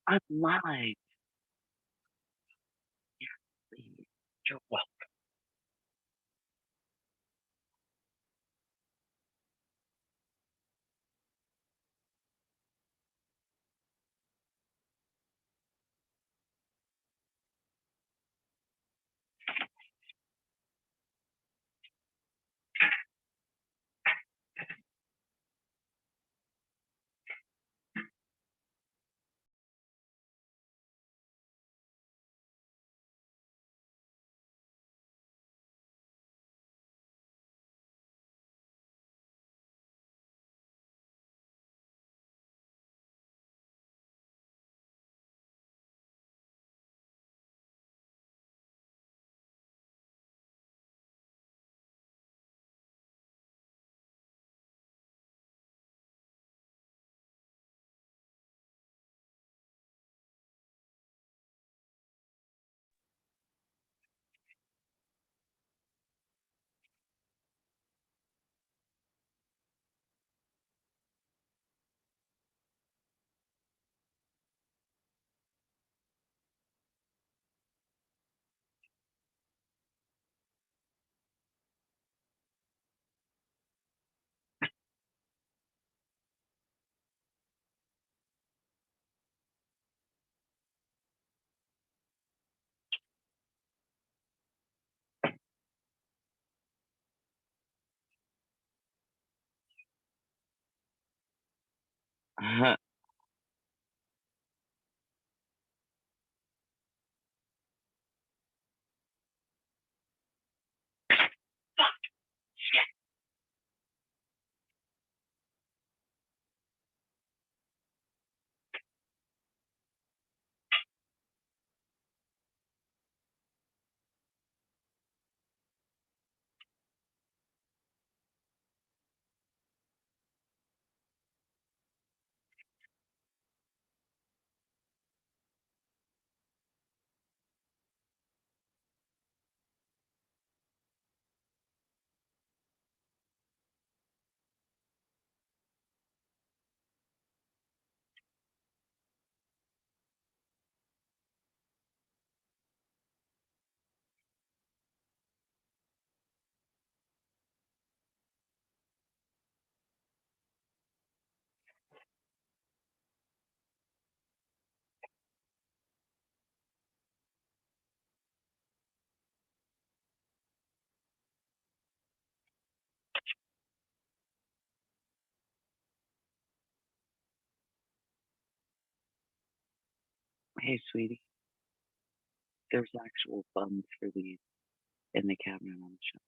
I'm live. Yeah, please. You're welcome. Hey, sweetie, there's actual funds for these in the cabinet on the shelf.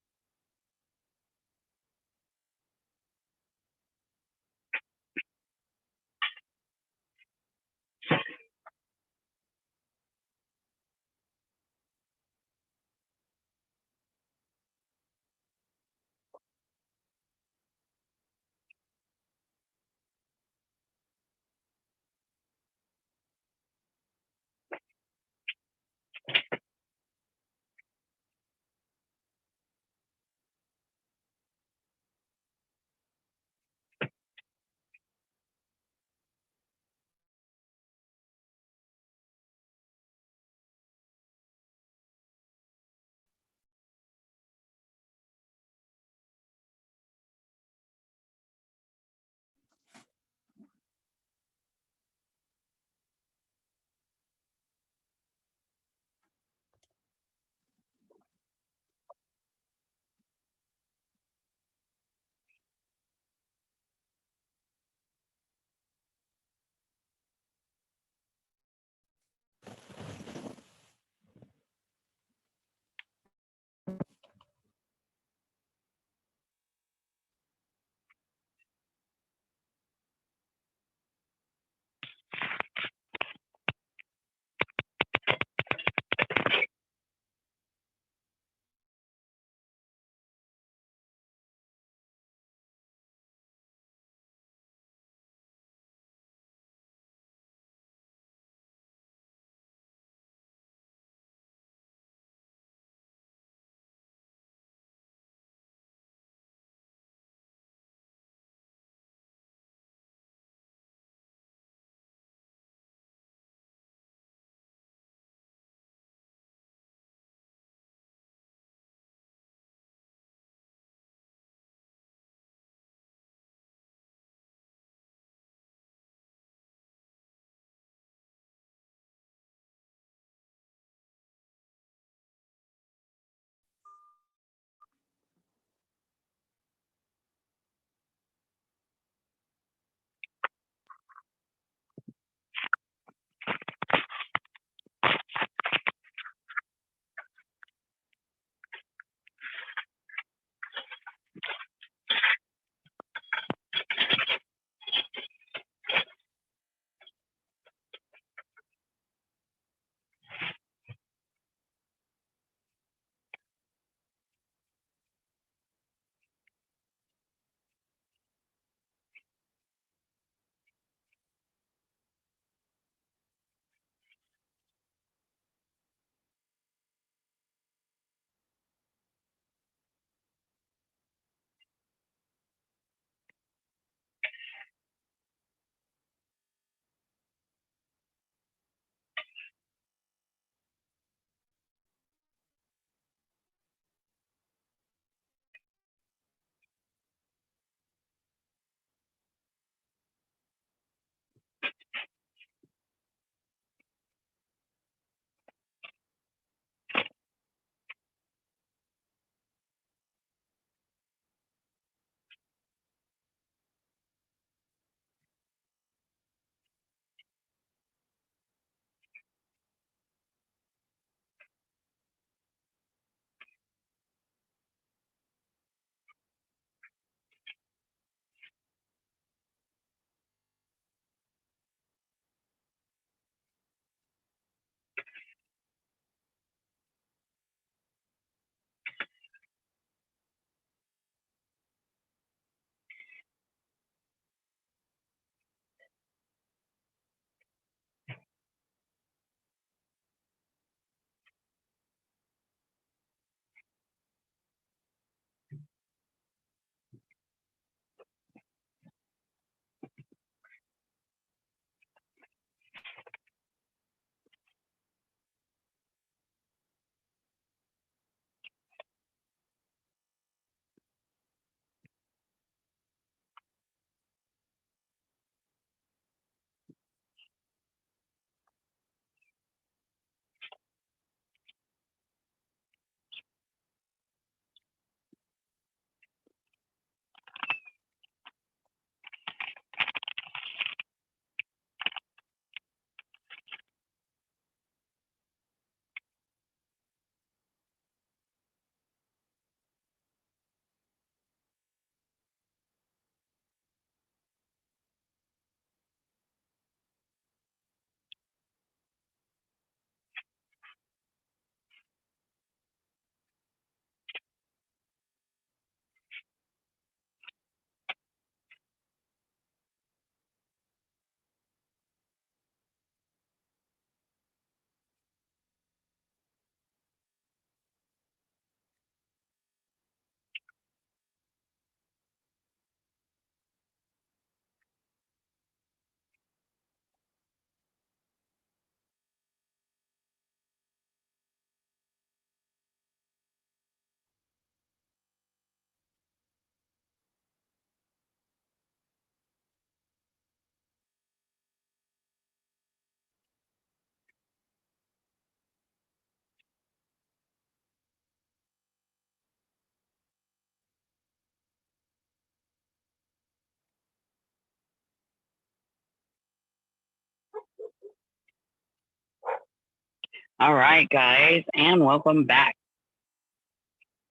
All right, guys, and welcome back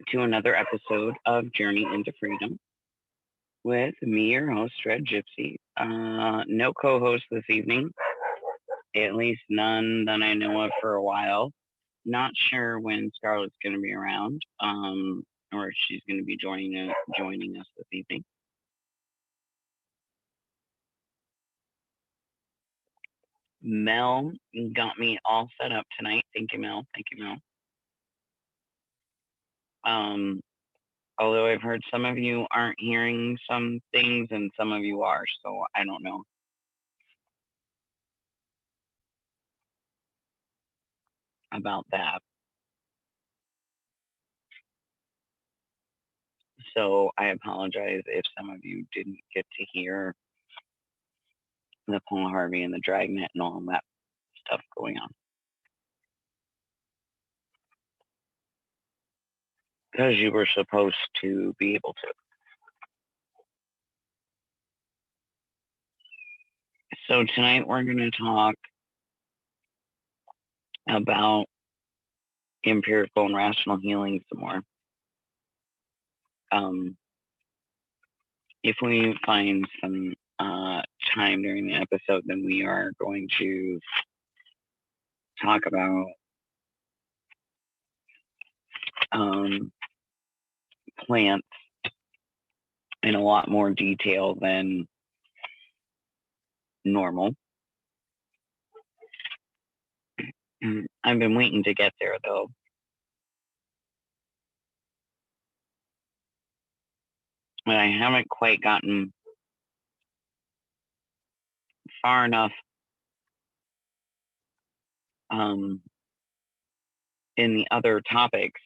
to another episode of Journey into Freedom with me, your host, Red Gypsy. No co host this evening, at least none that I know of for a while. Not sure when Scarlett's going to be around, or if she's going to be joining us this evening. Mel got me all set up tonight. Thank you, Mel. Thank you, Mel. Um, although I've heard some of you aren't hearing some things and some of you are, so I don't know about that. So I apologize if some of you didn't get to hear the Paul Harvey and the Dragnet and all that stuff going on. Because you were supposed to be able to. So tonight we're going to talk about empirical and rational healing some more. If we find some time during the episode, then we are going to talk about plants in a lot more detail than normal. I've been waiting to get there though. But I haven't quite gotten far enough in the other topics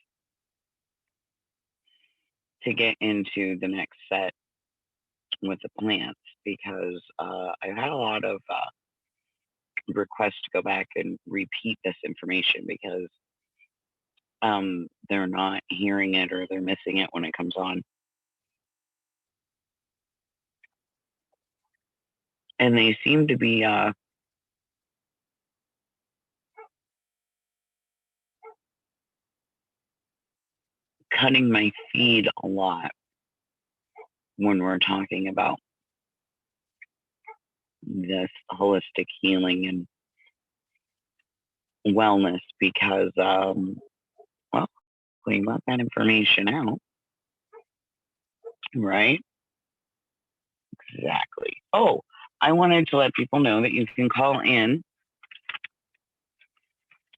to get into the next set with the plants because I've had a lot of requests to go back and repeat this information because they're not hearing it or they're missing it when it comes on. And they seem to be cutting my feed a lot when we're talking about this holistic healing and wellness because, well, we let that information out, right? Exactly. Oh, I wanted to let people know that you can call in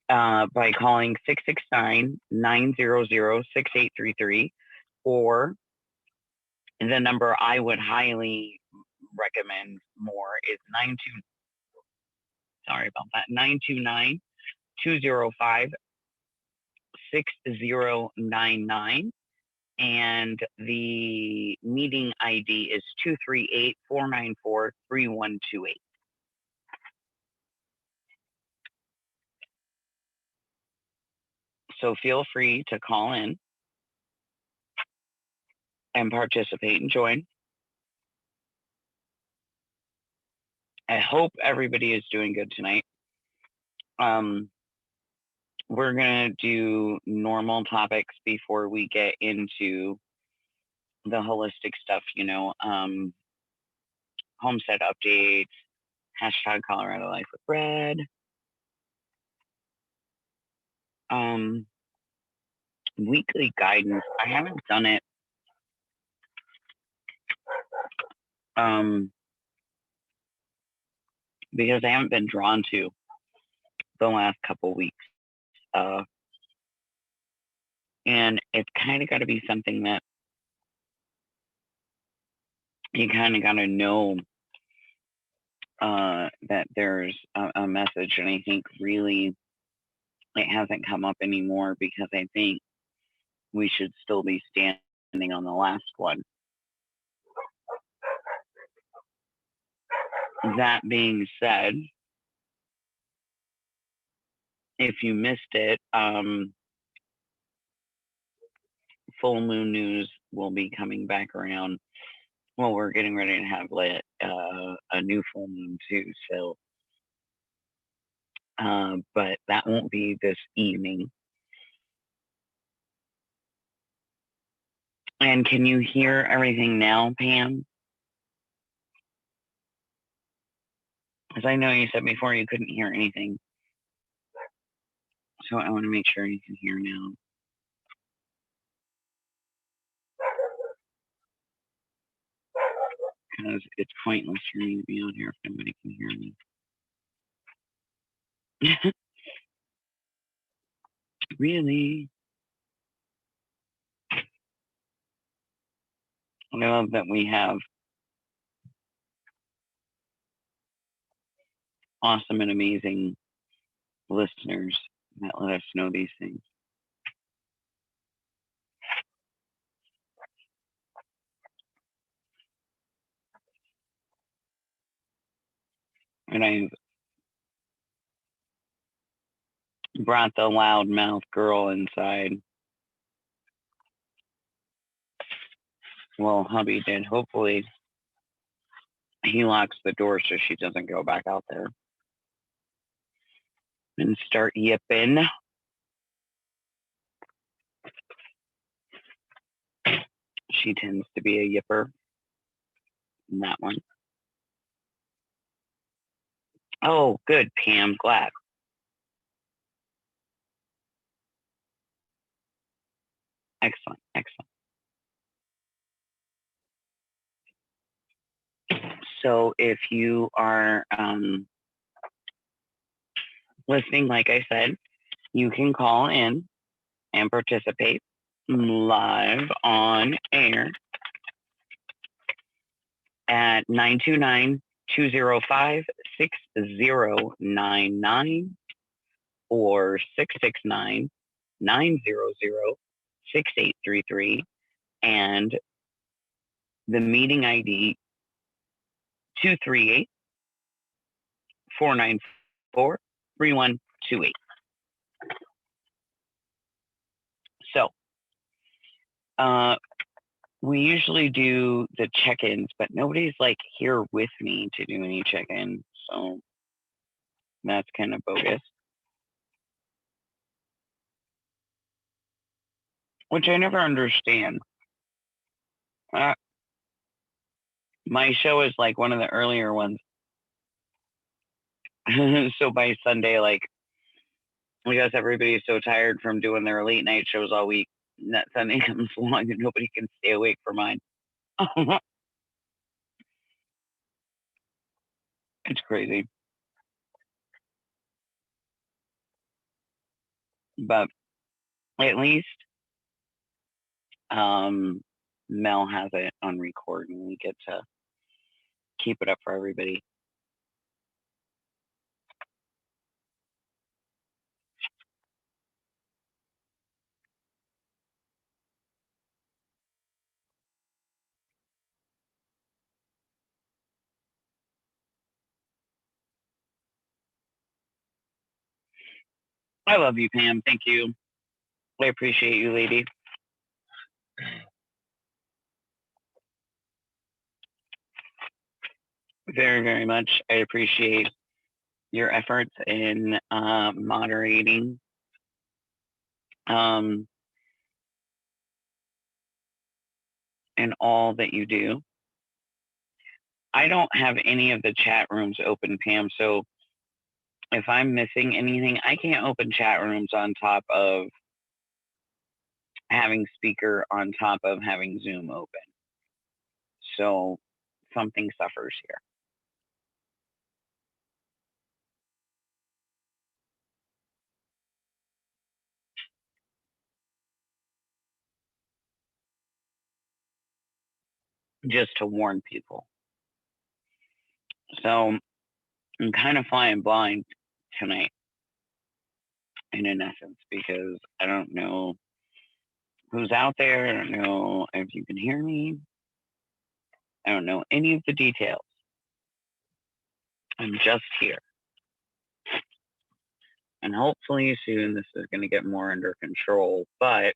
by calling 669-900-6833, or the number I would highly recommend more is 929-205-6099. And the meeting ID is 238-494-3128. So feel free to call in and participate and join. I hope everybody is doing good tonight. We're going to do normal topics before we get into the holistic stuff, homestead updates, hashtag Colorado Life with Red. Weekly guidance. I haven't done it because I haven't been drawn to the last couple weeks. And it's kind of got to be something that you kind of got to know that there's a message. And I think really it hasn't come up anymore because I think we should still be standing on the last one. That being said, if you missed it, full moon news will be coming back around. Well, we're getting ready to have a new full moon too. So but that won't be this evening. And can you hear everything now, Pam? Because I know you said before you couldn't hear anything. So I want to make sure you can hear now. Because it's pointless for me to be on here if nobody can hear me. Really? I love that we have awesome and amazing listeners that let us know these things. And I've brought the loudmouth girl inside. Well, hubby did. Hopefully he locks the door so she doesn't go back out there and start yipping. She tends to be a yipper. That one. Oh, good, Pam. Glad. Excellent. Excellent. So if you are listening, like I said, you can call in and participate live on air at 929-205-6099 or 669-900-6833 and the meeting ID 238-494-3128. So we usually do the check-ins, but nobody's like here with me to do any check-in. So that's kind of bogus. Which I never understand. My show is like one of the earlier ones. So by Sunday, like, I guess everybody's so tired from doing their late night shows all week. And that Sunday comes along and nobody can stay awake for mine. It's crazy. But at least Mel has it on record and we get to keep it up for everybody. I love you, Pam. Thank you. I appreciate you, lady. Very, very much. I appreciate your efforts in moderating. And all that you do. I don't have any of the chat rooms open, Pam. So if I'm missing anything, I can't open chat rooms on top of having speaker on top of having Zoom open. So something suffers here. Just to warn people. So I'm kind of flying blind tonight, in an essence, because I don't know who's out there. I don't know if you can hear me. I don't know any of the details. I'm just here. And hopefully soon this is going to get more under control. But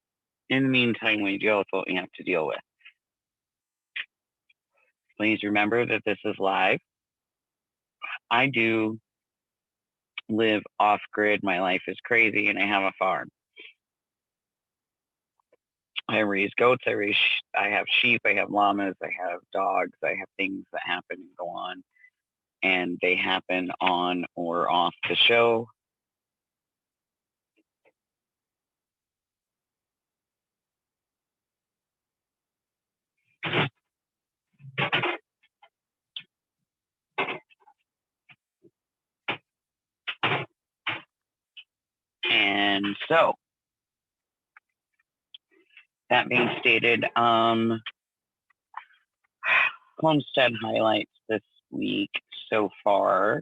in the meantime, we deal with what we have to deal with. Please remember that this is live. I do live off grid. My life is crazy, and I have a farm. I raise goats. I have sheep. I have llamas. I have dogs. I have things that happen and go on, and they happen on or off the show. And so, that being stated, homestead highlights this week so far.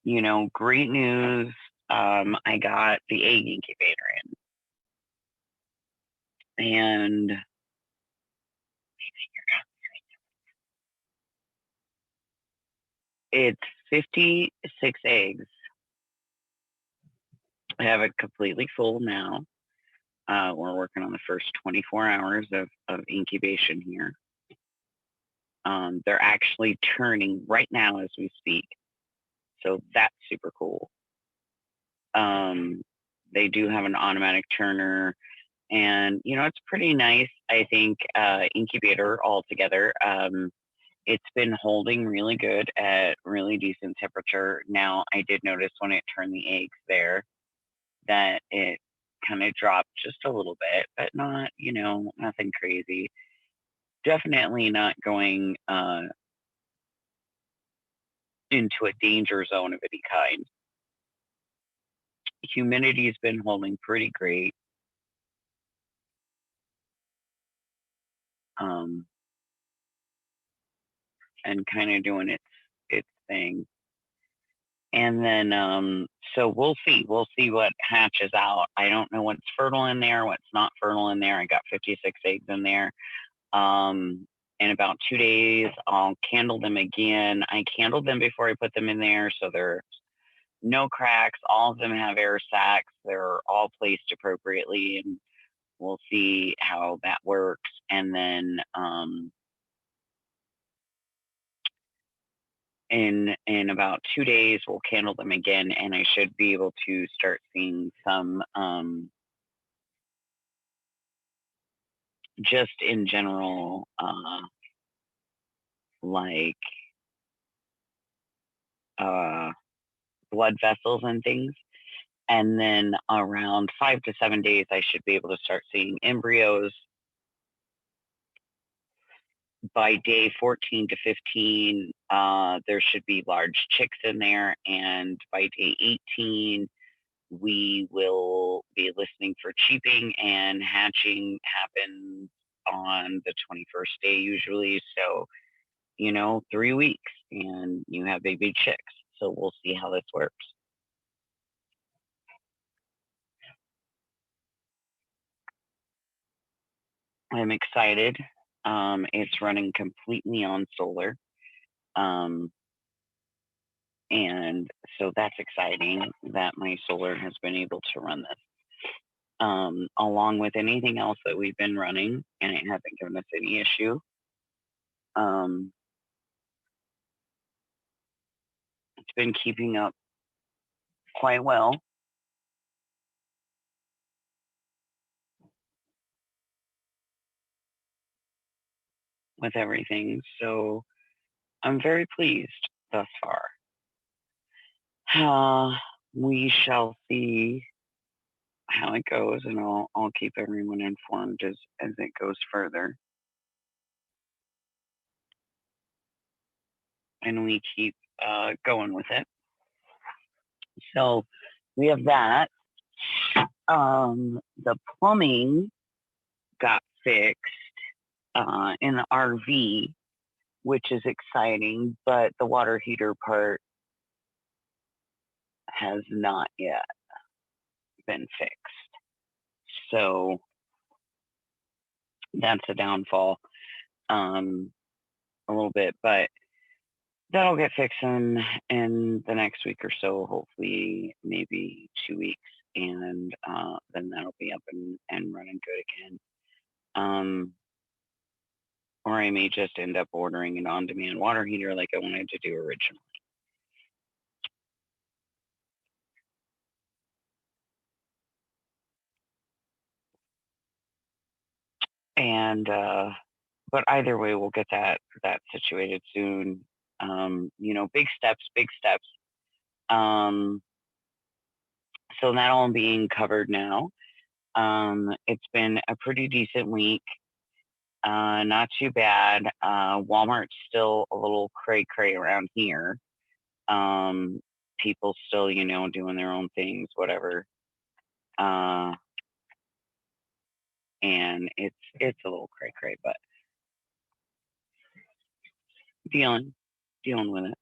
You know, great news. I got the egg incubator in, and it's 56 eggs. I have it completely full now. We're working on the first 24 hours of incubation here. They're actually turning right now as we speak. So that's super cool. They do have an automatic turner, and you know, it's pretty nice. I think incubator altogether. It's been holding really good at really decent temperature. Now, I did notice when it turned the eggs there that it kind of dropped just a little bit, but not, you know, nothing crazy. Definitely not going into a danger zone of any kind. Humidity's been holding pretty great. And kind of doing its thing. And then so we'll see. We'll see what hatches out. I don't know what's fertile in there, what's not fertile in there. I got 56 eggs in there. In about 2 days, I'll candle them again. I candled them before I put them in there, so there's no cracks. All of them have air sacs. They're all placed appropriately, and we'll see how that works. And then in about 2 days, we'll candle them again, and I should be able to start seeing some just in general like blood vessels and things. And then around 5 to 7 days, I should be able to start seeing embryos. By day 14 to 15, there should be large chicks in there. And by day 18, we will be listening for cheeping, and hatching happens on the 21st day usually. So, you know, 3 weeks and you have baby chicks. So we'll see how this works. I'm excited. It's running completely on solar. And so that's exciting that my solar has been able to run this. Along with anything else that we've been running, and it hasn't given us any issue. It's been keeping up quite well. With everything. So I'm very pleased thus far. We shall see how it goes, and I'll keep everyone informed as it goes further. And we keep going with it. So we have that. The plumbing got fixed in the RV, which is exciting, but the water heater part has not yet been fixed. So that's a downfall a little bit, but that'll get fixed in the next week or so, hopefully maybe 2 weeks, and then that'll be up and running good again. Or I may just end up ordering an on-demand water heater like I wanted to do originally. And but either way, we'll get that situated soon. Big steps, big steps. So that all being covered now. It's been a pretty decent week. Not too bad. Walmart's still a little cray around here. People still, doing their own things, whatever. And it's a little cray, but dealing with it.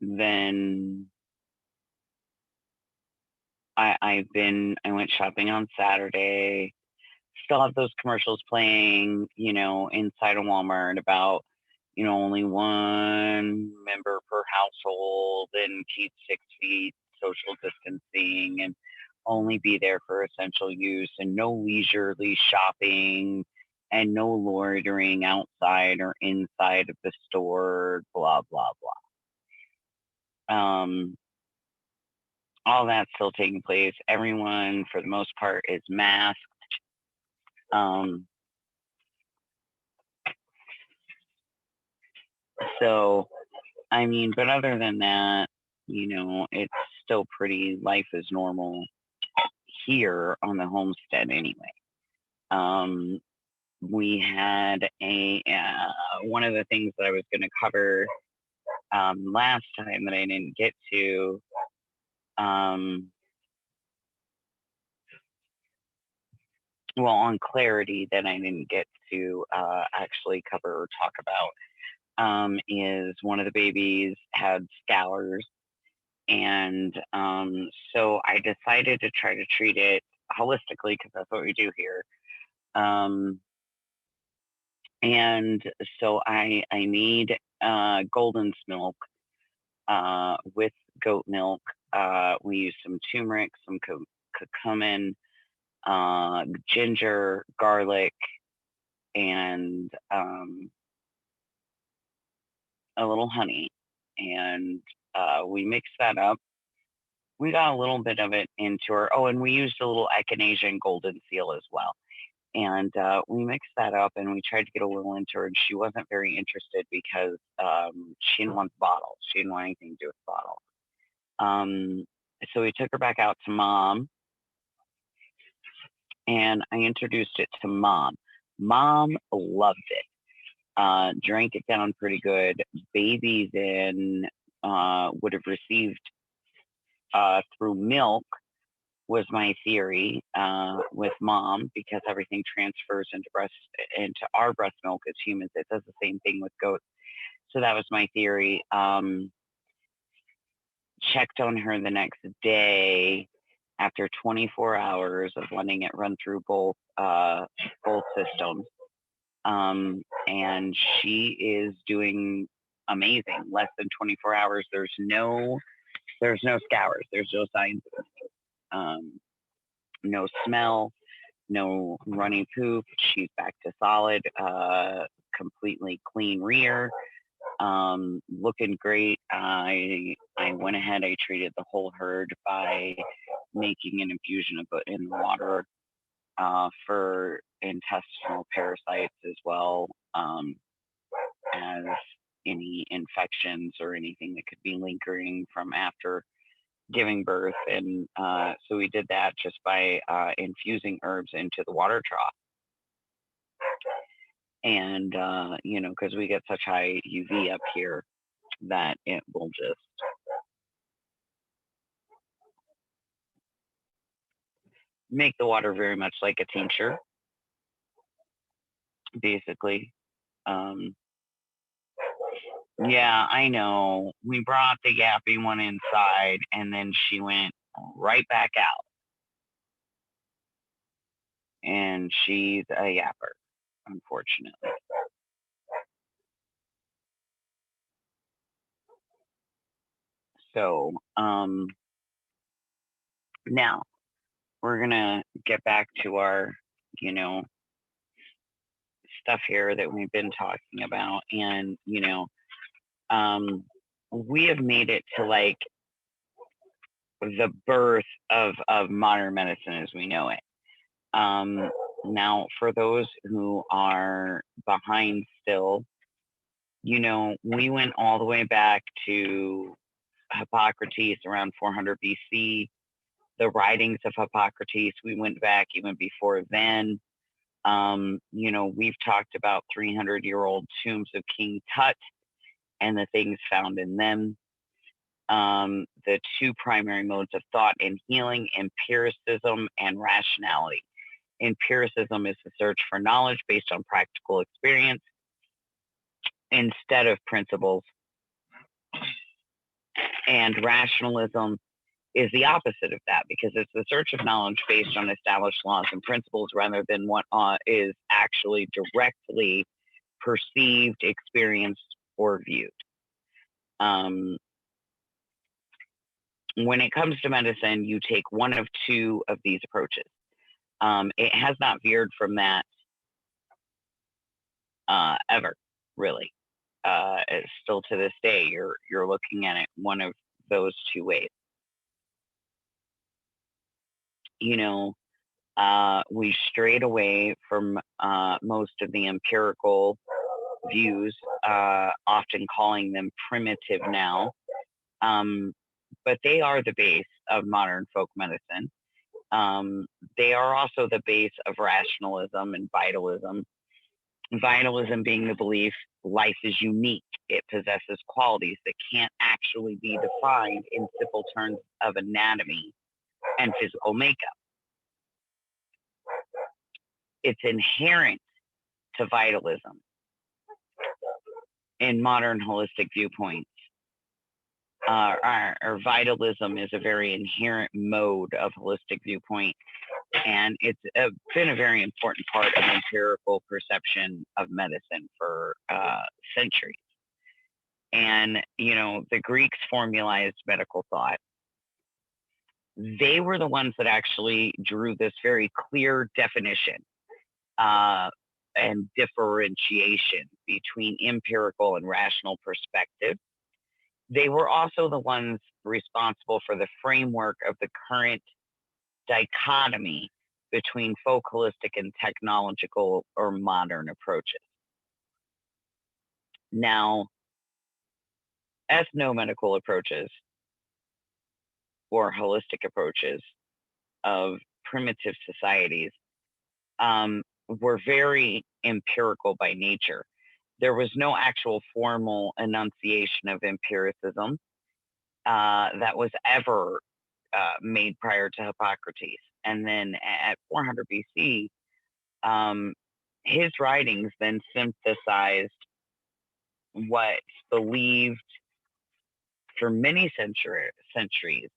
Then I went shopping on Saturday. Still have those commercials playing, inside a Walmart about, only one member per household and keep 6 feet social distancing and only be there for essential use and no leisurely shopping and no loitering outside or inside of the store, blah, blah, blah. All that's still taking place. Everyone, for the most part, is masked. So, but other than that, it's still pretty life as normal here on the homestead anyway. We had one of the things that I was going to cover last time that I didn't get to. On clarity that I didn't get to actually cover or talk about is one of the babies had scours. And so I decided to try to treat it holistically because that's what we do here. And so I made Golden's milk with goat milk. We used some turmeric, some curcumin, ginger, garlic, and a little honey. And we mixed that up. We got a little bit of it into her. Oh, and we used a little Echinacea golden seal as well. And we mixed that up and we tried to get a little into her, and she wasn't very interested because she didn't want the bottle. She didn't want anything to do with the bottle. So we took her back out to Mom, and I introduced it to Mom. Mom loved it. Drank it down pretty good. Baby then would have received through milk, was my theory with Mom, because everything transfers into our breast milk as humans. It does the same thing with goats. So that was my theory. Checked on her the next day after 24 hours of letting it run through both systems. And she is doing amazing. Less than 24 hours. There's no scours. There's no signs of it. No smell, no runny poop. She's back to solid, completely clean rear. Looking great. I went ahead. I treated the whole herd by making an infusion of it in the water for intestinal parasites as well as any infections or anything that could be lingering from after giving birth. And so we did that just by infusing herbs into the water trough. And because we get such high UV up here that it will just make the water very much like a tincture, basically. Yeah, I know. We brought the yappy one inside, and then she went right back out. And she's a yapper, unfortunately. So, now, we're gonna get back to our, stuff here that we've been talking about, and we have made it to like the birth of modern medicine as we know it. Now, for those who are behind still, we went all the way back to Hippocrates around 400 BC. The writings of Hippocrates, we went back even before then. We've talked about 300-year-old tombs of King Tut and the things found in them. The two primary modes of thought in healing, empiricism and rationality. Empiricism is the search for knowledge based on practical experience instead of principles. And rationalism is the opposite of that, because it's the search of knowledge based on established laws and principles rather than what is actually directly perceived, experienced, or viewed. When it comes to medicine, you take one of two of these approaches. It has not veered from that ever, really. It's still to this day, you're looking at it one of those two ways. We strayed away from most of the empirical views, often calling them primitive now. But they are the base of modern folk medicine. They are also the base of rationalism and vitalism. Vitalism being the belief life is unique. It possesses qualities that can't actually be defined in simple terms of anatomy and physical makeup. It's inherent to vitalism in modern holistic viewpoints. Or vitalism is a very inherent mode of holistic viewpoint, and it's been a very important part of empirical perception of medicine for centuries. And, the Greeks formalized medical thought. They were the ones that actually drew this very clear definition and differentiation between empirical and rational perspective. They were also the ones responsible for the framework of the current dichotomy between folk holistic and technological or modern approaches. Now, ethnomedical approaches or holistic approaches of primitive societies were very empirical by nature. There was no actual formal enunciation of empiricism that was ever made prior to Hippocrates. And then at 400 BC, his writings then synthesized what's believed for many centuries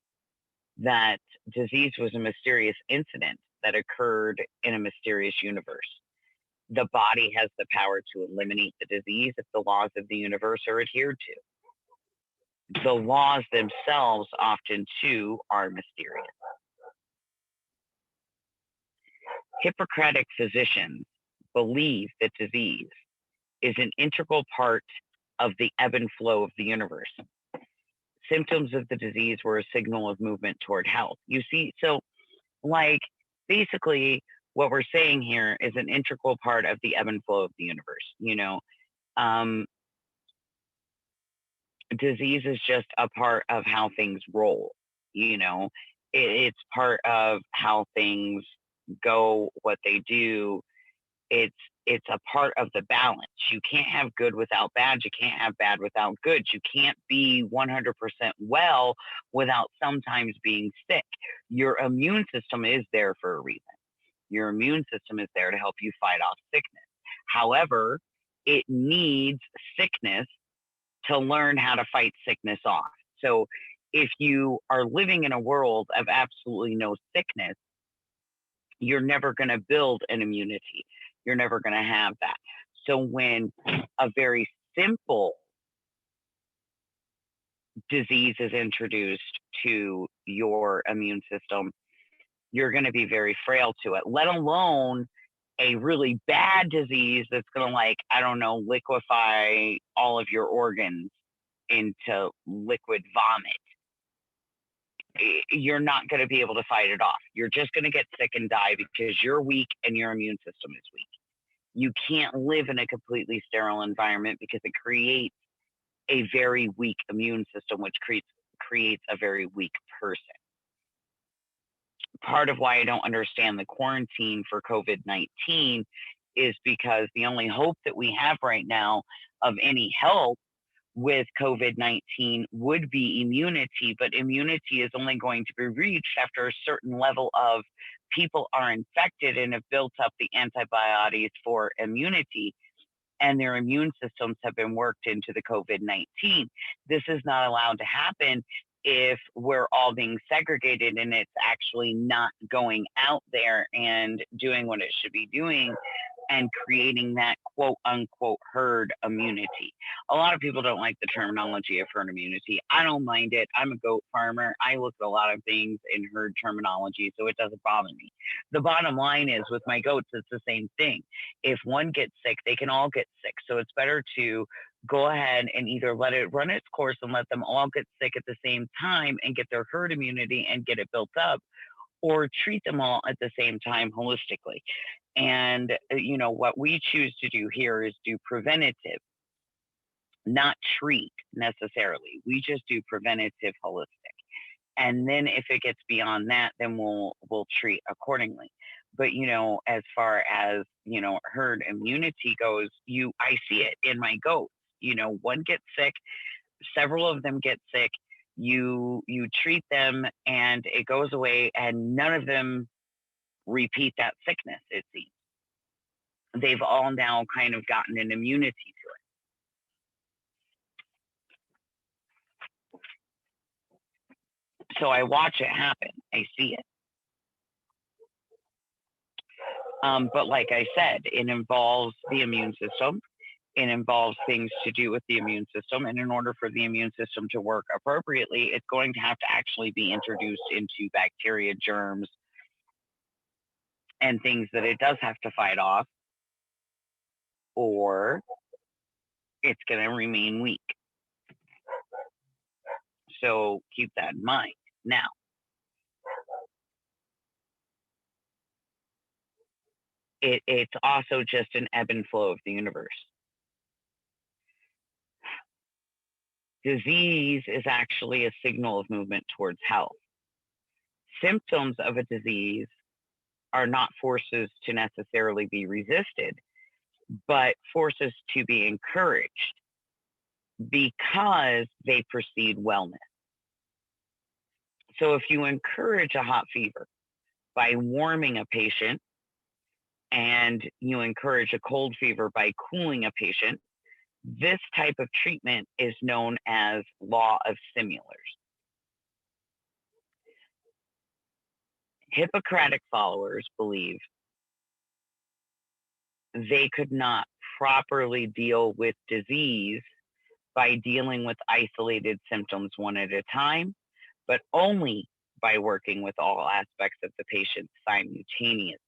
that disease was a mysterious incident that occurred in a mysterious universe. The body has the power to eliminate the disease if the laws of the universe are adhered to. The laws themselves often, too, are mysterious. Hippocratic physicians believe that disease is an integral part of the ebb and flow of the universe. Symptoms of the disease were a signal of movement toward health. You see, so basically what we're saying here is an integral part of the ebb and flow of the universe. Disease is just a part of how things roll. It's part of how things go, what they do. It's a part of the balance. You can't have good without bad. You can't have bad without good. You can't be 100% well without sometimes being sick. Your immune system is there for a reason. Your immune system is there to help you fight off sickness. However, it needs sickness to learn how to fight sickness off. So if you are living in a world of absolutely no sickness, you're never going to build an immunity. You're never going to have that. So when a very simple disease is introduced to your immune system, you're going to be very frail to it, let alone a really bad disease that's going to, like, I don't know, liquefy all of your organs into liquid vomit. You're not going to be able to fight it off. You're just going to get sick and die because you're weak and your immune system is weak. You can't live in a completely sterile environment because it creates a very weak immune system, which creates a very weak person. Part of why I don't understand the quarantine for COVID-19 is because the only hope that we have right now of any help with COVID-19 would be immunity, but immunity is only going to be reached after a certain level of people are infected and have built up the antibodies for immunity, and their immune systems have been worked into the COVID-19. This is not allowed to happen if we're all being segregated and it's actually not going out there and doing what it should be doing and creating that quote unquote herd immunity. A lot of people don't like the terminology of herd immunity. I don't mind it. I'm a goat farmer. I look at a lot of things in herd terminology, so it doesn't bother me. The bottom line is with my goats, it's the same thing. If one gets sick, they can all get sick. So it's better to go ahead and either let it run its course and let them all get sick at the same time and get their herd immunity and get it built up, or treat them all at the same time holistically. And, what we choose to do here is do preventative, not treat necessarily. We just do preventative holistic. And then if it gets beyond that, then we'll treat accordingly. But, as far as, herd immunity goes, I see it in my goats. One gets sick, several of them get sick, you treat them and it goes away, and none of them repeat that sickness, it seems. They've all now kind of gotten an immunity to it. So I watch it happen. I see it. But like I said, it involves the immune system. It involves things to do with the immune system. And in order for the immune system to work appropriately, it's going to have to actually be introduced into bacteria, germs, and things that it does have to fight off, or it's going to remain weak. So keep that in mind. Now, it's also just an ebb and flow of the universe. Disease is actually a signal of movement towards health. Symptoms of a disease are not forces to necessarily be resisted, but forces to be encouraged because they precede wellness. So if you encourage a hot fever by warming a patient, and you encourage a cold fever by cooling a patient, this type of treatment is known as law of similars. Hippocratic followers believe they could not properly deal with disease by dealing with isolated symptoms one at a time, but only by working with all aspects of the patient simultaneously.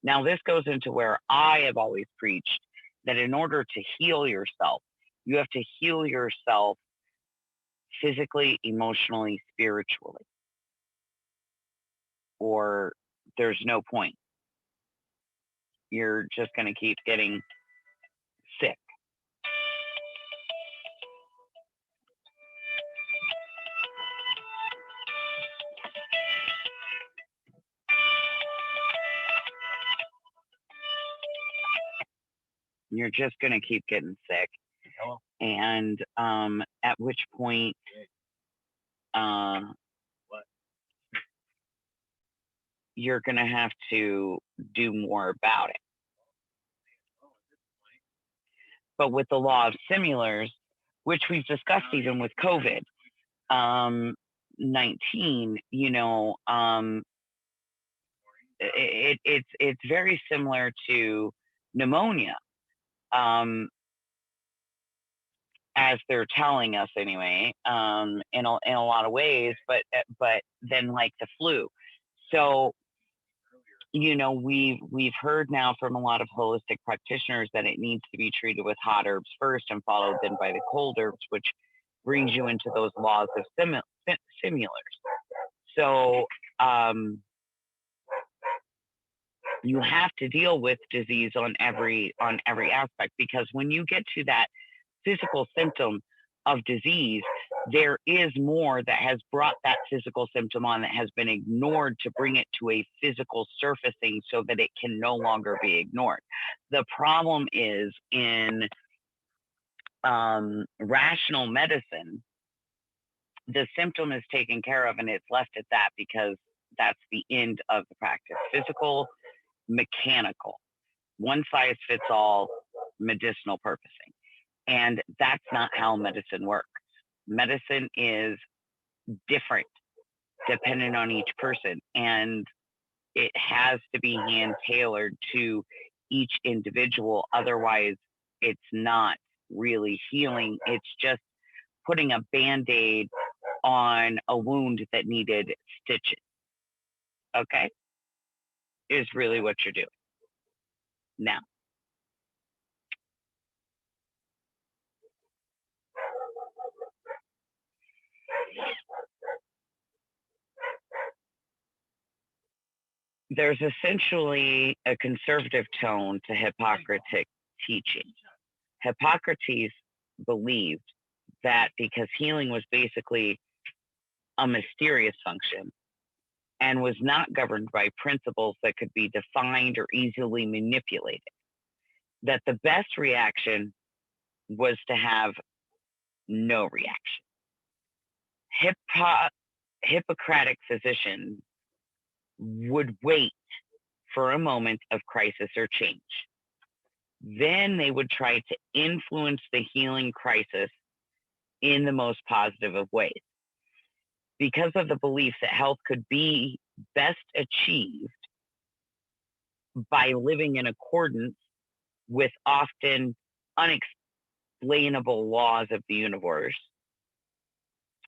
Now, this goes into where I have always preached that in order to heal yourself, you have to heal yourself physically, emotionally, spiritually, or there's no point. You're just going to keep getting sick. You're just going to keep getting sick. Hello? And at which point, you're going to have to do more about it. But with the law of similars, which we've discussed even with COVID 19, it's very similar to pneumonia, as they're telling us anyway, in a lot of ways, but then like the flu. So, we've heard now from a lot of holistic practitioners that it needs to be treated with hot herbs first and followed then by the cold herbs, which brings you into those laws of similars. So you have to deal with disease on every aspect, because when you get to that physical symptom of disease, there is more that has brought that physical symptom on that has been ignored to bring it to a physical surfacing so that it can no longer be ignored. The problem is in rational medicine, the symptom is taken care of and it's left at that because that's the end of the practice. Physical, mechanical, one size fits all, medicinal purposing. And that's not how medicine works. Medicine is different depending on each person, and it has to be hand tailored to each individual. Otherwise, it's not really healing. It's just putting a Band-Aid on a wound that needed stitches. Okay? Is really what you're doing. Now, there's essentially a conservative tone to Hippocratic teaching. Hippocrates believed that because healing was basically a mysterious function and was not governed by principles that could be defined or easily manipulated, that the best reaction was to have no reaction. Hippocratic physicians would wait for a moment of crisis or change. Then they would try to influence the healing crisis in the most positive of ways. Because of the belief that health could be best achieved by living in accordance with often unexplainable laws of the universe,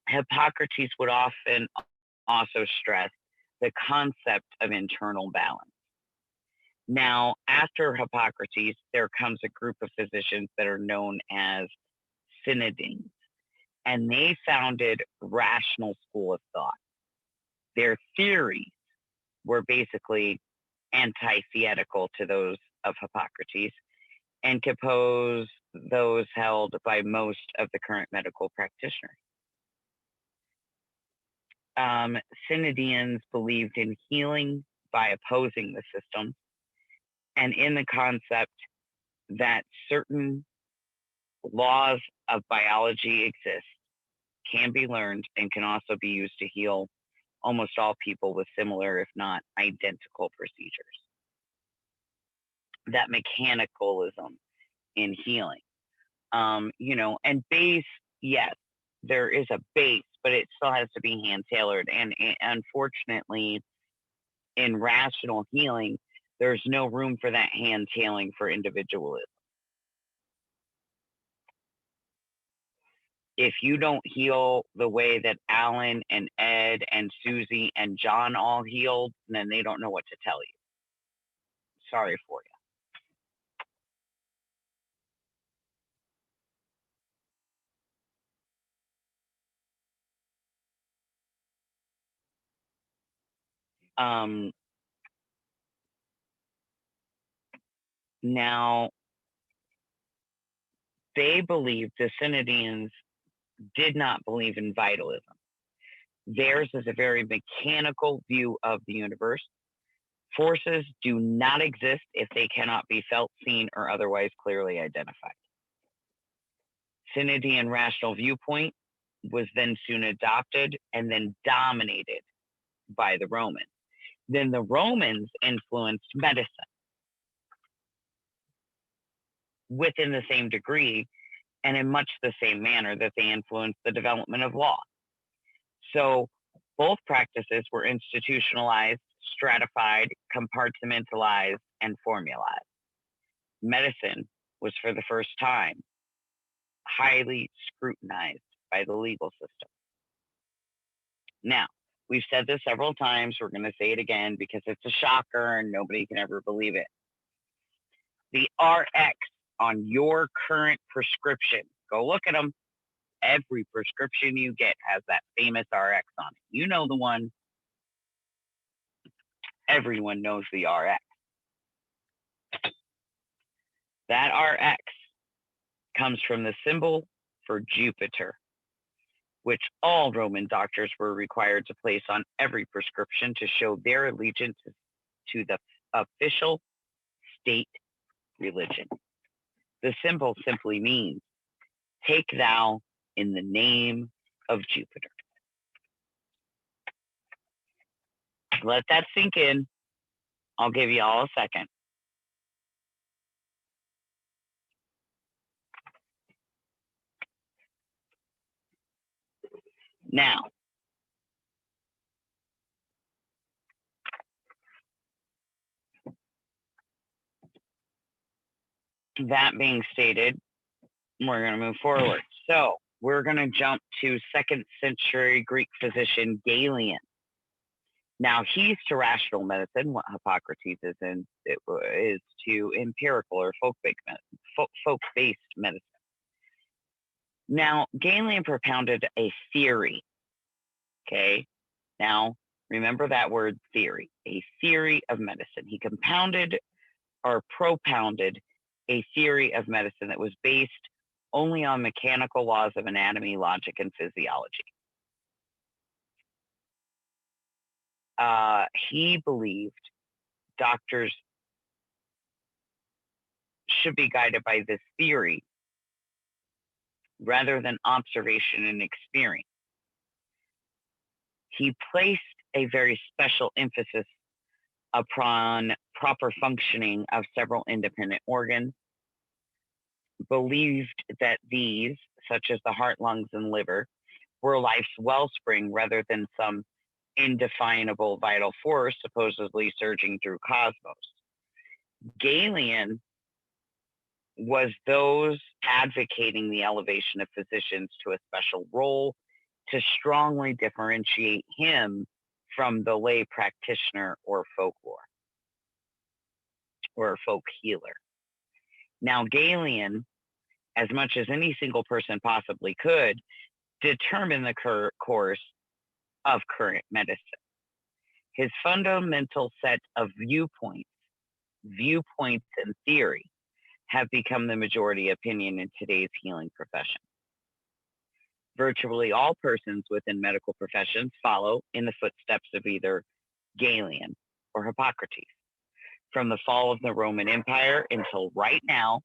Hippocrates would often also stress the concept of internal balance. Now, after Hippocrates, there comes a group of physicians that are known as Synodines, and they founded rational school of thought. Their theories were basically antithetical to those of Hippocrates and compose those held by most of the current medical practitioners. Synodians believed in healing by opposing the system and in the concept that certain laws of biology exist, can be learned, and can also be used to heal almost all people with similar, if not identical, procedures. That mechanicalism in healing, and base, yes, there is a base, but it still has to be hand tailored. And unfortunately, in rational healing, there's no room for that hand tailing for individualism. If you don't heal the way that Alan and Ed and Susie and John all healed, then they don't know what to tell you. Sorry for you. Now, they believe, the Synodians did not believe in vitalism. Theirs is a very mechanical view of the universe. Forces do not exist if they cannot be felt, seen, or otherwise clearly identified. Synodian rational viewpoint was then soon adopted and then dominated by the Romans. Then the Romans influenced medicine within the same degree and in much the same manner that they influenced the development of law. So both practices were institutionalized, stratified, compartmentalized, and formalized. Medicine was for the first time highly scrutinized by the legal system. Now, We've said this several times. We're going to say it again because it's a shocker and nobody can ever believe it. The RX on your current prescription, go look at them. Every prescription you get has that famous RX on it. You know the one. Everyone knows the RX. That RX comes from the symbol for Jupiter, which all Roman doctors were required to place on every prescription to show their allegiance to the official state religion. The symbol simply means, take thou in the name of Jupiter. Let that sink in. I'll give you all a second. Now, that being stated, we're going to move forward. So we're going to jump to 2nd century Greek physician Galen. Now he's to rational medicine what Hippocrates is to empirical or folk-based medicine. Now Galen propounded a theory. Okay, now remember that word theory, a theory of medicine. He compounded or propounded a theory of medicine that was based only on mechanical laws of anatomy, logic, and physiology. He believed doctors should be guided by this theory rather than observation and experience. He placed a very special emphasis upon proper functioning of several independent organs, believed that these, such as the heart, lungs, and liver, were life's wellspring rather than some indefinable vital force supposedly surging through cosmos. Galen was those advocating the elevation of physicians to a special role to strongly differentiate him from the lay practitioner or folklore or folk healer. Now, Galen, as much as any single person possibly could, determined the course of current medicine. His fundamental set of viewpoints and theory have become the majority opinion in today's healing profession. Virtually all persons within medical professions follow in the footsteps of either Galen or Hippocrates. From the fall of the Roman Empire until right now,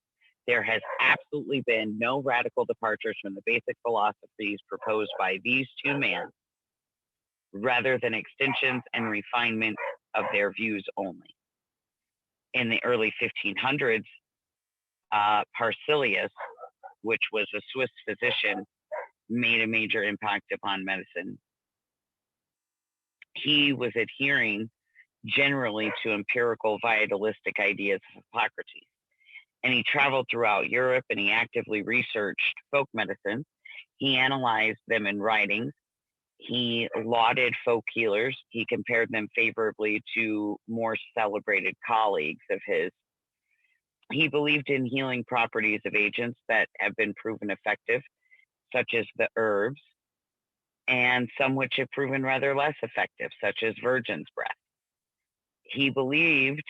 there has absolutely been no radical departures from the basic philosophies proposed by these two men, rather than extensions and refinements of their views only. In the early 1500s, Paracelsus, which was a Swiss physician, made a major impact upon medicine. He was adhering generally to empirical vitalistic ideas of Hippocrates. And he traveled throughout Europe and he actively researched folk medicine. He analyzed them in writings. He lauded folk healers. He compared them favorably to more celebrated colleagues of his. He believed in healing properties of agents that have been proven effective, such as the herbs, and some which have proven rather less effective, such as virgin's breath. He believed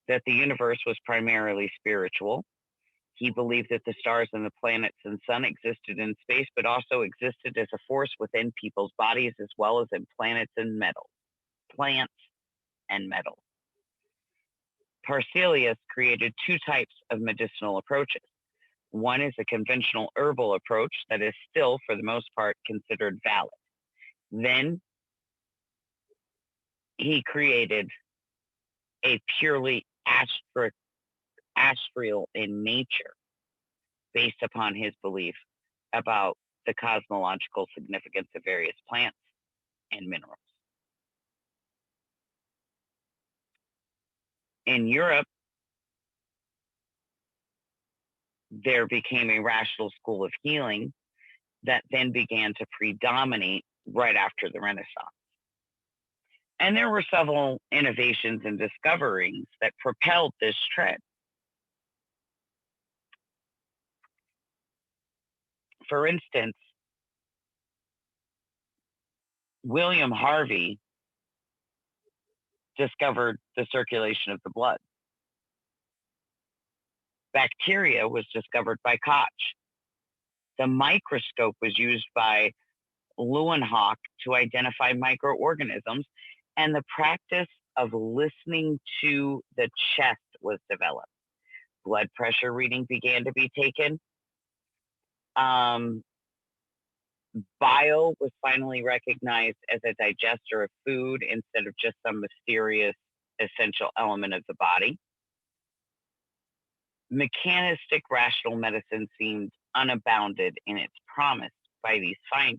that the universe was primarily spiritual. He believed that the stars and the planets and sun existed in space, but also existed as a force within people's bodies, as well as in plants and metals. Paracelsus created two types of medicinal approaches. One is a conventional herbal approach that is still, for the most part, considered valid. Then he created a purely astral in nature, based upon his belief about the cosmological significance of various plants and minerals. In Europe, there became a rational school of healing that then began to predominate right after the Renaissance. And there were several innovations and discoveries that propelled this trend. For instance, William Harvey discovered the circulation of the blood. Bacteria was discovered by Koch. The microscope was used by Leeuwenhoek to identify microorganisms, and the practice of listening to the chest was developed. Blood pressure reading began to be taken. Bile was finally recognized as a digester of food instead of just some mysterious essential element of the body. Mechanistic rational medicine seemed unbounded in its promise by these findings.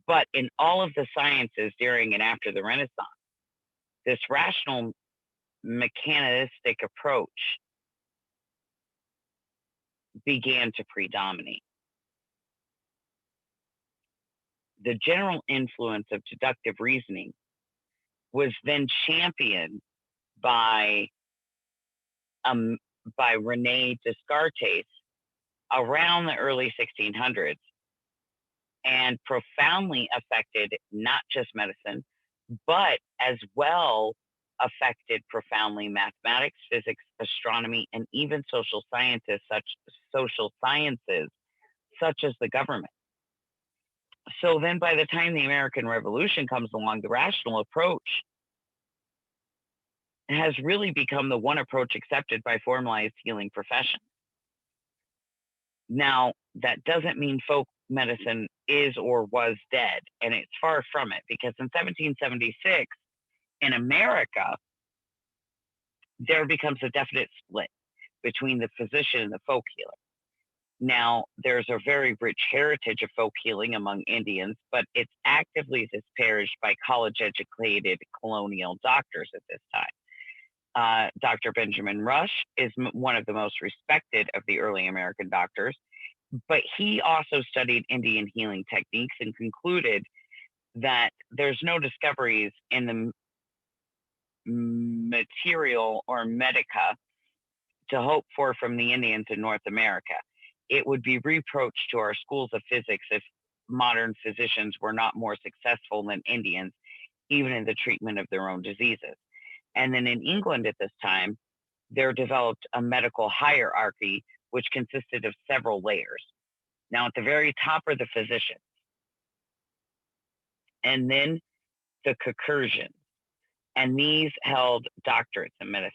But in all of the sciences during and after the Renaissance, this rational mechanistic approach began to predominate. The general influence of deductive reasoning was then championed by Rene Descartes around the early 1600s and profoundly affected not just medicine, but as well affected profoundly mathematics, physics, astronomy, and even social sciences such as the government. So then by the time the American Revolution comes along, the rational approach has really become the one approach accepted by formalized healing professions. Now, that doesn't mean folk medicine is or was dead, and it's far from it, because in 1776, in America, there becomes a definite split between the physician and the folk healer. Now, there's a very rich heritage of folk healing among Indians, but it's actively disparaged by college-educated colonial doctors at this time. Dr. Benjamin Rush is one of the most respected of the early American doctors, but he also studied Indian healing techniques and concluded that there's no discoveries in the material or medica to hope for from the Indians in North America. It would be reproach to our schools of physics if modern physicians were not more successful than Indians, even in the treatment of their own diseases. And then in England at this time, there developed a medical hierarchy which consisted of several layers. Now, at the very top are the physicians, and then the Caucasians, and these held doctorates in medicine.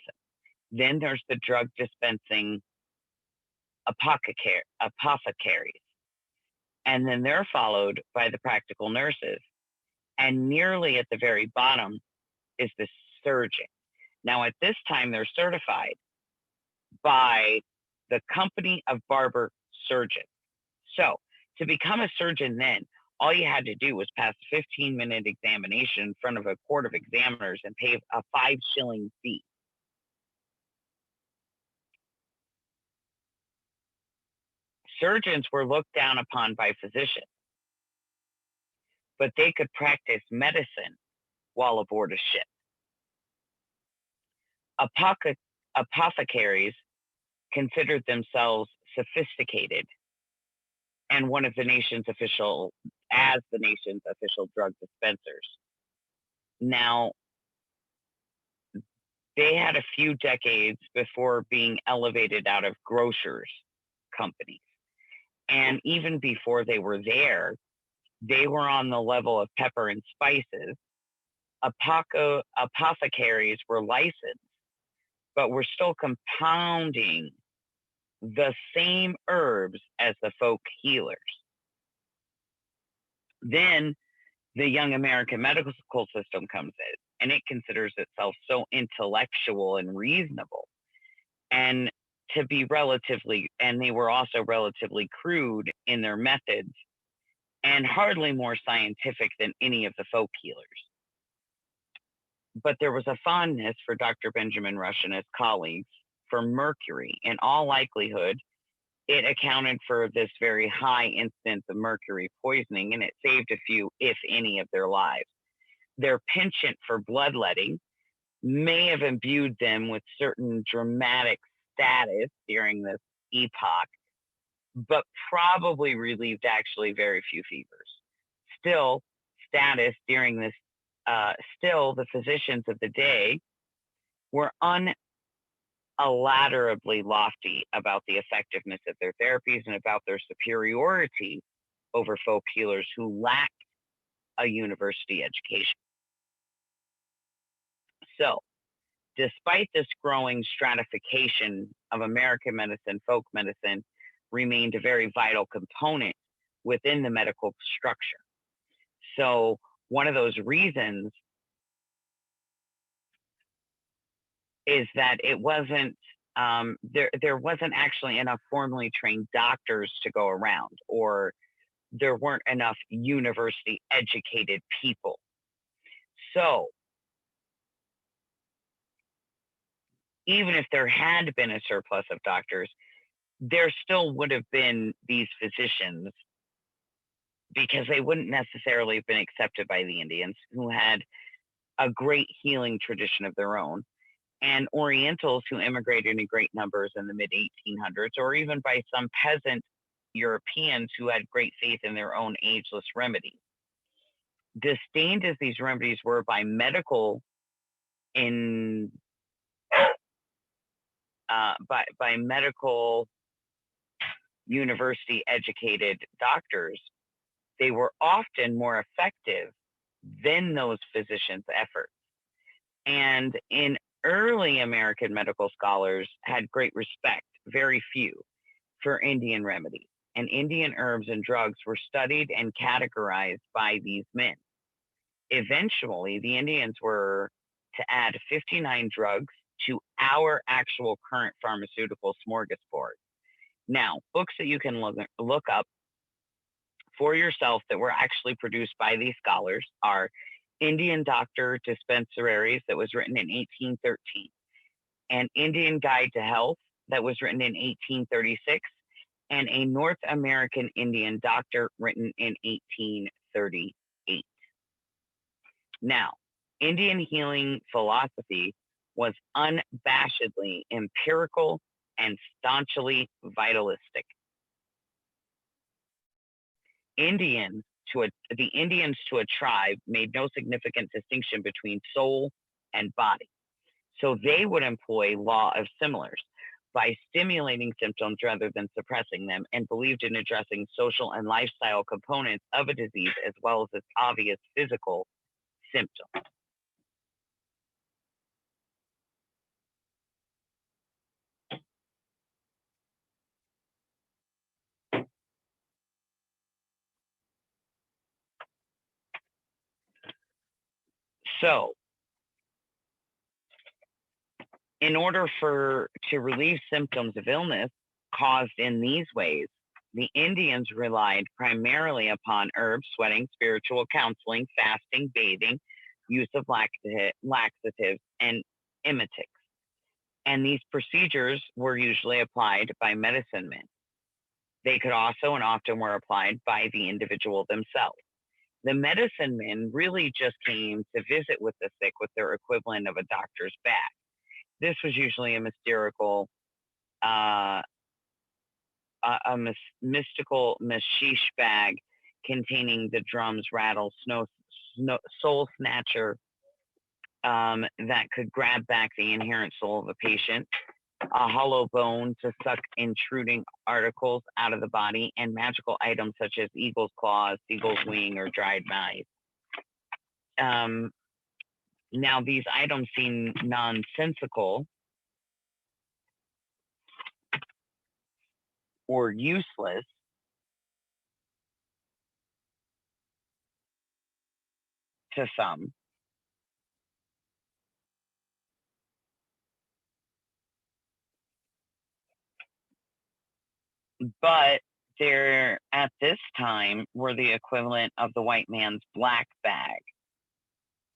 Then there's the drug dispensing apothecaries, and then they're followed by the practical nurses. And nearly at the very bottom is the surgeon. Now, at this time, they're certified by the Company of Barber Surgeons. So, to become a surgeon then, all you had to do was pass a 15-minute examination in front of a court of examiners and pay a 5-shilling fee. Surgeons were looked down upon by physicians, but they could practice medicine while aboard a ship. Apothecaries considered themselves sophisticated and one of the nation's official drug dispensers. Now, they had a few decades before being elevated out of grocers' companies. And even before they were there, they were on the level of pepper and spices. Apothecaries were licensed, but were still compounding the same herbs as the folk healers. Then the young American medical school system comes in, and it considers itself so intellectual and reasonable, and they were also relatively crude in their methods and hardly more scientific than any of the folk healers. But there was a fondness for Dr. Benjamin Rush and his colleagues for mercury. In all likelihood, it accounted for this very high incidence of mercury poisoning, and it saved a few, if any, of their lives. their penchant for bloodletting may have imbued them with certain dramatic status during this epoch, but probably relieved actually very few fevers. Still, status during this, still the physicians of the day were unalterably lofty about the effectiveness of their therapies and about their superiority over folk healers who lacked a university education. So, despite this growing stratification of American medicine, folk medicine remained a very vital component within the medical structure. So, one of those reasons is that it wasn't there wasn't actually enough formally trained doctors to go around, or there weren't enough university educated people. So even if there had been a surplus of doctors, there still would have been these physicians, because they wouldn't necessarily have been accepted by the Indians, who had a great healing tradition of their own, and Orientals who immigrated in great numbers in the mid 1800s, or even by some peasant Europeans who had great faith in their own ageless remedies. Disdained as these remedies were by medical by medical university educated doctors, they were often more effective than those physicians' efforts. And in early American medical scholars had great respect, very few, for Indian remedies, and Indian herbs and drugs were studied and categorized by these men. Eventually, the Indians were to add 59 drugs to our actual current pharmaceutical smorgasbord. Now, books that you can look up for yourself that were actually produced by these scholars are Indian Doctor Dispensaries, that was written in 1813, an Indian Guide to Health, that was written in 1836, and a North American Indian Doctor, written in 1838. Now, Indian healing philosophy was unabashedly empirical and staunchly vitalistic. The Indians to a tribe made no significant distinction between soul and body. So they would employ law of similars by stimulating symptoms rather than suppressing them, and believed in addressing social and lifestyle components of a disease as well as its obvious physical symptoms. So, in order to relieve symptoms of illness caused in these ways, the Indians relied primarily upon herbs, sweating, spiritual counseling, fasting, bathing, use of laxatives, and emetics. And these procedures were usually applied by medicine men. They could also and often were applied by the individual themselves. The medicine men really just came to visit with the sick with their equivalent of a doctor's bag. This was usually a mystical mashish bag containing the drums, rattle, soul snatcher that could grab back the inherent soul of a patient, a hollow bone to suck intruding articles out of the body, and magical items such as eagle's claws, seagull's wing, or dried mice. Now, these items seem nonsensical or useless to some, but there at this time were the equivalent of the white man's black bag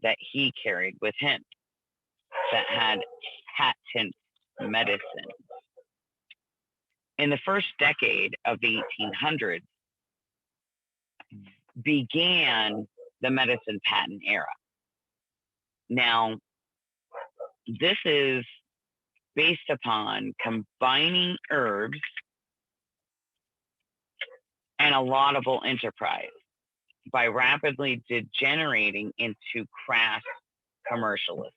that he carried with him that had patent medicine. In the first decade of the 1800s began the medicine patent era. Now, this is based upon combining herbs and a laudable enterprise by rapidly degenerating into crass commercialism.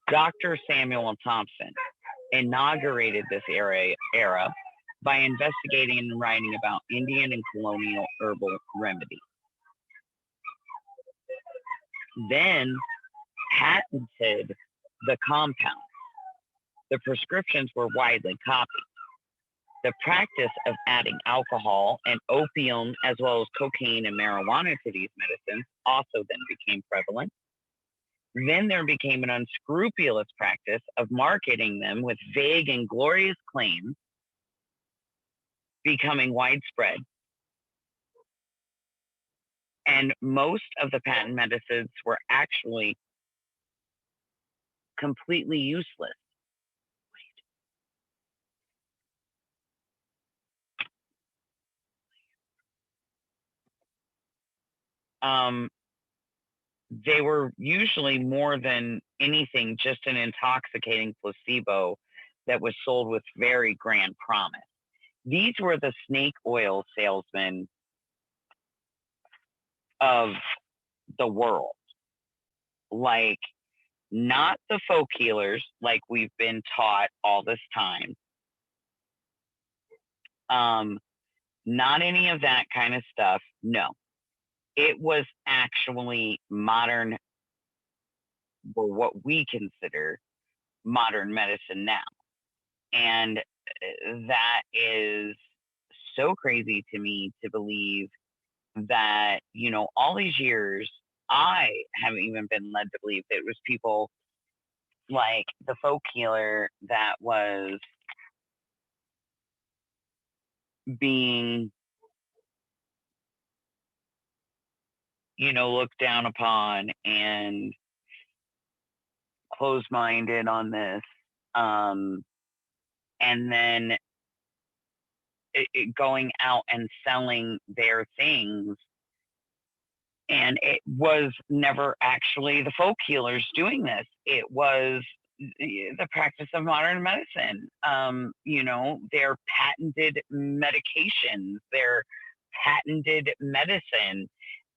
Dr. Samuel Thompson inaugurated this era by investigating and writing about Indian and colonial herbal remedies. Then patented the compounds. The prescriptions were widely copied. The practice of adding alcohol and opium, as well as cocaine and marijuana to these medicines, also then became prevalent. Then there became an unscrupulous practice of marketing them with vague and glorious claims, becoming widespread. And most of the patent medicines were actually completely useless. They were usually more than anything just an intoxicating placebo that was sold with very grand promise. These were the snake oil salesmen of the world. Like, not the folk healers like we've been taught all this time. Not any of that kind of stuff. No. It was actually modern, or what we consider modern medicine now. And that is so crazy to me to believe that, all these years, I haven't even been led to believe that it was people like the folk healer that was being, looked down upon and closed-minded on this. And then going out and selling their things. And it was never actually the folk healers doing this. It was the practice of modern medicine. Their patented medications, their patented medicine.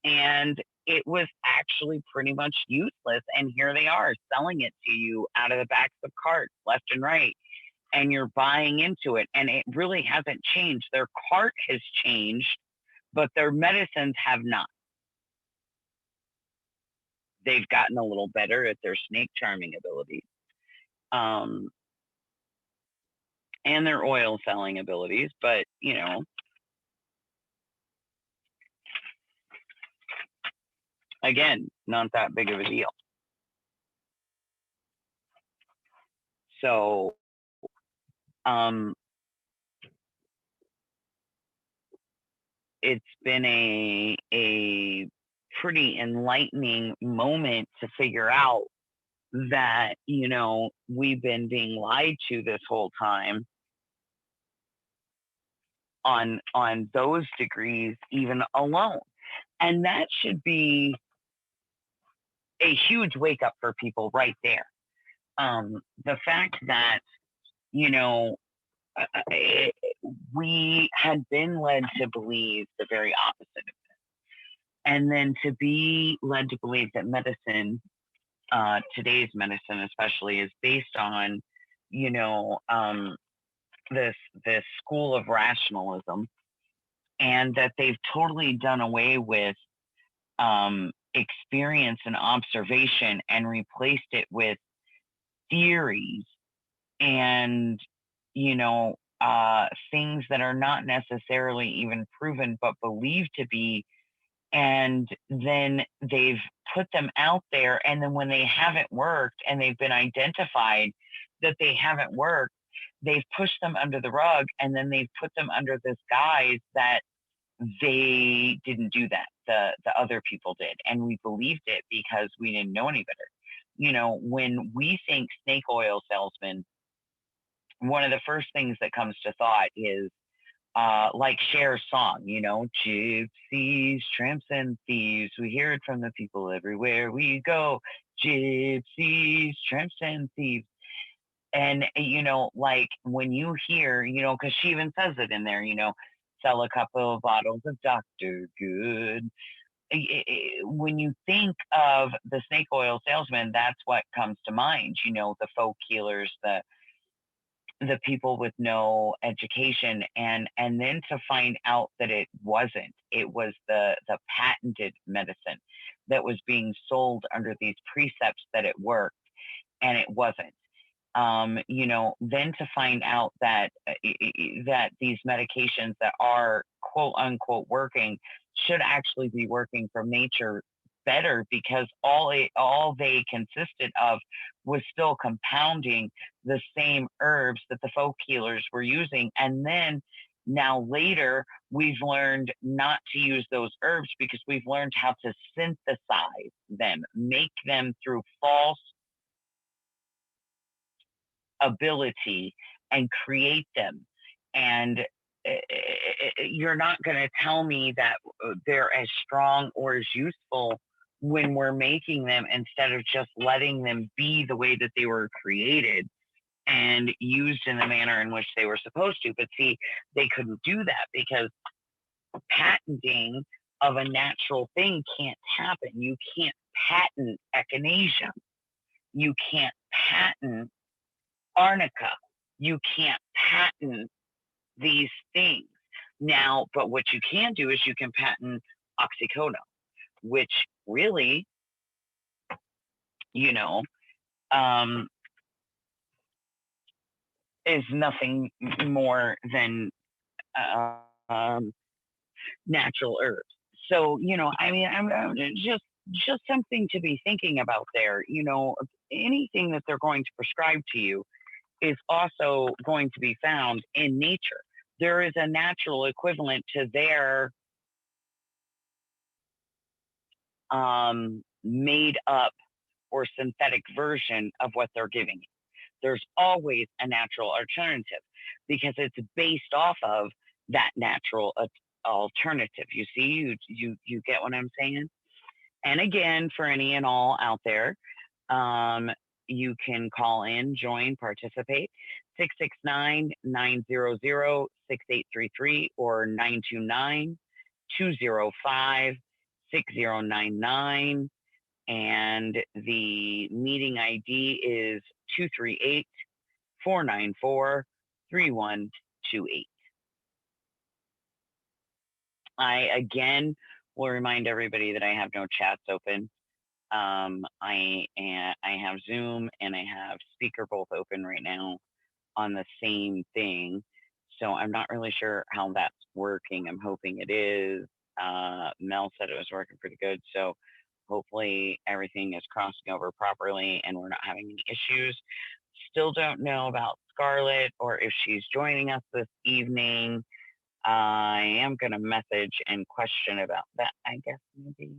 And it was actually pretty much useless. And here they are selling it to you out of the backs of carts left and right. And you're buying into it. And it really hasn't changed. Their cart has changed, but their medicines have not. They've gotten a little better at their snake charming abilities. And their oil selling abilities, but again, not that big of a deal. So, it's been a pretty enlightening moment to figure out that, we've been being lied to this whole time on those degrees even alone. And that should be a huge wake up for people right there. The fact that, we had been led to believe the very opposite of this. And then to be led to believe that medicine, today's medicine especially, is based on, this school of rationalism, and that they've totally done away with experience and observation and replaced it with theories and things that are not necessarily even proven but believed to be, and then they've put them out there, and then when they haven't worked and they've been identified that they haven't worked, they've pushed them under the rug, and then they've put them under this guise that they didn't do that. The other people did, and we believed it because we didn't know any better. When we think snake oil salesman, one of the first things that comes to thought is like Cher's song, gypsies, tramps, and thieves. We hear it from the people everywhere we go. gypsies, tramps, and thieves. And, like when you hear, because she even says it in there, sell a couple of bottles of Dr. Good. When you think of the snake oil salesman, that's what comes to mind, the folk healers, the people with no education, and then to find out that it was the patented medicine that was being sold under these precepts that it worked, and it wasn't. Then to find out that that these medications that are quote unquote working should actually be working from nature better, because all they consisted of was still compounding the same herbs that the folk healers were using. And then now later we've learned not to use those herbs because we've learned how to synthesize them, make them through false ability, and create them. And you're not going to tell me that they're as strong or as useful when we're making them, instead of just letting them be the way that they were created and used in the manner in which they were supposed to. But see, they couldn't do that because patenting of a natural thing can't happen. You can't patent echinacea. You can't patent arnica. You can't patent these things. Now, but what you can do is you can patent oxycodone, which really, you know, um, is nothing more than natural herbs. So, I mean, I'm just something to be thinking about there. Anything that they're going to prescribe to you is also going to be found in nature. There is a natural equivalent to their made up or synthetic version of what they're giving you. There's always a natural alternative because it's based off of that natural alternative. You see, you get what I'm saying? And again, for any and all out there, um, you can call in, join, participate, 669-900-6833 or 929-205-6099. And the meeting ID is 238-494-3128. I again will remind everybody that I have no chats open. I have Zoom and I have speaker both open right now on the same thing. So I'm not really sure how that's working. I'm hoping it is. Mel said it was working pretty good. So hopefully everything is crossing over properly and we're not having any issues. Still don't know about Scarlett or if she's joining us this evening. I am going to message and question about that, I guess, maybe.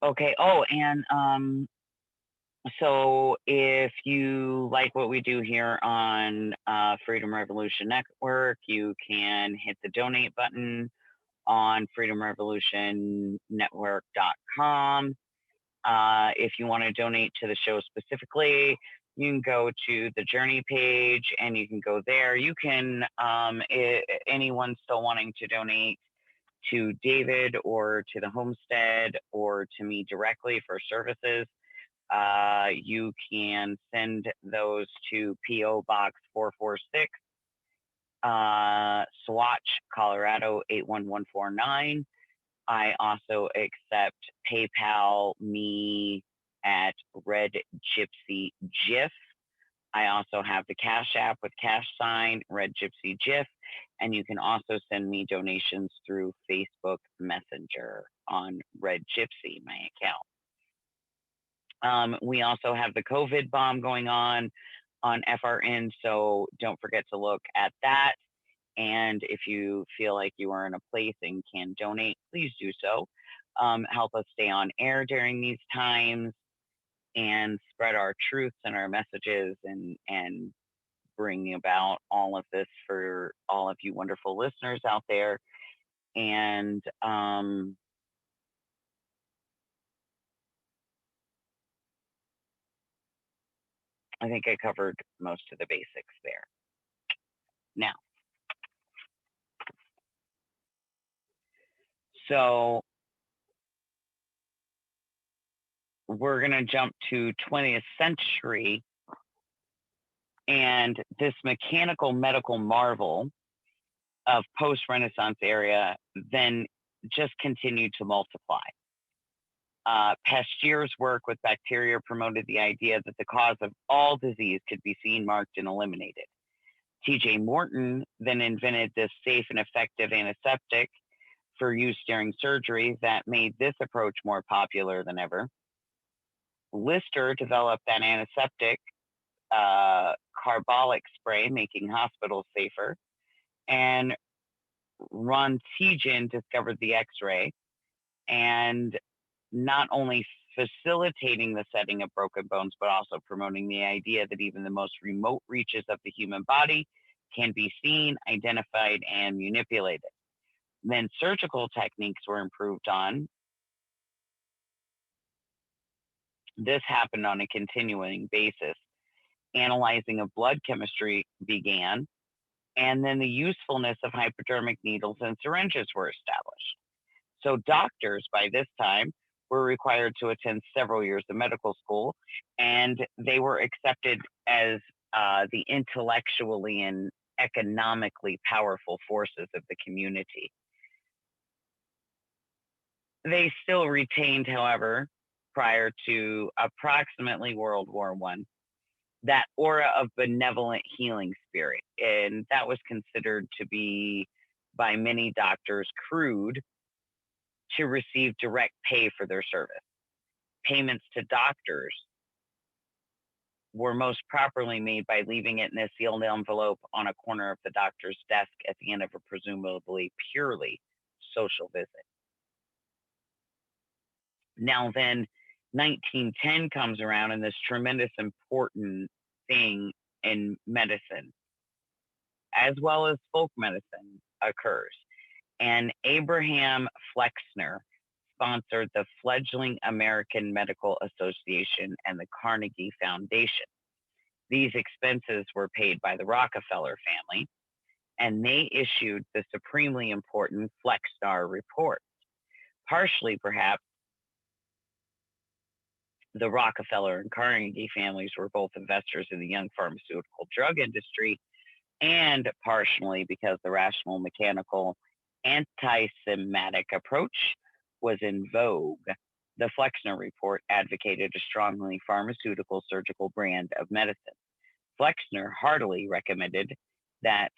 Okay. Oh, and so if you like what we do here on Freedom Revolution Network, you can hit the donate button on freedomrevolutionnetwork.com. If you want to donate to the show specifically, you can go to the Journey page and you can go there. You can, anyone still wanting to donate to David or to the Homestead or to me directly for services, you can send those to P.O. Box 446, Swatch, Colorado 81149. I also accept PayPal me at Red Gypsy GIF. I also have the Cash App with cash sign, Red Gypsy GIF, and you can also send me donations through Facebook Messenger on Red Gypsy, my account. We also have the COVID bomb going on FRN, so don't forget to look at that. And if you feel like you are in a place and can donate, please do so. Help us stay on air during these times. and spread our truths and our messages and bring about all of this for all of you wonderful listeners out there. And I think I covered most of the basics there. Now, so we're going to jump to 20th century, and this mechanical medical marvel of post-Renaissance era then just continued to multiply. Pasteur's work with bacteria promoted the idea that the cause of all disease could be seen, marked, and eliminated. T.J. Morton then invented this safe and effective antiseptic for use during surgery that made this approach more popular than ever. Lister developed that antiseptic carbolic spray, making hospitals safer. And Rontgen discovered the X-ray, and not only facilitating the setting of broken bones, but also promoting the idea that even the most remote reaches of the human body can be seen, identified, and manipulated. Then surgical techniques were improved on. This happened on a continuing basis. Analyzing of blood chemistry began, and then the usefulness of hypodermic needles and syringes were established. So doctors by this time were required to attend several years of medical school, and they were accepted as the intellectually and economically powerful forces of the community. They still retained, however, prior to approximately World War I, that aura of benevolent healing spirit. And that was considered to be, by many doctors, crude to receive direct pay for their service. Payments to doctors were most properly made by leaving it in a sealed envelope on a corner of the doctor's desk at the end of a presumably purely social visit. Now then, 1910 comes around, and this tremendous important thing in medicine, as well as folk medicine, occurs. And Abraham Flexner sponsored the fledgling American Medical Association and the Carnegie Foundation. These expenses were paid by the Rockefeller family, and they issued the supremely important Flexner Report. Partially, perhaps, the Rockefeller and Carnegie families were both investors in the young pharmaceutical drug industry, and partially because the rational, mechanical, anti-Semitic approach was in vogue. The Flexner Report advocated a strongly pharmaceutical surgical brand of medicine. Flexner heartily recommended that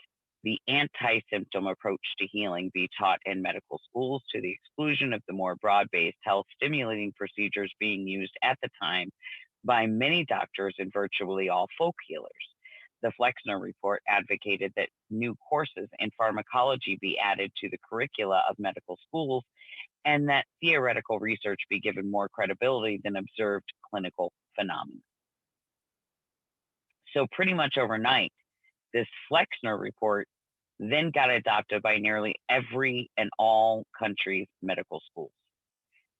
the anti-symptom approach to healing be taught in medical schools, to the exclusion of the more broad-based health-stimulating procedures being used at the time by many doctors and virtually all folk healers. The Flexner Report advocated that new courses in pharmacology be added to the curricula of medical schools, and that theoretical research be given more credibility than observed clinical phenomena. So pretty much overnight, this Flexner Report then got adopted by nearly every and all countries' medical schools.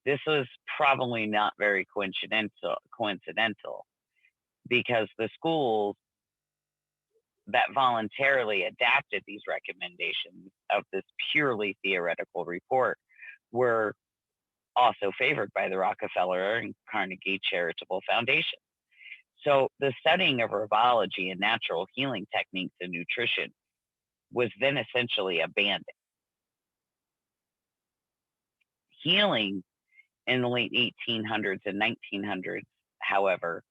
This was probably not very coincidental, because the schools that voluntarily adapted these recommendations of this purely theoretical report were also favored by the Rockefeller and Carnegie Charitable Foundation. So the studying of herbology and natural healing techniques and nutrition was then essentially abandoned. Healing in the late 1800s and 1900s, however,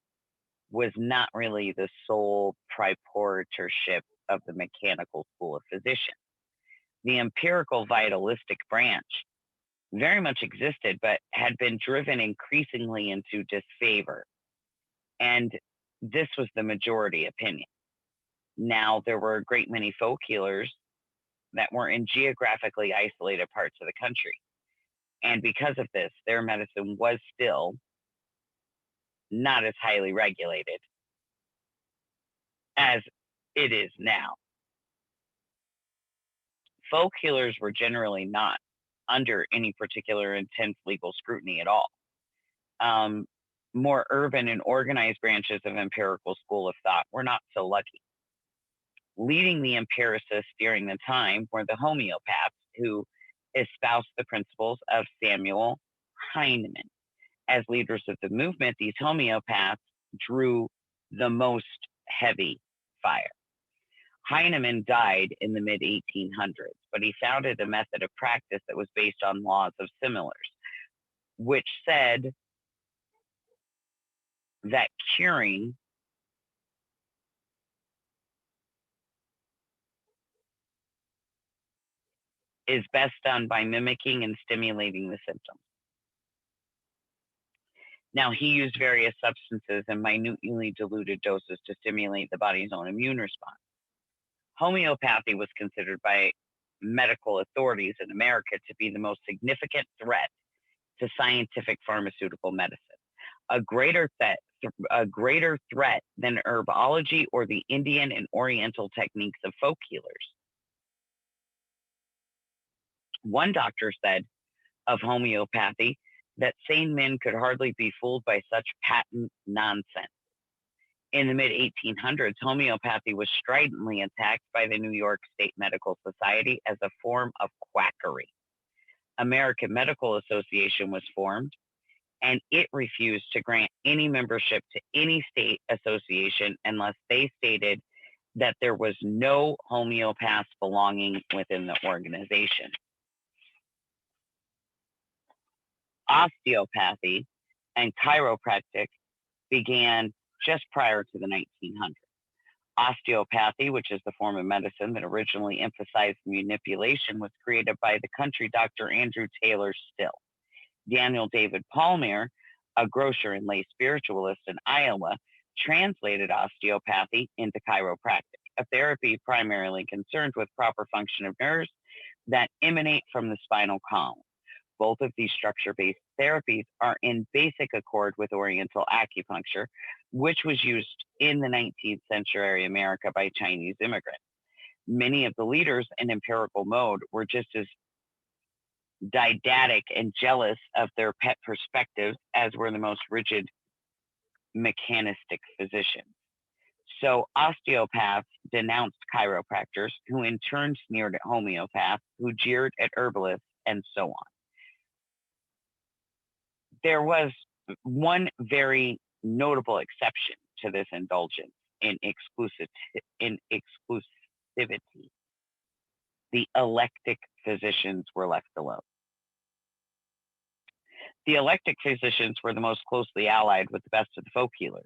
was not really the sole proprietorship of the mechanical school of physicians. The empirical vitalistic branch very much existed, but had been driven increasingly into disfavor. And this was the majority opinion. Now, there were a great many folk healers that were in geographically isolated parts of the country. And because of this, their medicine was still not as highly regulated as it is now. Folk healers were generally not under any particular intense legal scrutiny at all. More urban and organized branches of empirical school of thought were not so lucky. Leading the empiricists during the time were the homeopaths, who espoused the principles of Samuel Hahnemann. As leaders of the movement, these homeopaths drew the most heavy fire. Hahnemann died in the mid-1800s, but he founded a method of practice that was based on laws of similars, which said that curing is best done by mimicking and stimulating the symptoms. Now, he used various substances in minutely diluted doses to stimulate the body's own immune response. Homeopathy was considered by medical authorities in America to be the most significant threat to scientific pharmaceutical medicine, a greater threat than herbology or the Indian and Oriental techniques of folk healers. One doctor said of homeopathy that sane men could hardly be fooled by such patent nonsense. In the mid-1800s, homeopathy was stridently attacked by the New York State Medical Society as a form of quackery. American Medical Association was formed, and it refused to grant any membership to any state association unless they stated that there was no homeopaths belonging within the organization. Osteopathy and chiropractic began just prior to the 1900s. Osteopathy, which is the form of medicine that originally emphasized manipulation, was created by the country doctor Andrew Taylor Still. Daniel David Palmer, a grocer and lay spiritualist in Iowa, translated osteopathy into chiropractic, a therapy primarily concerned with proper function of nerves that emanate from the spinal column. Both of these structure-based therapies are in basic accord with Oriental acupuncture, which was used in the 19th century America by Chinese immigrants. Many of the leaders in empirical mode were just as didactic and jealous of their pet perspectives as were the most rigid mechanistic physicians. So osteopaths denounced chiropractors, who in turn sneered at homeopaths, who jeered at herbalists, and so on. There was one very notable exception to this indulgence in exclusivity. The electic physicians were left alone. The electic physicians were the most closely allied with the best of the folk healers,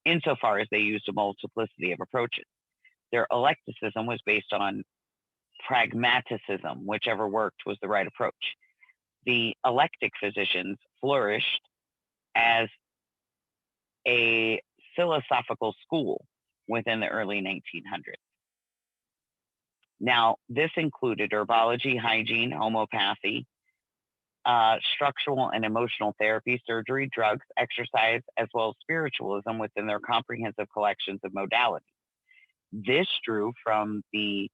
insofar as they used a multiplicity of approaches. Their electicism was based on pragmaticism, whichever worked was the right approach. The electic physicians flourished as a philosophical school within the early 1900s. Now, this included herbology, hygiene, homeopathy, structural and emotional therapy, surgery, drugs, exercise, as well as spiritualism within their comprehensive collections of modalities. This drew from the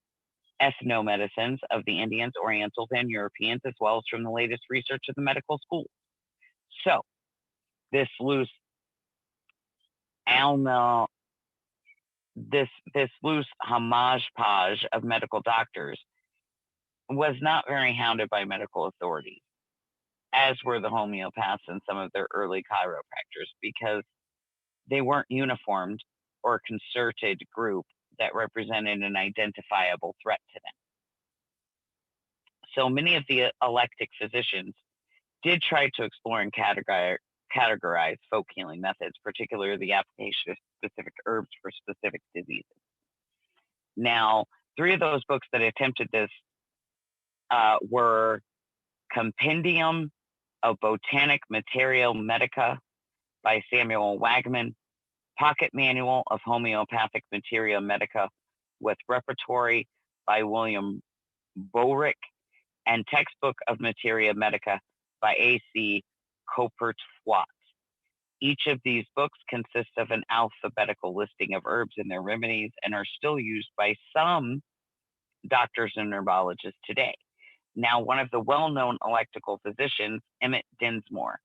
ethnomedicines of the Indians, Orientals, and Europeans, as well as from the latest research of the medical schools. So, this loose homage of medical doctors was not very hounded by medical authorities, as were the homeopaths and some of their early chiropractors, because they weren't uniformed or a concerted group that represented an identifiable threat to them. So many of the electic physicians did try to explore and categorize folk healing methods, particularly the application of specific herbs for specific diseases. Now, 3 of those books that attempted this were Compendium of Botanic Materia Medica by Samuel Wagman, Pocket Manual of Homeopathic Materia Medica with Repertory by William Bowrick, and Textbook of Materia Medica by A.C. Coppert-Flott. Each of these books consists of an alphabetical listing of herbs and their remedies and are still used by some doctors and herbologists today. Now, one of the well-known electrical physicians, Emmett Dinsmore,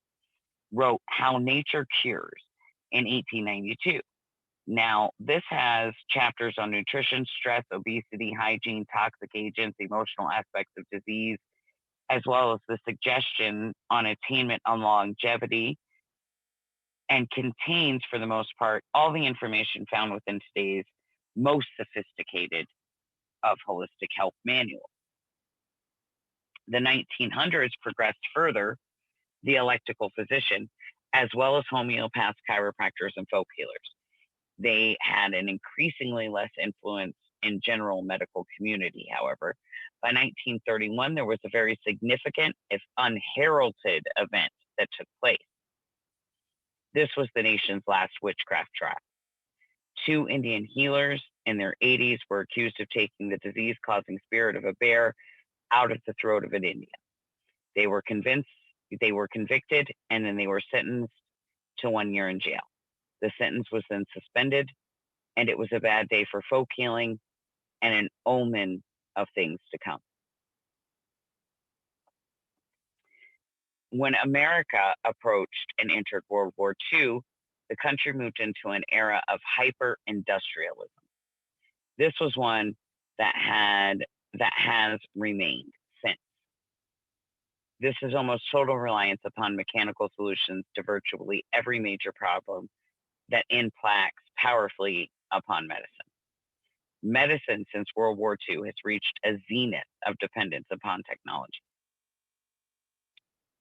wrote How Nature Cures in 1892. Now, this has chapters on nutrition, stress, obesity, hygiene, toxic agents, emotional aspects of disease, as well as the suggestion on attainment on longevity, and contains, for the most part, all the information found within today's most sophisticated of holistic health manuals. The 1900s progressed further, the electrical physician, as well as homeopaths, chiropractors, and folk healers. They had an increasingly less influence in general medical community, however. By 1931, there was a very significant, if unheralded, event that took place. This was the nation's last witchcraft trial. 2 Indian healers in their 80s were accused of taking the disease-causing spirit of a bear out of the throat of an Indian. They were convicted, and then they were sentenced to 1 year in jail. The sentence was then suspended, and it was a bad day for folk healing and an omen of things to come. When America approached and entered World War II, the country moved into an era of hyper-industrialism. This was one that has remained since. This is almost total reliance upon mechanical solutions to virtually every major problem that impacts powerfully upon medicine. Medicine since World War II has reached a zenith of dependence upon technology.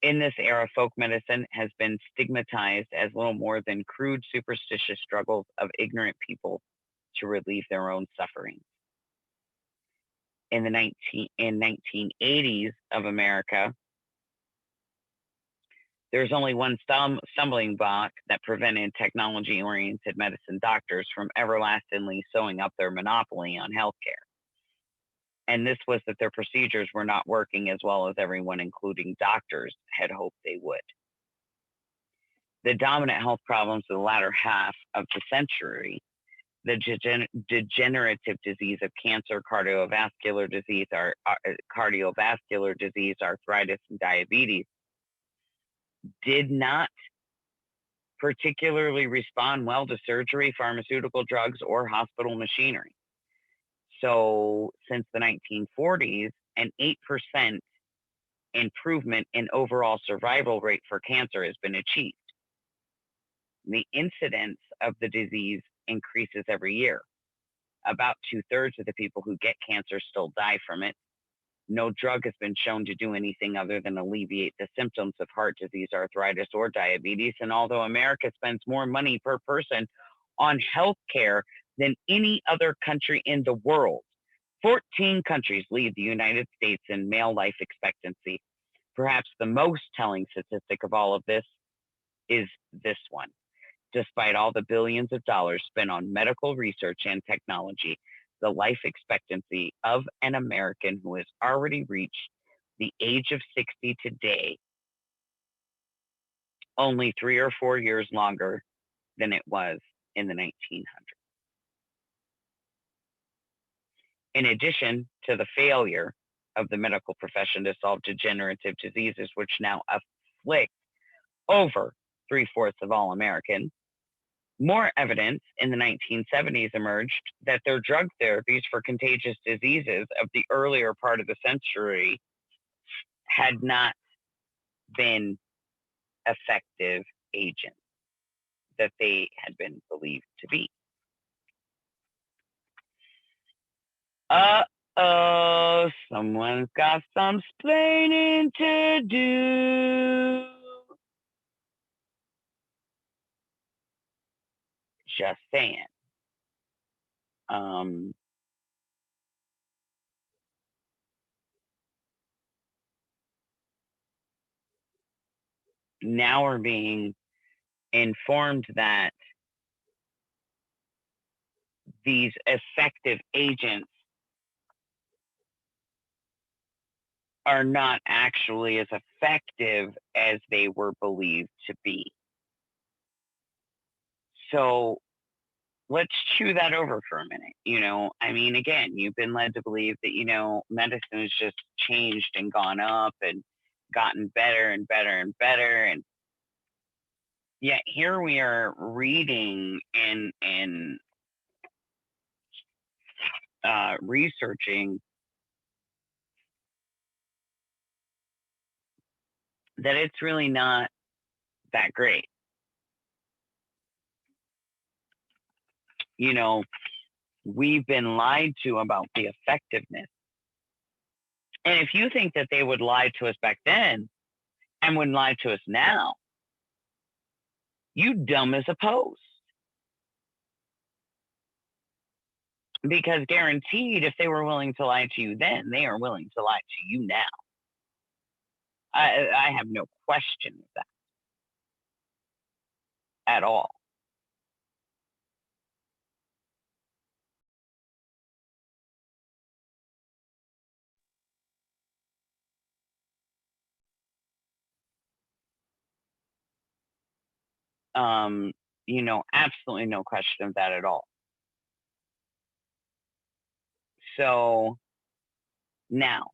In this era, folk medicine has been stigmatized as little more than crude, superstitious struggles of ignorant people to relieve their own suffering. In the 1980s of America, there's only one stumbling block that prevented technology-oriented medicine doctors from everlastingly sewing up their monopoly on healthcare. And this was that their procedures were not working as well as everyone, including doctors, had hoped they would. The dominant health problems of the latter half of the century, the degenerative disease of cancer, cardiovascular disease, arthritis, and diabetes, did not particularly respond well to surgery, pharmaceutical drugs, or hospital machinery. So since the 1940s, an 8% improvement in overall survival rate for cancer has been achieved. The incidence of the disease increases every year. About 2/3 of the people who get cancer still die from it. No drug has been shown to do anything other than alleviate the symptoms of heart disease, arthritis, or diabetes. And although America spends more money per person on healthcare than any other country in the world, 14 countries lead the United States in male life expectancy. Perhaps the most telling statistic of all of this is this one. Despite all the billions of dollars spent on medical research and technology, the life expectancy of an American who has already reached the age of 60 today, only 3 or 4 years longer than it was in the 1900s. In addition to the failure of the medical profession to solve degenerative diseases, which now afflict over 3/4 of all Americans, more evidence in the 1970s emerged that their drug therapies for contagious diseases of the earlier part of the century had not been effective agents that they had been believed to be. Uh-oh, someone's got some splaining to do. Just saying. Now we're being informed that these effective agents are not actually as effective as they were believed to be. So let's chew that over for a minute. I mean, again, you've been led to believe that, medicine has just changed and gone up and gotten better and better and better. And yet here we are reading and researching that it's really not that great. We've been lied to about the effectiveness. And if you think that they would lie to us back then and would lie to us now, you dumb as a post. Because guaranteed, if they were willing to lie to you then, they are willing to lie to you now. I have no question of that at all. Absolutely no question of that at all. So now,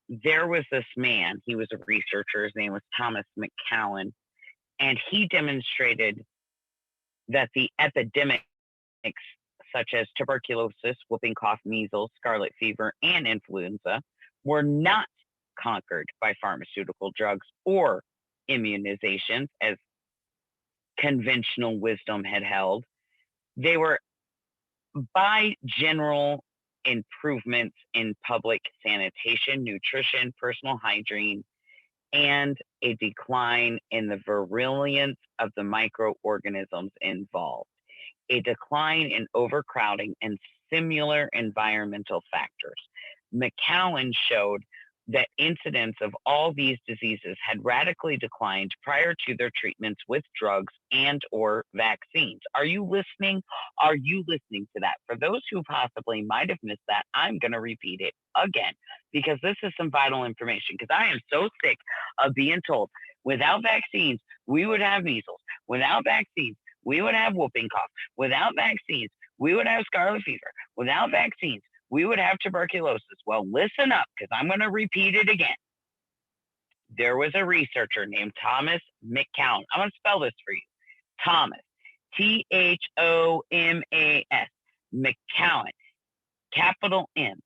there was this man, he was a researcher, his name was Thomas McCowan, and he demonstrated that the epidemics such as tuberculosis, whooping cough, measles, scarlet fever, and influenza were not conquered by pharmaceutical drugs or immunizations, as conventional wisdom had held. They were by general improvements in public sanitation, nutrition, personal hygiene, and a decline in the virulence of the microorganisms involved, a decline in overcrowding, and similar environmental factors. McCowan showed that incidence of all these diseases had radically declined prior to their treatments with drugs and or vaccines. Are you listening? Are you listening to that? For those who possibly might have missed that, I'm going to repeat it again because this is some vital information, because I am so sick of being told without vaccines, we would have measles. Without vaccines, we would have whooping cough. Without vaccines, we would have scarlet fever. Without vaccines, we would have tuberculosis. Well, listen up, because I'm going to repeat it again. There was a researcher named Thomas McCowan. I'm going to spell this for you. Thomas, Thomas, McCowan, capital M,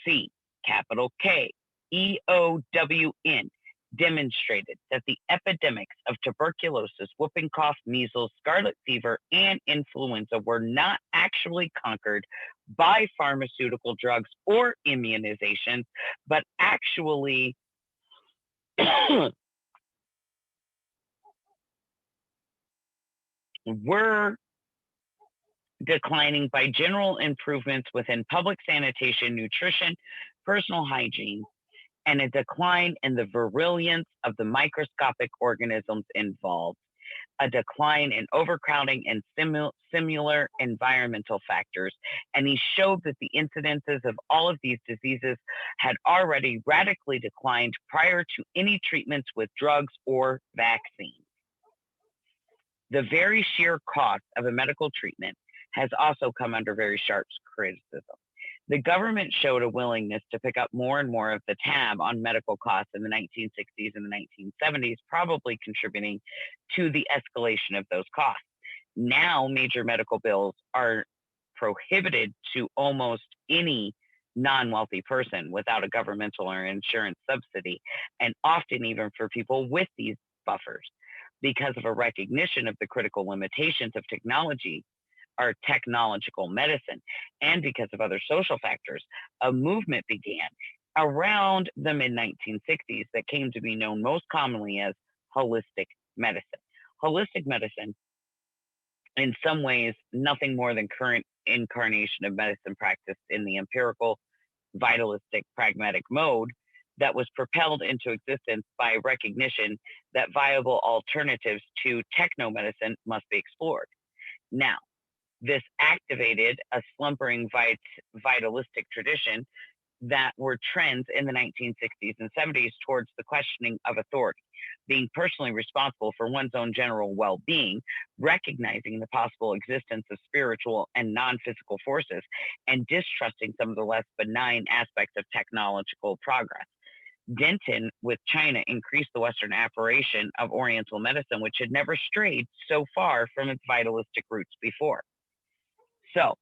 C, capital K, EOWN, demonstrated that the epidemics of tuberculosis, whooping cough, measles, scarlet fever, and influenza were not actually conquered by pharmaceutical drugs or immunizations, but actually were declining by general improvements within public sanitation, nutrition, personal hygiene, and a decline in the virulence of the microscopic organisms involved, a decline in overcrowding and similar environmental factors. And he showed that the incidences of all of these diseases had already radically declined prior to any treatments with drugs or vaccines. The very sheer cost of a medical treatment has also come under very sharp criticism. The government showed a willingness to pick up more and more of the tab on medical costs in the 1960s and the 1970s, probably contributing to the escalation of those costs. Now, major medical bills are prohibited to almost any non-wealthy person without a governmental or insurance subsidy, and often even for people with these buffers, because of a recognition of the critical limitations of technology or technological medicine, and because of other social factors. A movement began around the mid-1960s that came to be known most commonly as holistic medicine. Holistic medicine, in some ways, nothing more than current incarnation of medicine practiced in the empirical, vitalistic, pragmatic mode that was propelled into existence by recognition that viable alternatives to technomedicine must be explored. Now, this activated a slumbering vitalistic tradition that were trends in the 1960s and 70s towards the questioning of authority, being personally responsible for one's own general well being, recognizing the possible existence of spiritual and non physical forces, and distrusting some of the less benign aspects of technological progress. Denton with China increased the Western approbation of Oriental medicine, which had never strayed so far from its vitalistic roots before. So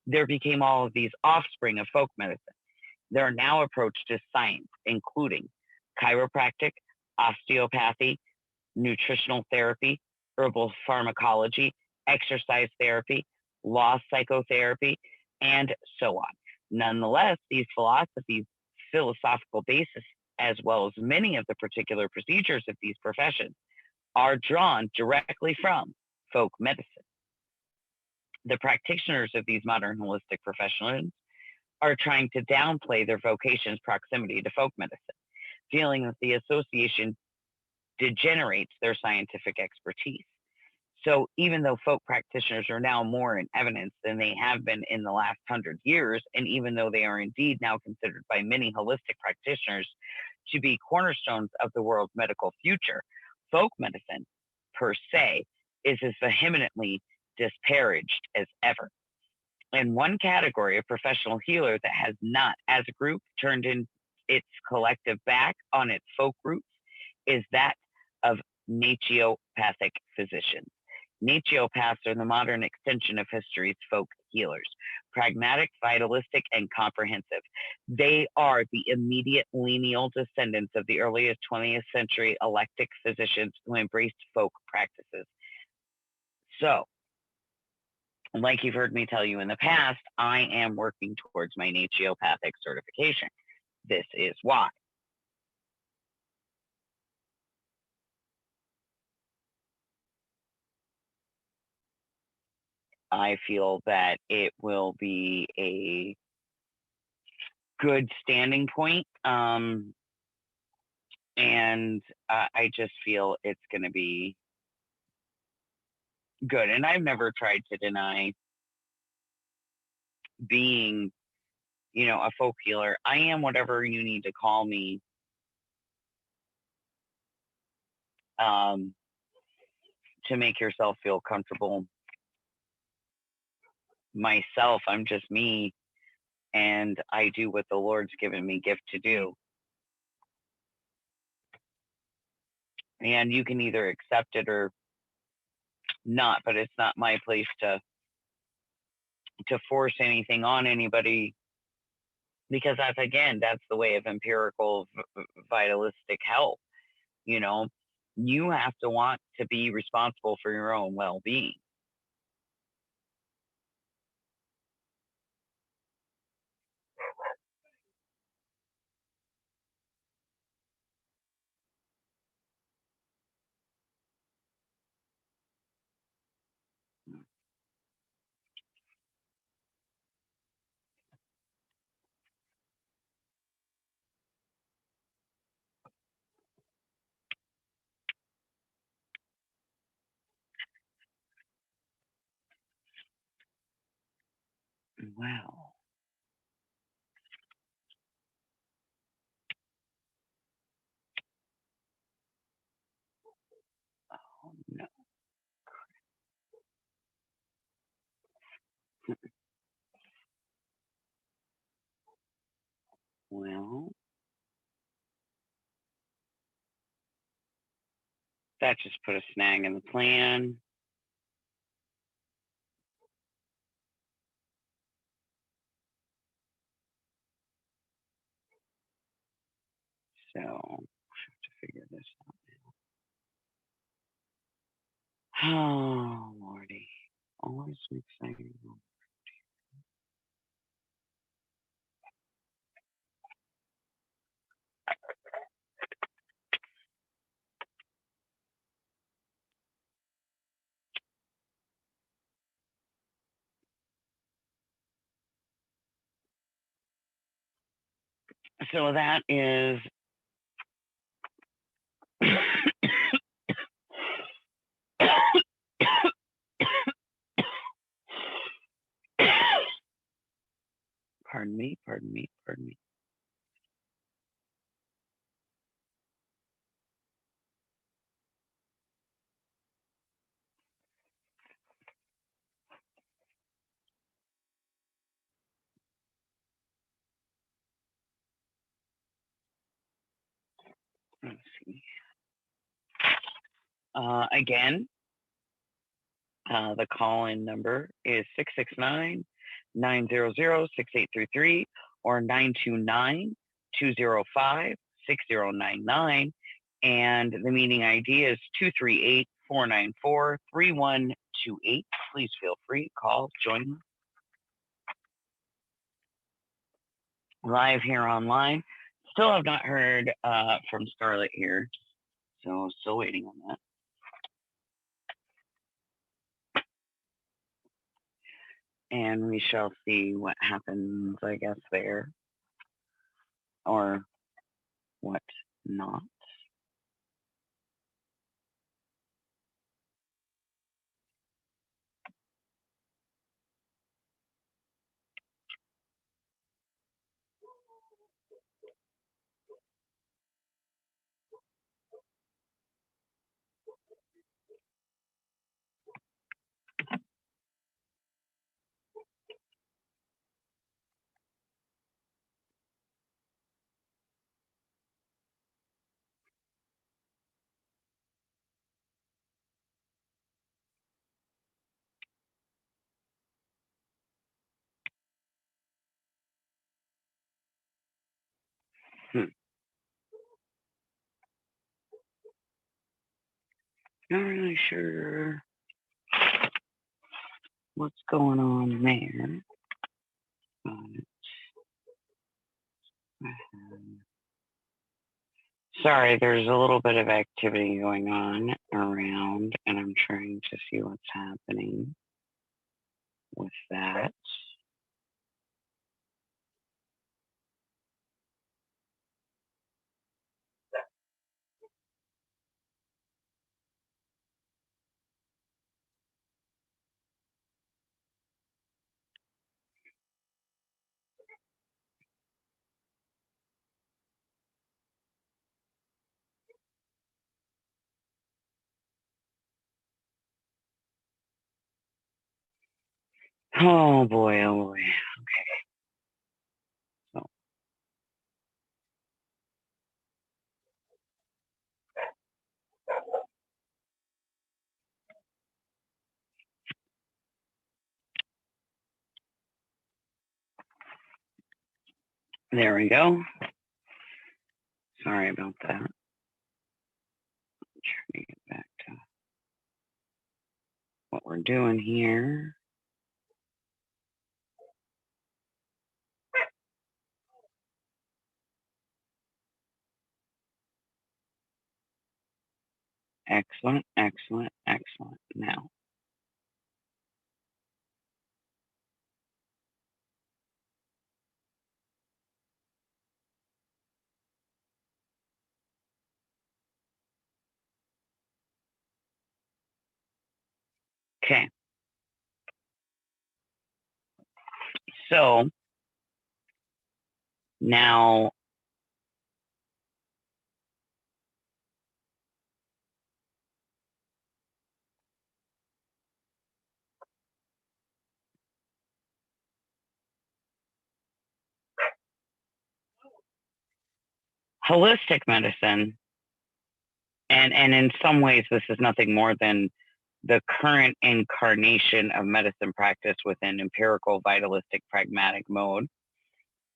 there became all of these offspring of folk medicine. They are now approached as science, including chiropractic, osteopathy, nutritional therapy, herbal pharmacology, exercise therapy, law psychotherapy, and so on. Nonetheless, these philosophies, philosophical basis, as well as many of the particular procedures of these professions, are drawn directly from folk medicine. The practitioners of these modern holistic professions are trying to downplay their vocation's proximity to folk medicine, feeling that the association degenerates their scientific expertise. So even though folk practitioners are now more in evidence than they have been in the last 100 years, and even though they are indeed now considered by many holistic practitioners to be cornerstones of the world's medical future, folk medicine, per se, is as vehemently disparaged as ever. And one category of professional healer that has not, as a group, turned in its collective back on its folk roots is that of naturopathic physicians. Naturopaths are the modern extension of history's folk healers, pragmatic, vitalistic, and comprehensive. They are the immediate lineal descendants of the earliest 20th century eclectic physicians who embraced folk practices. So, like you've heard me tell you in the past, I am working towards my naturopathic certification. This is why. I feel that it will be a good standing point. And I just feel it's going to be good. And I've never tried to deny being, a folk healer. I am whatever you need to call me. To make yourself feel comfortable. Myself, I'm just me, and I do what the Lord's given me gift to do. And you can either accept it or not, but it's not my place to force anything on anybody, because that's the way of empirical vitalistic health. You have to want to be responsible for your own well-being. Wow. Oh, no. Well, that just put a snag in the plan. So, I have to figure this out now. Oh, Lordy. Always exciting. So that is pardon me. Let's see. Again, the call-in number is 669-900-6833 or 929-205-6099. And the meeting ID is 238-494-3128. Please feel free to call, join us. Live here online. Still have not heard from Scarlett here, so still waiting on that. And we shall see what happens, I guess, there, or what not. Not really sure what's going on there. Sorry, there's a little bit of activity going on around, and I'm trying to see what's happening with that. Oh boy, oh boy. Okay. So. There we go. Sorry about that. I'm trying to get back to what we're doing here. Excellent, excellent, excellent. Now. Okay. So now holistic medicine, and in some ways this is nothing more than the current incarnation of medicine practice within empirical vitalistic pragmatic mode,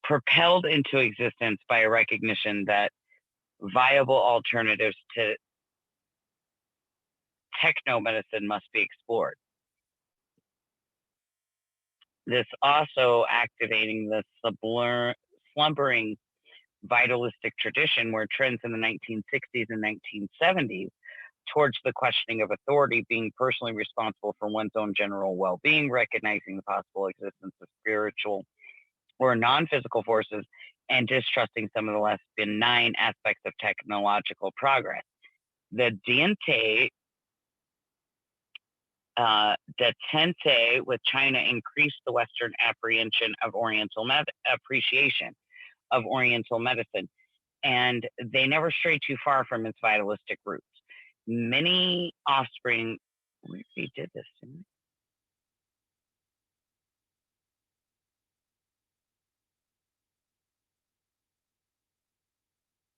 propelled into existence by a recognition that viable alternatives to technomedicine must be explored. This also activating the slumbering vitalistic tradition where trends in the 1960s and 1970s towards the questioning of authority being personally responsible for one's own general well-being, recognizing the possible existence of spiritual or non-physical forces, and distrusting some of the less benign aspects of technological progress. The detente with China increased the Western apprehension of appreciation of Oriental medicine, and they never strayed too far from its vitalistic roots. Many offspring, we did this, didn't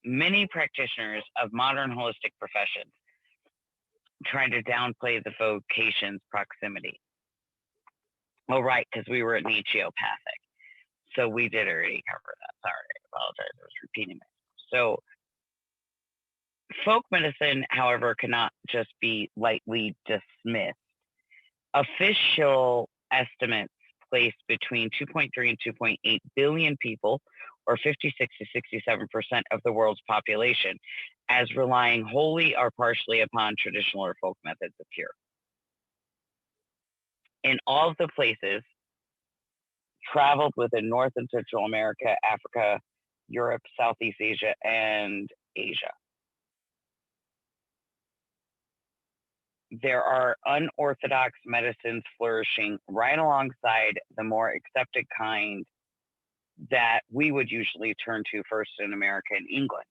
we? many practitioners of modern holistic professions trying to downplay the vocation's proximity. Oh, right, because we were at naturopathic. So we did already cover that. Sorry, I apologize. I was repeating myself. So folk medicine, however, cannot just be lightly dismissed. Official estimates place between 2.3 and 2.8 billion people, or 56 to 67% of the world's population, as relying wholly or partially upon traditional or folk methods of cure. In all of the places traveled within North and Central America, Africa, Europe, Southeast Asia, and Asia, there are unorthodox medicines flourishing right alongside the more accepted kind that we would usually turn to first in America and England.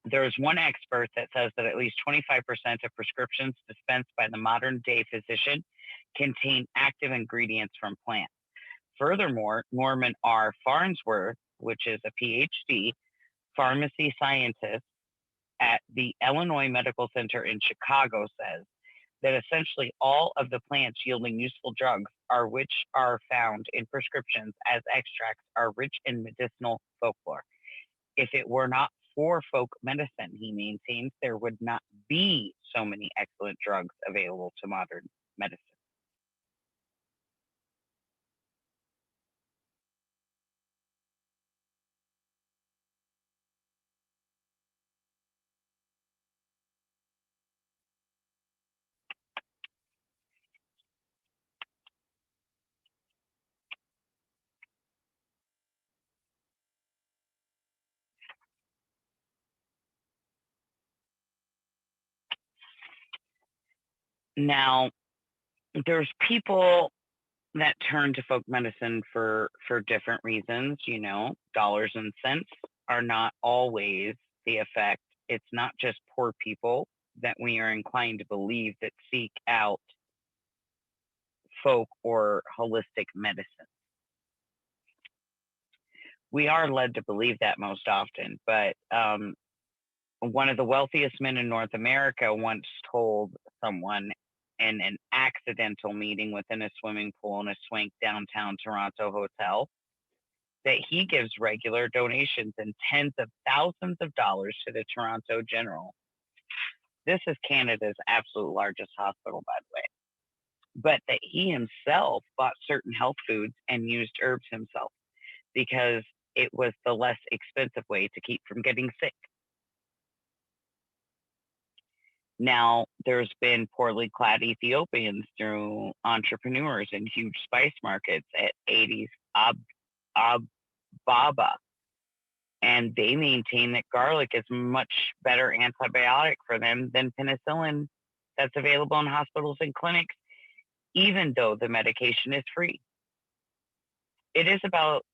There's one expert that says that at least 25% of prescriptions dispensed by the modern day physician contain active ingredients from plants. Furthermore, Norman R. Farnsworth, which is a PhD pharmacy scientist at the Illinois Medical Center in Chicago, says that essentially all of the plants yielding useful drugs are which are found in prescriptions as extracts are rich in medicinal folklore. If it were not for folk medicine, he maintains, there would not be so many excellent drugs available to modern medicine. Now, there's people that turn to folk medicine for different reasons. You know, dollars and cents are not always the effect. It's not just poor people that we are inclined to believe that seek out folk or holistic medicine. We are led to believe that most often, but one of the wealthiest men in North America once told someone in an accidental meeting within a swimming pool in a swank downtown Toronto hotel that he gives regular donations in tens of thousands of dollars to the Toronto General. This is Canada's absolute largest hospital, by the way. But that he himself bought certain health foods and used herbs himself because it was the less expensive way to keep from getting sick. Now, there's been poorly clad Ethiopians through entrepreneurs in huge spice markets at 80s Ababa, and they maintain that garlic is much better antibiotic for them than penicillin that's available in hospitals and clinics, even though the medication is free. It is about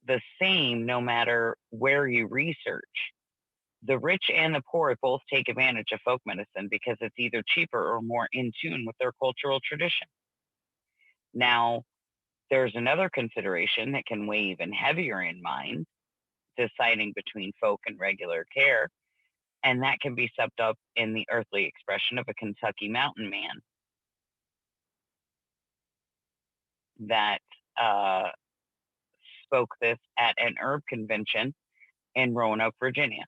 the same no matter where you research. The rich and the poor both take advantage of folk medicine because it's either cheaper or more in tune with their cultural tradition. Now, there's another consideration that can weigh even heavier in mind, deciding between folk and regular care, and that can be summed up in the earthly expression of a Kentucky mountain man that spoke this at an herb convention in Roanoke, Virginia.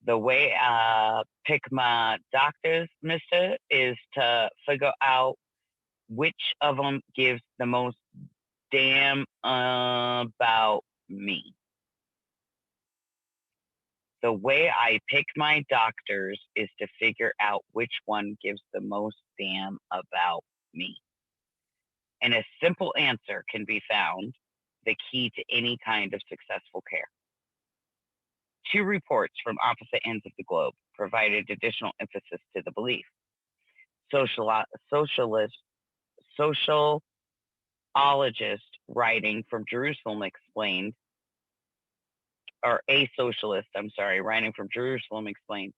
The way I pick my doctors, mister, is to figure out which of them gives the most damn about me. The way I pick my doctors is to figure out which one gives the most damn about me. And a simple answer can be found, the key to any kind of successful care. Two reports from opposite ends of the globe provided additional emphasis to the belief. Sociologist writing from Jerusalem explained, or a socialist, I'm sorry, writing from Jerusalem explained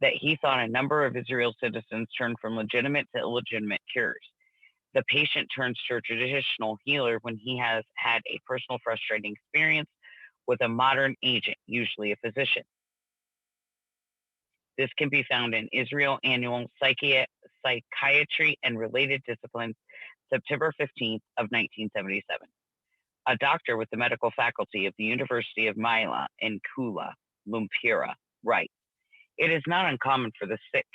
that he thought a number of Israel citizens turned from legitimate to illegitimate cures. The patient turns to a traditional healer when he has had a personal frustrating experience with a modern agent, usually a physician. This can be found in Israel Annual Psychiatry and Related Disciplines, September 15th of 1977. A doctor with the medical faculty of the University of Mila in Kuala Lumpur writes, "It is not uncommon for the sick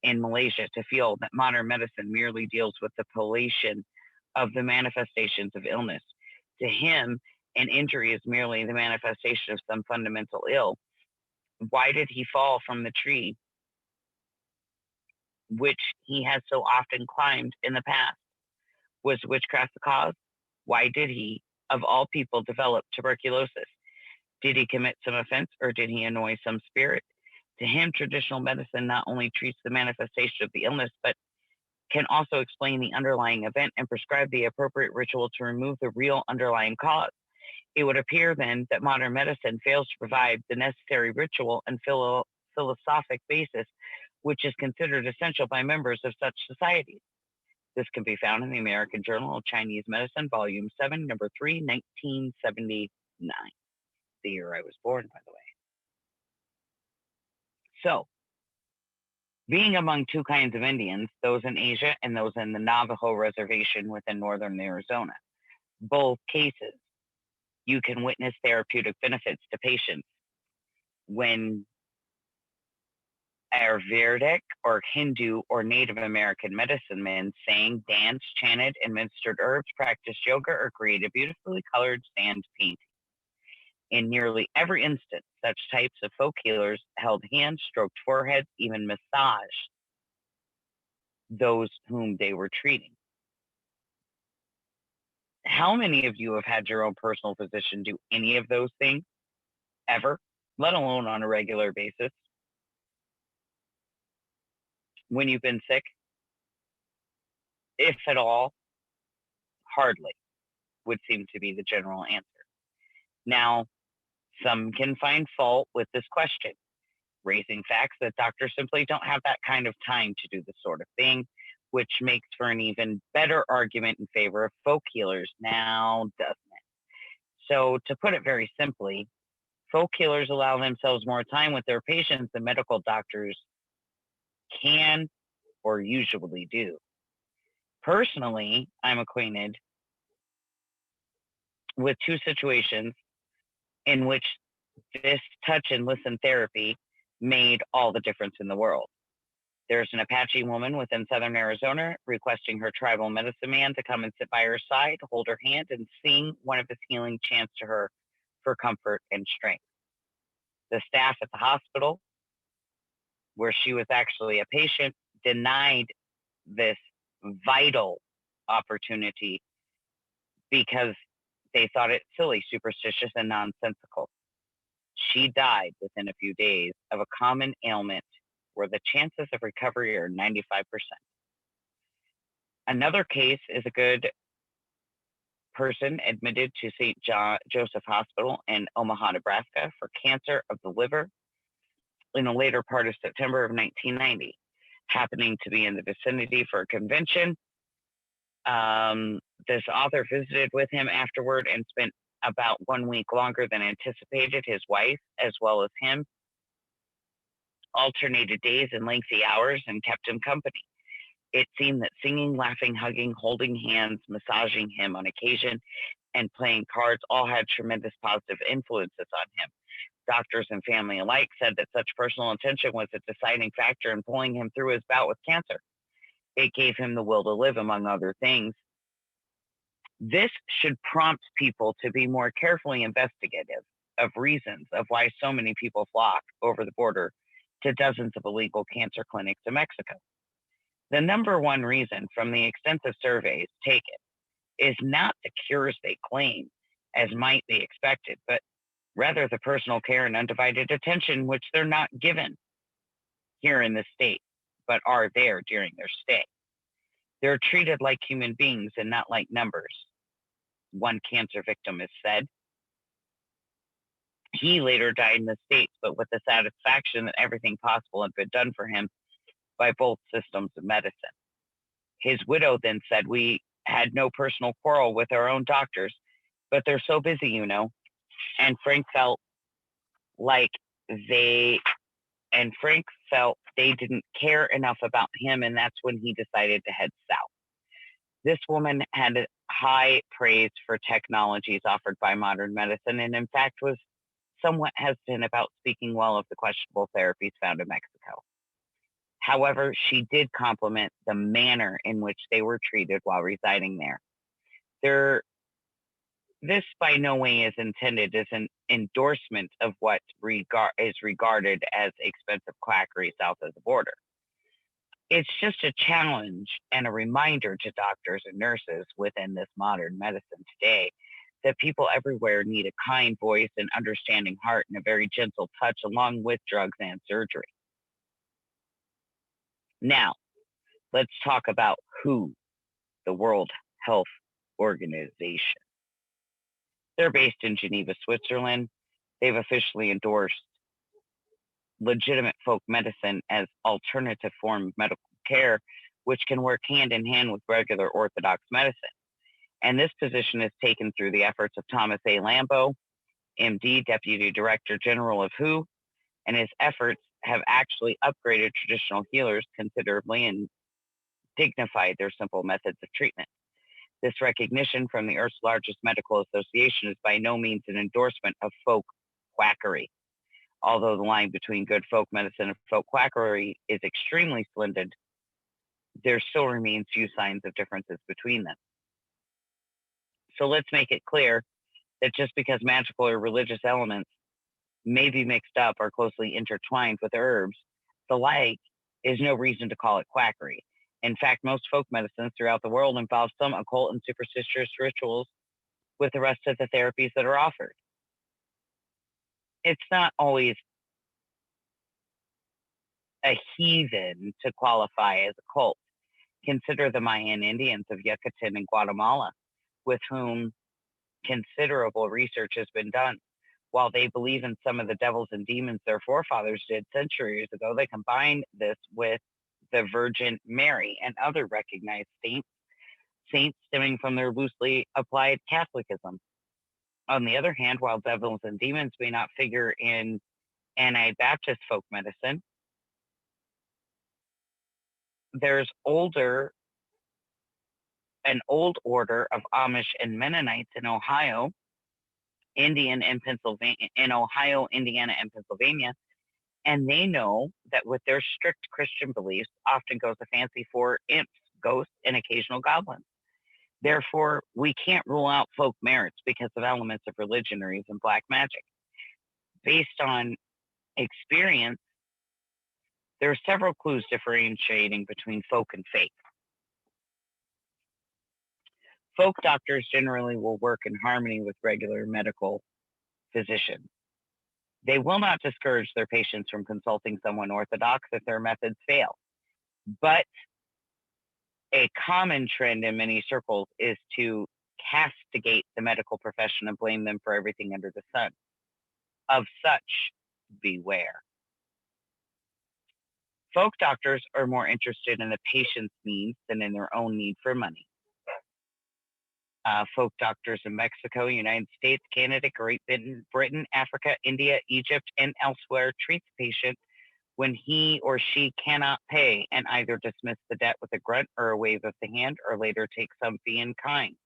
in Malaysia to feel that modern medicine merely deals with the palliation of the manifestations of illness. To him, an injury is merely the manifestation of some fundamental ill. Why did he fall from the tree which he has so often climbed in the past? Was witchcraft the cause? Why did he, of all people, develop tuberculosis? Did he commit some offense or did he annoy some spirit? To him, traditional medicine not only treats the manifestation of the illness, but can also explain the underlying event and prescribe the appropriate ritual to remove the real underlying cause. It would appear then that modern medicine fails to provide the necessary ritual and philosophic basis which is considered essential by members of such societies." This can be found in the American Journal of Chinese Medicine, Volume 7, Number 3, 1979, the year I was born, by the way. So, being among two kinds of Indians, those in Asia and those in the Navajo Reservation within northern Arizona, both cases, you can witness therapeutic benefits to patients when Ayurvedic or Hindu or Native American medicine men sang, danced, chanted, administered herbs, practiced yoga, or created beautifully colored sand paintings. In nearly every instance, such types of folk healers held hands, stroked foreheads, even massaged those whom they were treating. How many of you have had your own personal physician do any of those things ever, let alone on a regular basis? When you've been sick, if at all, hardly would seem to be the general answer. Now, some can find fault with this question, raising facts that doctors simply don't have that kind of time to do this sort of thing, which makes for an even better argument in favor of folk healers now, doesn't it? So, to put it very simply, folk healers allow themselves more time with their patients than medical doctors can or usually do. Personally, I'm acquainted with two situations in which this touch and listen therapy made all the difference in the world. There's an Apache woman within southern Arizona requesting her tribal medicine man to come and sit by her side, hold her hand, and sing one of his healing chants to her for comfort and strength. The staff at the hospital, where she was actually a patient, denied this vital opportunity because they thought it silly, superstitious, and nonsensical. She died within a few days of a common ailment where the chances of recovery are 95%. Another case is a good person admitted to St. Joseph Hospital in Omaha, Nebraska for cancer of the liver in the later part of September of 1990, happening to be in the vicinity for a convention. This author visited with him afterward and spent about 1 week longer than anticipated. His wife, as well as him, alternated days and lengthy hours and kept him company. It seemed that singing, laughing, hugging, holding hands, massaging him on occasion, and playing cards all had tremendous positive influences on him. Doctors and family alike said that such personal attention was a deciding factor in pulling him through his bout with cancer. It gave him the will to live, among other things. This should prompt people to be more carefully investigative of reasons of why so many people flock over the border to dozens of illegal cancer clinics in Mexico. The number one reason from the extensive surveys taken is not the cures they claim, as might be expected, but rather the personal care and undivided attention which they're not given here in the state, but are there during their stay. They're treated like human beings and not like numbers. One cancer victim has said. He later died in the States, but with the satisfaction that everything possible had been done for him by both systems of medicine. His widow then said, "We had no personal quarrel with our own doctors, but they're so busy, you know. And Frank felt like they and Frank felt they didn't care enough about him, and that's when he decided to head south. This woman had high praise for technologies offered by modern medicine, and in fact was somewhat hesitant about speaking well of the questionable therapies found in Mexico. However, she did compliment the manner in which they were treated while residing there. There This by no way is intended as an endorsement of what is regarded as expensive quackery south of the border. It's just a challenge and a reminder to doctors and nurses within this modern medicine today that people everywhere need a kind voice, an understanding heart, and a very gentle touch, along with drugs and surgery. Now, let's talk about WHO, the World Health Organization. They're based in Geneva, Switzerland. They've officially endorsed legitimate folk medicine as alternative form of medical care, which can work hand in hand with regular orthodox medicine. And this position is taken through the efforts of Thomas A. Lambeau, MD, Deputy Director General of WHO, and his efforts have actually upgraded traditional healers considerably and dignified their simple methods of treatment. This recognition from the Earth's largest medical association is by no means an endorsement of folk quackery. Although the line between good folk medicine and folk quackery is extremely blended, there still remains few signs of differences between them. So let's make it clear that just because magical or religious elements may be mixed up or closely intertwined with herbs, the like is no reason to call it quackery. In fact, most folk medicines throughout the world involve some occult and superstitious rituals with the rest of the therapies that are offered. It's not always a heathen to qualify as a cult. Consider the Mayan Indians of Yucatan and Guatemala, with whom considerable research has been done. While they believe in some of the devils and demons their forefathers did centuries ago, they combine this with the Virgin Mary and other recognized saints stemming from their loosely applied Catholicism. On the other hand, while devils and demons may not figure in Anabaptist folk medicine, there's an old order of Amish and Mennonites in Ohio, Indiana, and Pennsylvania, and they know that with their strict Christian beliefs often goes a fancy for imps, ghosts, and occasional goblins. Therefore, we can't rule out folk merits because of elements of religion or even black magic. Based on experience, there are several clues differentiating between folk and fake. Folk doctors generally will work in harmony with regular medical physicians. They will not discourage their patients from consulting someone orthodox if their methods fail. But a common trend in many circles is to castigate the medical profession and blame them for everything under the sun. Of such, beware. Folk doctors are more interested in the patient's needs than in their own need for money. Folk doctors in Mexico, United States, Canada, Great Britain, Africa, India, Egypt, and elsewhere treat the patient when he or she cannot pay and either dismiss the debt with a grunt or a wave of the hand or later take some fee in kind.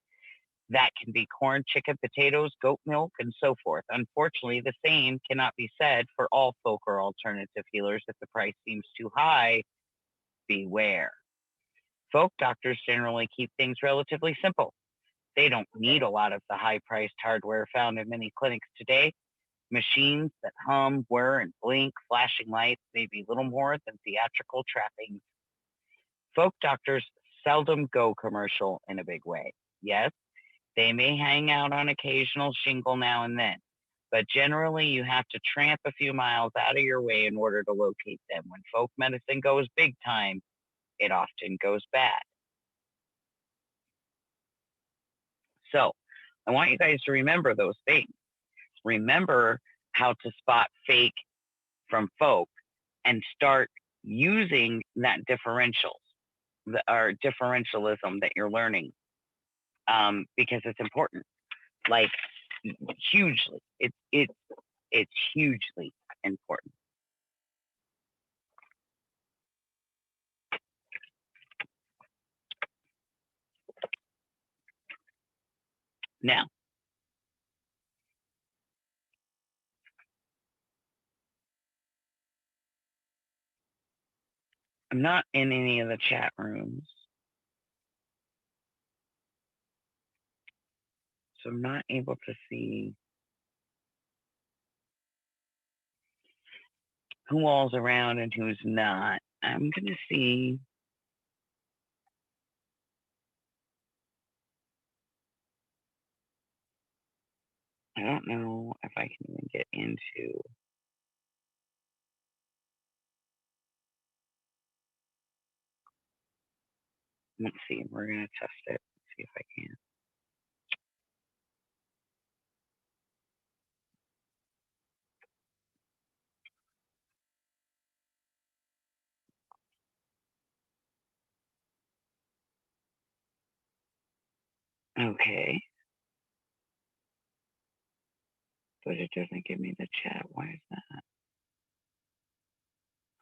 That can be corn, chicken, potatoes, goat milk, and so forth. Unfortunately, the same cannot be said for all folk or alternative healers. If the price seems too high, beware. Folk doctors generally keep things relatively simple. They don't need a lot of the high-priced hardware found in many clinics today. Machines that hum, whir, and blink, flashing lights may be little more than theatrical trappings. Folk doctors seldom go commercial in a big way. Yes, they may hang out on occasional shingle now and then, but generally you have to tramp a few miles out of your way in order to locate them. When folk medicine goes big time, it often goes bad. So I want you guys to remember those things. Remember how to spot fake from folk and start using that differentialism that you're learning, because it's important, like hugely. It's hugely important. Now, I'm not in any of the chat rooms, so I'm not able to see who all's around and who's not. I'm going to see. I don't know if I can even get into. Let's see. We're going to test it. See if I can. Okay. But it doesn't give me the chat. Why is that?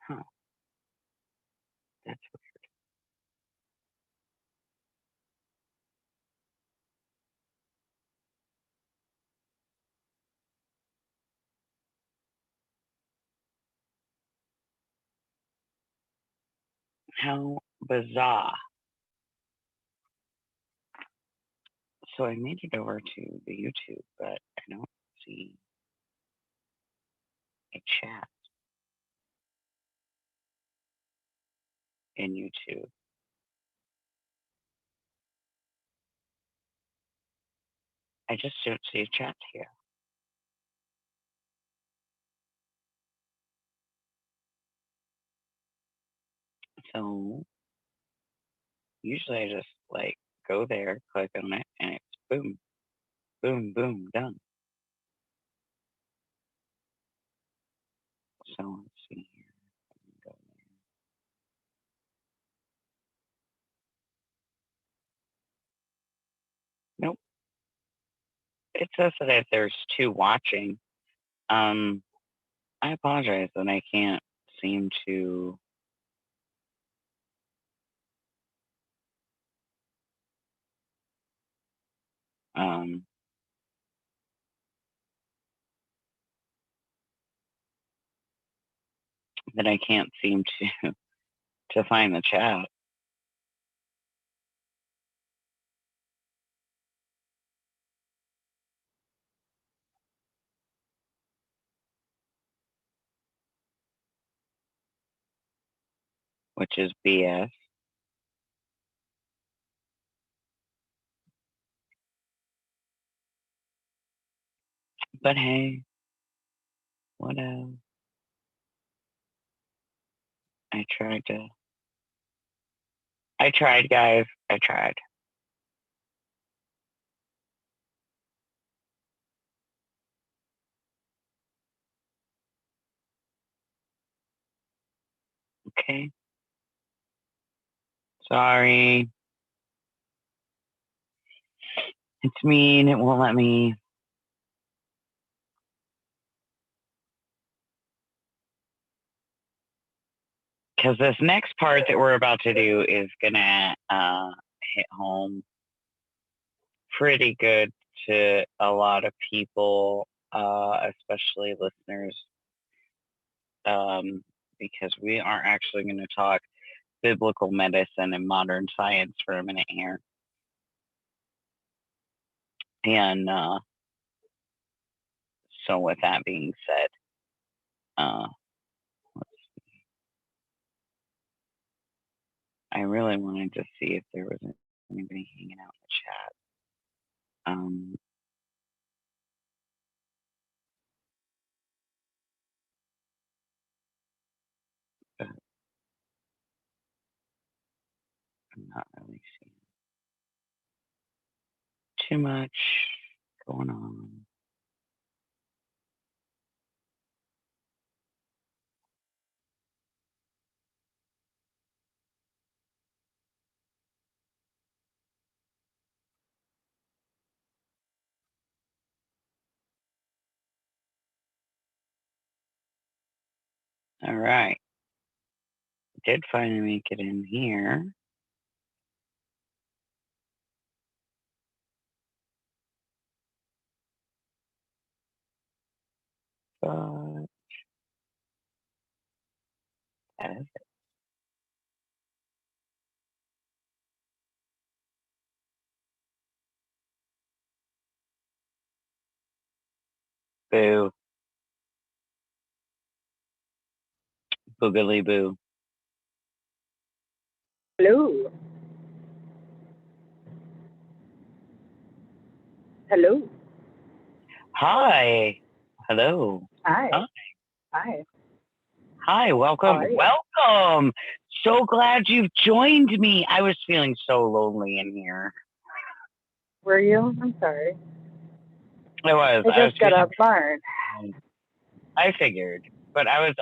Huh. That's how bizarre. So I made it over to the YouTube, but I don't see a chat in YouTube. I just don't see a chat here. So usually I just like go there, click on it, and it's boom, boom, boom, done. So let's see here. Go there. Nope. It says that there's two watching. I apologize that I can't seem to um that I can't seem to find the chat. Which is BS. But hey, whatever. I tried, guys. I tried. Okay. Sorry. It's mean. It won't let me. Because this next part that we're about to do is going to hit home pretty good to a lot of people, especially listeners, because we are actually going to talk biblical medicine and modern science for a minute here. And so with that being said, I really wanted to see if there was anybody hanging out in the chat. But I'm not really seeing too much going on. All right. Did finally make it in here. But that is it. Boo. Boogly boo. Hello. Hello. Hi. Hello. Hi. Huh? Hi. Hi. How Welcome. are you? Welcome. So glad you've joined me. I was feeling so lonely in here. Were you? I'm sorry. I was. I just got up barn. I figured, but I was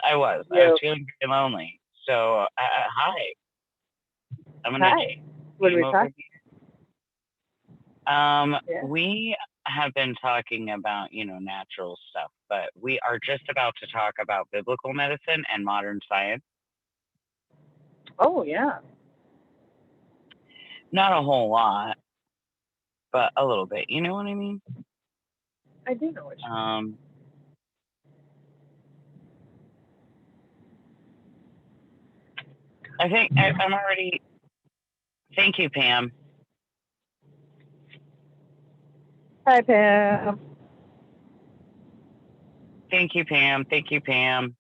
Yep. feeling very lonely. So, hi. I'm gonna Hi. What are we over talking? here. Yeah. We have been talking about, natural stuff, but we are just about to talk about biblical medicine and modern science. Oh yeah. Not a whole lot, but a little bit. You know what I mean? I do know what you mean. I think I'm already. Thank you, Pam. Hi, Pam. Thank you, Pam. Thank you, Pam.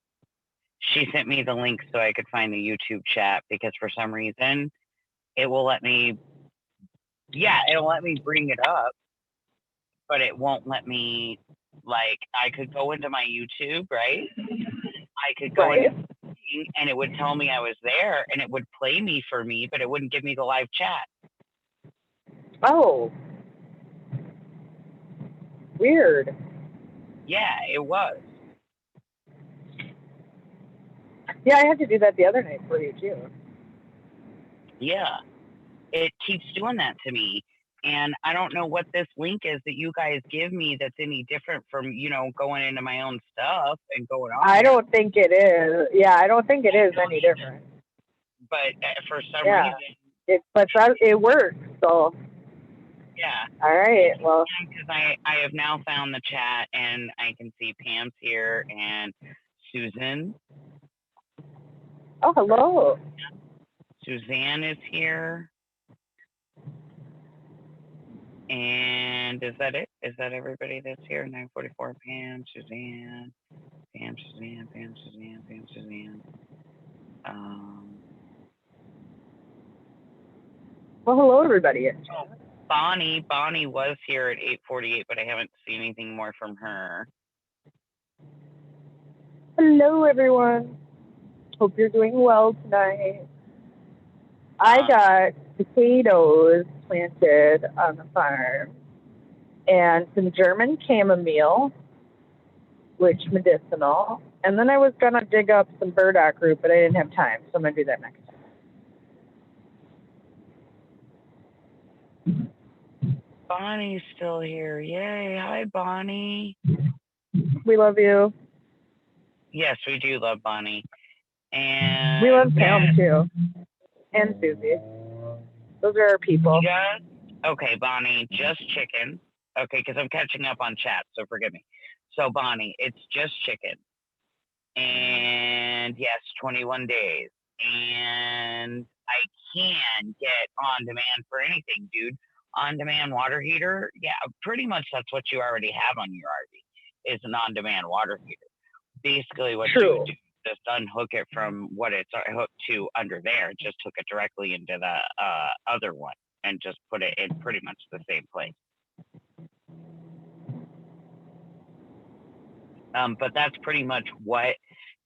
She sent me the link so I could find the YouTube chat because for some reason it will let me. Yeah, it'll let me bring it up, but it won't let me. Like, I could go into my YouTube, right? I could go Right. into and it would tell me I was there and it would play me for me, but it wouldn't give me the live chat. Oh. Weird. Yeah, it was. Yeah, I had to do that the other night for you too. Yeah, it keeps doing that to me. And I don't know what this link is that you guys give me that's any different from, going into my own stuff and going on. I don't think it is. Yeah, I don't think it is any different. But for some reason, it works. So. Yeah. All right. Well. Because I have now found the chat and I can see Pam's here and Susan. Oh, hello. Suzanne is here. And is that it? Is that everybody that's here? 944 Pam, Suzanne, Pam, Suzanne, Pam, Suzanne, Pam, Suzanne. Well, hello, everybody. Oh, Bonnie was here at 8:48, but I haven't seen anything more from her. Hello, everyone. Hope you're doing well tonight. I got potatoes planted on the farm and some German chamomile, which medicinal. And then I was going to dig up some burdock root, but I didn't have time, so I'm going to do that next time. Bonnie's still here. Yay. Hi, Bonnie. We love you. Yes, we do love Bonnie. And we love Pam, too. And Susie. Those are our people. Okay, Bonnie, just chicken. Okay, because I'm catching up on chat, so forgive me. So, Bonnie, it's just chicken. And yes, 21 days. And I can get on demand for anything, dude. On demand water heater. Yeah, pretty much that's what you already have on your RV is an on demand water heater. Basically, what you would do is just unhook it from what it's hooked to under there, just hook it directly into the other one and just put it in pretty much the same place. But that's pretty much what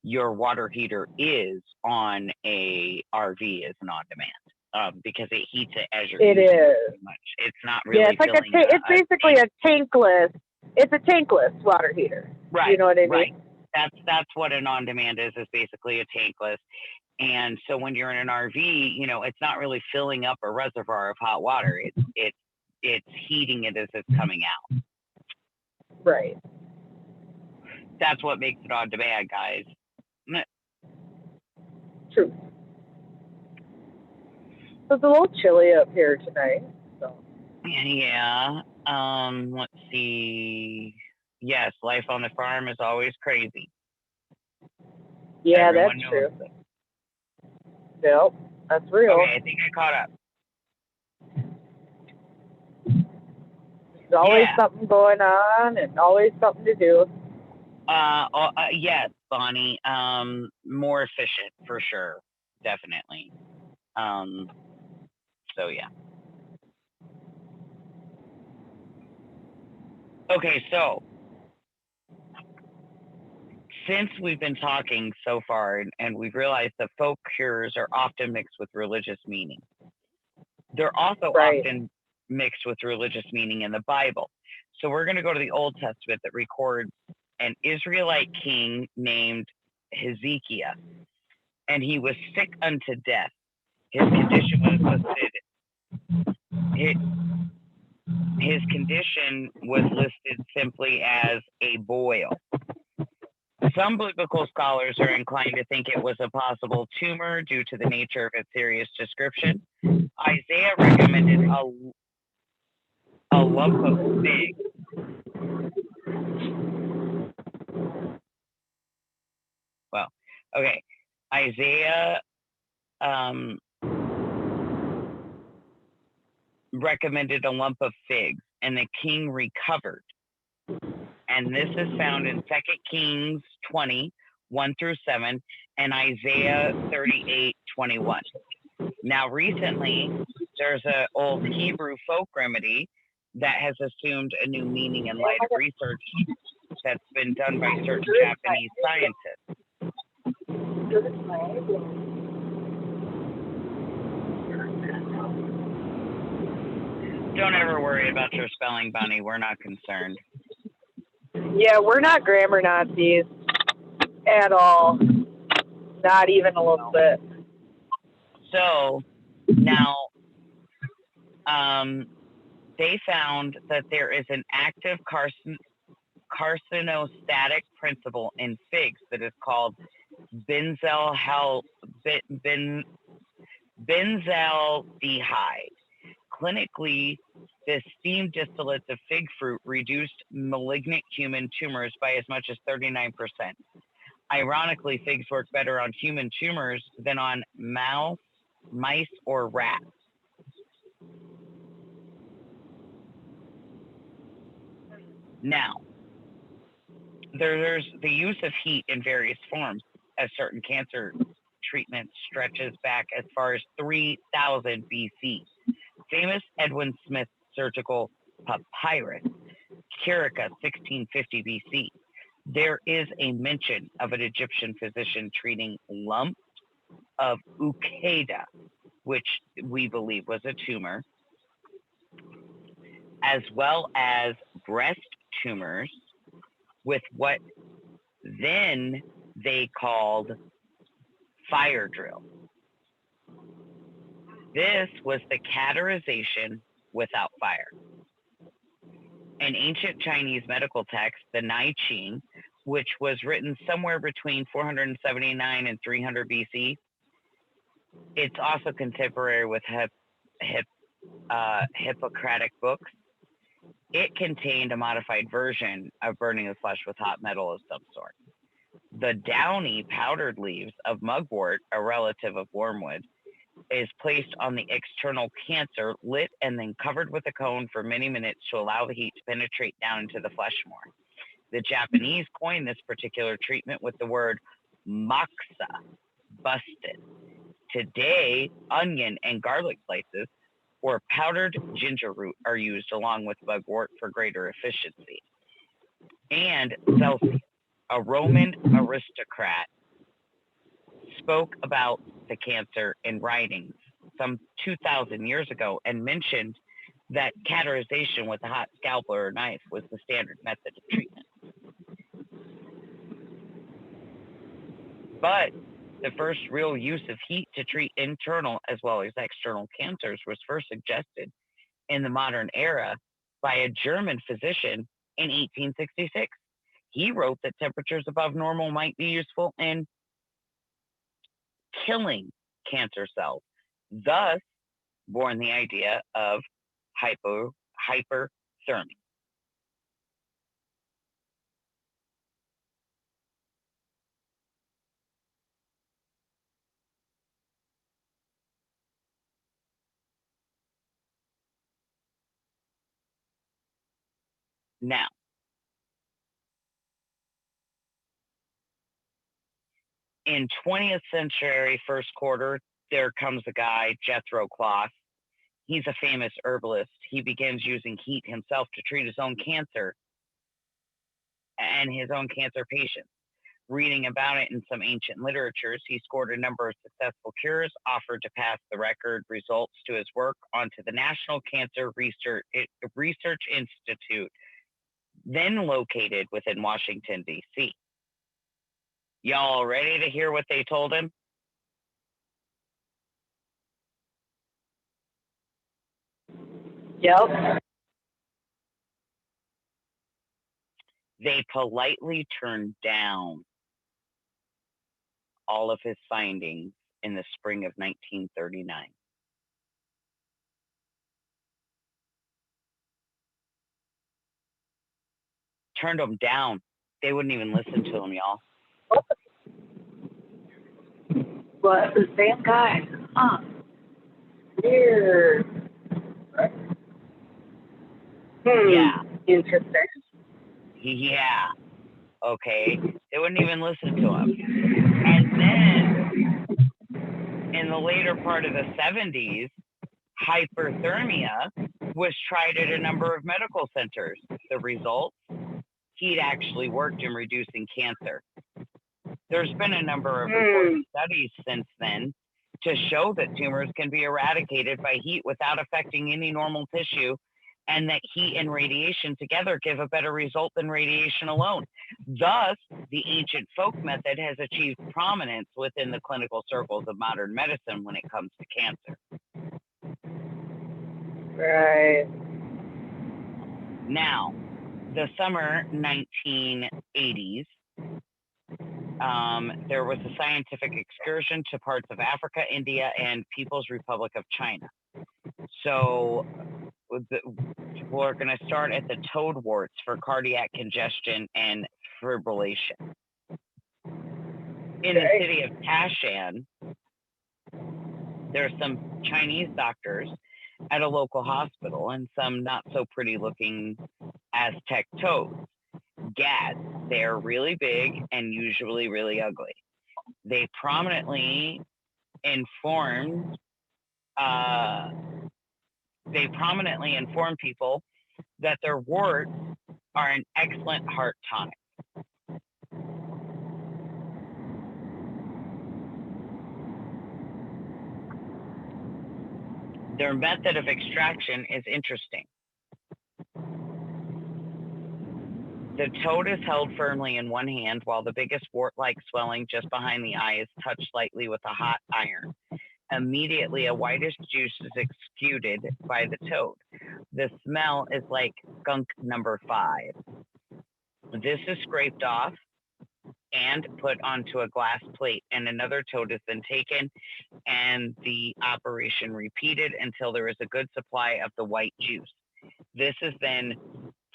your water heater is on a RV is an on demand because it heats it as you're using it. Pretty much. It's not really. Yeah, it's like it's basically a tankless. It's a tankless water heater. Right. You know what I mean? Right. That's what an on demand is basically a tankless. And so when you're in an RV, it's not really filling up a reservoir of hot water. It's heating it as it's coming out. Right. That's what makes it on demand, guys. True. So it's a little chilly up here tonight. So. Yeah. Let's see. Yes, life on the farm is always crazy. Yeah, Everyone that's knows true. it. Yep, that's real. Okay, I think I caught up. There's always Yeah. something going on and always something to do. Yes, Bonnie. More efficient for sure, definitely. So yeah. Okay, so since we've been talking so far and we've realized that folk cures are often mixed with religious meaning, they're also often mixed with religious meaning in the Bible. So we're going to go to the Old Testament that records an Israelite king named Hezekiah, and he was sick unto death. His condition was listed. His condition was listed simply as a boil. Some biblical scholars are inclined to think it was a possible tumor due to the nature of its serious description. Isaiah recommended a lump of fig. Well, okay. Isaiah recommended a lump of figs, and the king recovered. And this is found in 2 Kings 20, 1 through 7, and Isaiah 38, 21. Now, recently, there's an old Hebrew folk remedy that has assumed a new meaning in light of research that's been done by certain Japanese scientists. Don't ever worry about your spelling, Bunny. We're not concerned. Yeah, we're not grammar Nazis at all. Not even a little bit. So now, they found that there is an active carcinostatic principle in figs that is called benzaldehyde. Clinically, the steam distillates of fig fruit reduced malignant human tumors by as much as 39%. Ironically, figs work better on human tumors than on mice or rats. Now, there's the use of heat in various forms, as certain cancer treatment stretches back as far as 3000 BC. Famous Edwin Smith surgical papyrus, Curica 1650 BC. There is a mention of an Egyptian physician treating lumps of ukeda, which we believe was a tumor, as well as breast tumors with what then they called fire drill. This was the cauterization without fire. An ancient Chinese medical text, the Nai Qing, which was written somewhere between 479 and 300 BC. It's also contemporary with Hippocratic books. It contained a modified version of burning the flesh with hot metal of some sort. The downy powdered leaves of mugwort, a relative of wormwood, is placed on the external cancer, lit and then covered with a cone for many minutes to allow the heat to penetrate down into the flesh more. The Japanese coined this particular treatment with the word moxa, busted. Today, onion and garlic slices or powdered ginger root are used along with mugwort for greater efficiency. And Celsius, a Roman aristocrat, spoke about the cancer in writings some 2,000 years ago and mentioned that cauterization with a hot scalpel or knife was the standard method of treatment. But the first real use of heat to treat internal as well as external cancers was first suggested in the modern era by a German physician in 1866. He wrote that temperatures above normal might be useful in killing cancer cells, thus born the idea of hyperthermia. Now, in 20th century first quarter, there comes a guy, Jethro Kloss. He's a famous herbalist. He begins using heat himself to treat his own cancer and his own cancer patients. Reading about it in some ancient literatures, he scored a number of successful cures, offered to pass the record results to his work onto the National Cancer Research Institute, then located within Washington, D.C. Y'all ready to hear what they told him? Yep. They politely turned down all of his findings in the spring of 1939. Turned them down. They wouldn't even listen to him, y'all. But the same guy. Huh. Weird. Yeah. Interesting. Yeah. Okay. They wouldn't even listen to him. And then in the later part of the 70s, hyperthermia was tried at a number of medical centers. The results, he'd actually worked in reducing cancer. There's been a number of reported studies since then to show that tumors can be eradicated by heat without affecting any normal tissue, and that heat and radiation together give a better result than radiation alone. Thus, the ancient folk method has achieved prominence within the clinical circles of modern medicine when it comes to cancer. Right. Now, the summer 1980s, there was a scientific excursion to parts of Africa, India, and People's Republic of China. So we're going to start at the toad warts for cardiac congestion and fibrillation. In the city of Tashan, there's some Chinese doctors at a local hospital and some not so pretty looking Aztec toads. Gads, they're really big and usually really ugly. They prominently informed people that their warts are an excellent heart tonic. Their method of extraction is interesting. The toad is held firmly in one hand while the biggest wart-like swelling just behind the eye is touched lightly with a hot iron. Immediately, a whitish juice is exuded by the toad. The smell is like skunk number 5. This is scraped off and put onto a glass plate, and another toad is then taken and the operation repeated until there is a good supply of the white juice. This is then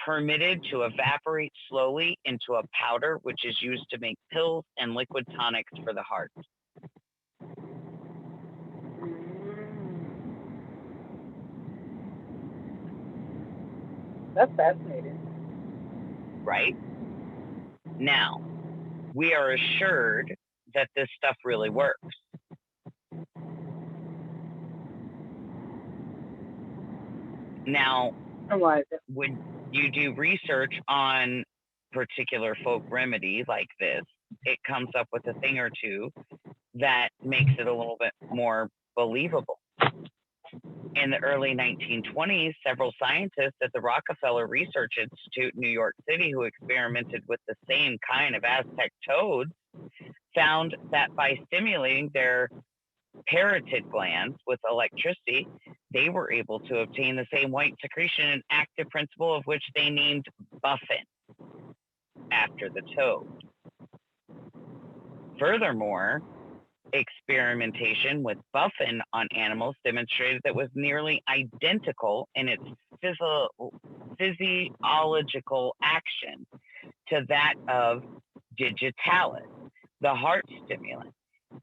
permitted to evaporate slowly into a powder, which is used to make pills and liquid tonics for the heart. That's fascinating. Right? Now, we are assured that this stuff really works. Now, when you do research on particular folk remedy like this, it comes up with a thing or two that makes it a little bit more believable. In the early 1920s, several scientists at the Rockefeller Research Institute in New York City who experimented with the same kind of Aztec toads found that by stimulating their parotid glands with electricity, they were able to obtain the same white secretion and active principle of which they named buffin after the toad. Furthermore, experimentation with buffin on animals demonstrated that was nearly identical in its physiological action to that of digitalis, the heart stimulant,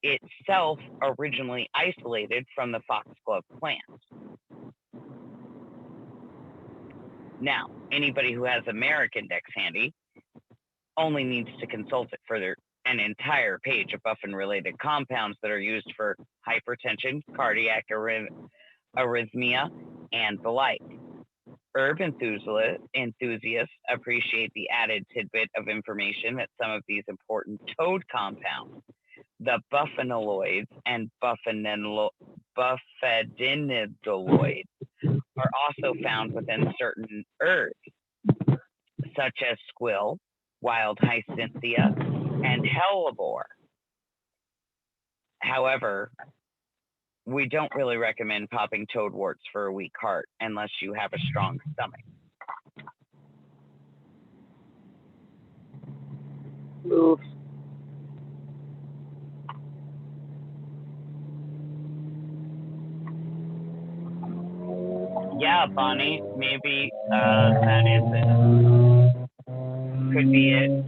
itself originally isolated from the foxglove plant. Now, anybody who has Americandex handy only needs to consult it for an entire page of buffin-related compounds that are used for hypertension, cardiac arrhythmia, and the like. Herb enthusiasts appreciate the added tidbit of information that some of these important toad compounds, the buffinoids and buffadeniloids, are also found within certain herbs, such as squill, wild hyacinthia, and hellebore. However, we don't really recommend popping toadworts for a weak heart unless you have a strong stomach. Oof. Yeah, Bonnie, maybe that is it. Could be it.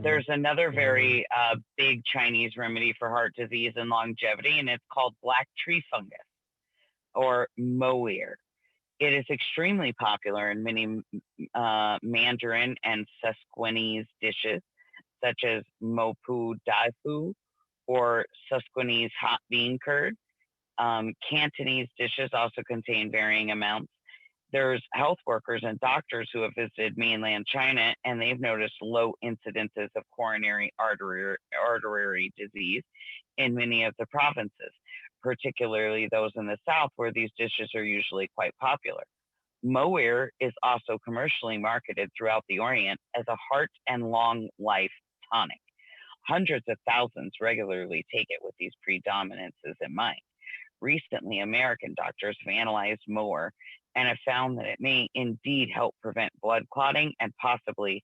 There's another very big Chinese remedy for heart disease and longevity, and it's called black tree fungus, or moer. It is extremely popular in many Mandarin and Susquehanese dishes, such as mopu daifu or Susquehanese hot bean curd. Cantonese dishes also contain varying amounts. There's health workers and doctors who have visited mainland China, and they've noticed low incidences of coronary artery disease in many of the provinces, particularly those in the south where these dishes are usually quite popular. Moer is also commercially marketed throughout the Orient as a heart and long life tonic. Hundreds of thousands regularly take it with these predominances in mind. Recently, American doctors have analyzed moer and have found that it may indeed help prevent blood clotting and possibly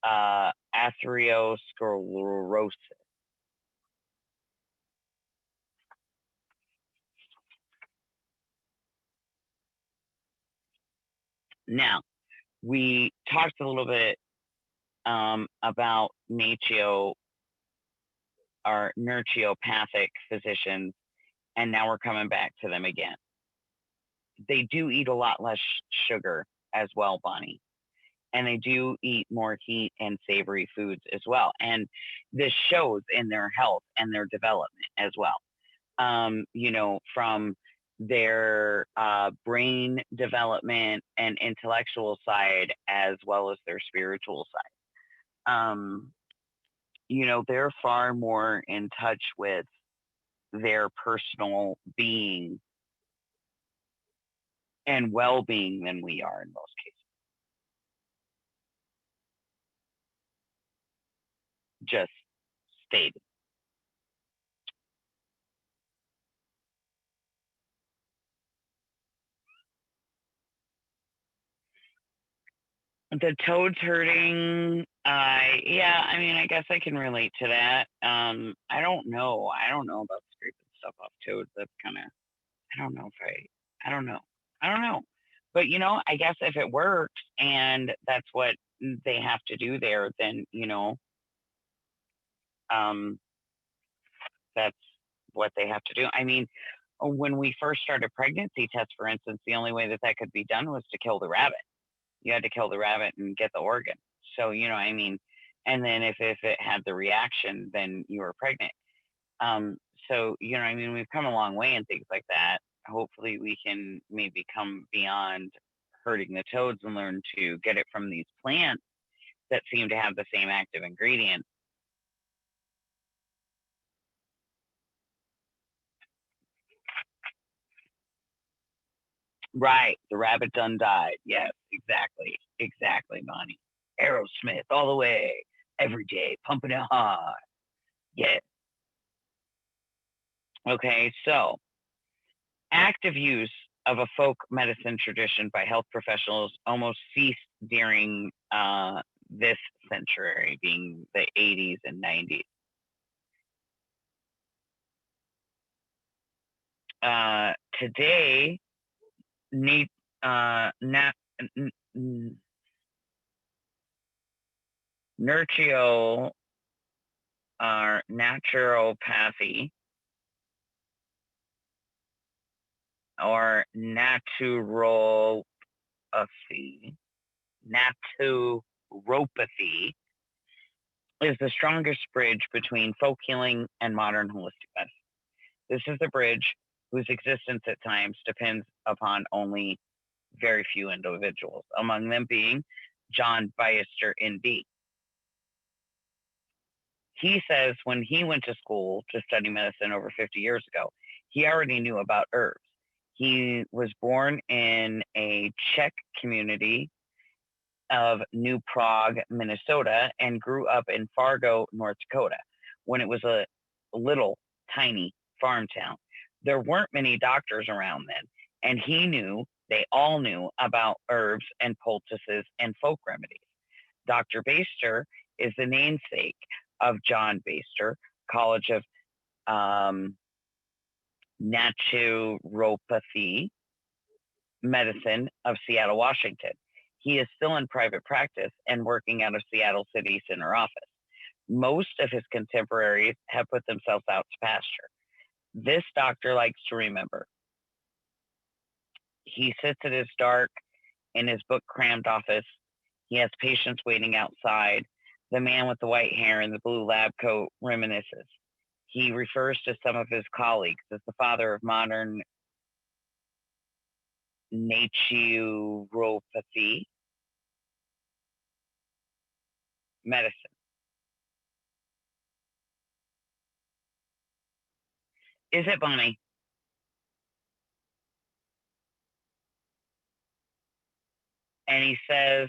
atherosclerosis. Now, we talked a little bit about our naturopathic physicians, and now we're coming back to them again. They do eat a lot less sugar as well, Bonnie. And they do eat more heat and savory foods as well. And this shows in their health and their development as well. From their brain development and intellectual side, as well as their spiritual side. They're far more in touch with their personal being and well-being than we are in most cases. Just stated. The toads hurting, I guess I can relate to that. I don't know about scraping stuff off toads. That's kind of, I don't know if I don't know. But, I guess if it works and that's what they have to do there, then, that's what they have to do. I mean, when we first started pregnancy tests, for instance, the only way that could be done was to kill the rabbit. You had to kill the rabbit and get the organ. So, and then if it had the reaction, then you were pregnant. So, we've come a long way in things like that. Hopefully we can maybe come beyond hurting the toads and learn to get it from these plants that seem to have the same active ingredient. Right. The rabbit done died. Yes, exactly, Bonnie. Aerosmith all the way, every day, pumping it hard. Yeah. Okay, so active use of a folk medicine tradition by health professionals almost ceased during this century, being the 80s and 90s. Today, nurtio or naturopathy or naturopathy is the strongest bridge between folk healing and modern holistic medicine. This is the bridge whose existence at times depends upon only very few individuals, among them being John Beister, ND. He says when he went to school to study medicine over 50 years ago, he already knew about herbs. He was born in a Czech community of New Prague, Minnesota, and grew up in Fargo, North Dakota, when it was a little tiny farm town. There weren't many doctors around then, and he knew they all knew about herbs and poultices and folk remedies. Dr. Beister is the namesake of John Beister College of Naturopathy Medicine of Seattle, Washington. He is still in private practice and working out of Seattle City Center office. Most of his contemporaries have put themselves out to pasture. This doctor likes to remember. He sits at his dark, in his book-crammed office. He has patients waiting outside. The man with the white hair and the blue lab coat reminisces. He refers to some of his colleagues as the father of modern naturopathy medicine. Is it, Bonnie? And he says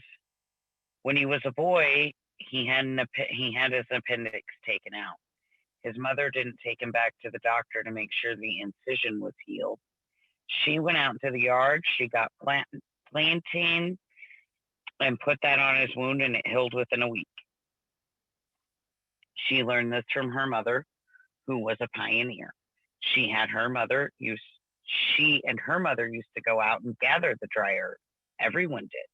when he was a boy, he had his appendix taken out. His mother didn't take him back to the doctor to make sure the incision was healed. She went out into the yard. She got plantain and put that on his wound, and it healed within a week. She learned this from her mother, who was a pioneer. She and her mother used to go out and gather the dry herbs. Everyone did.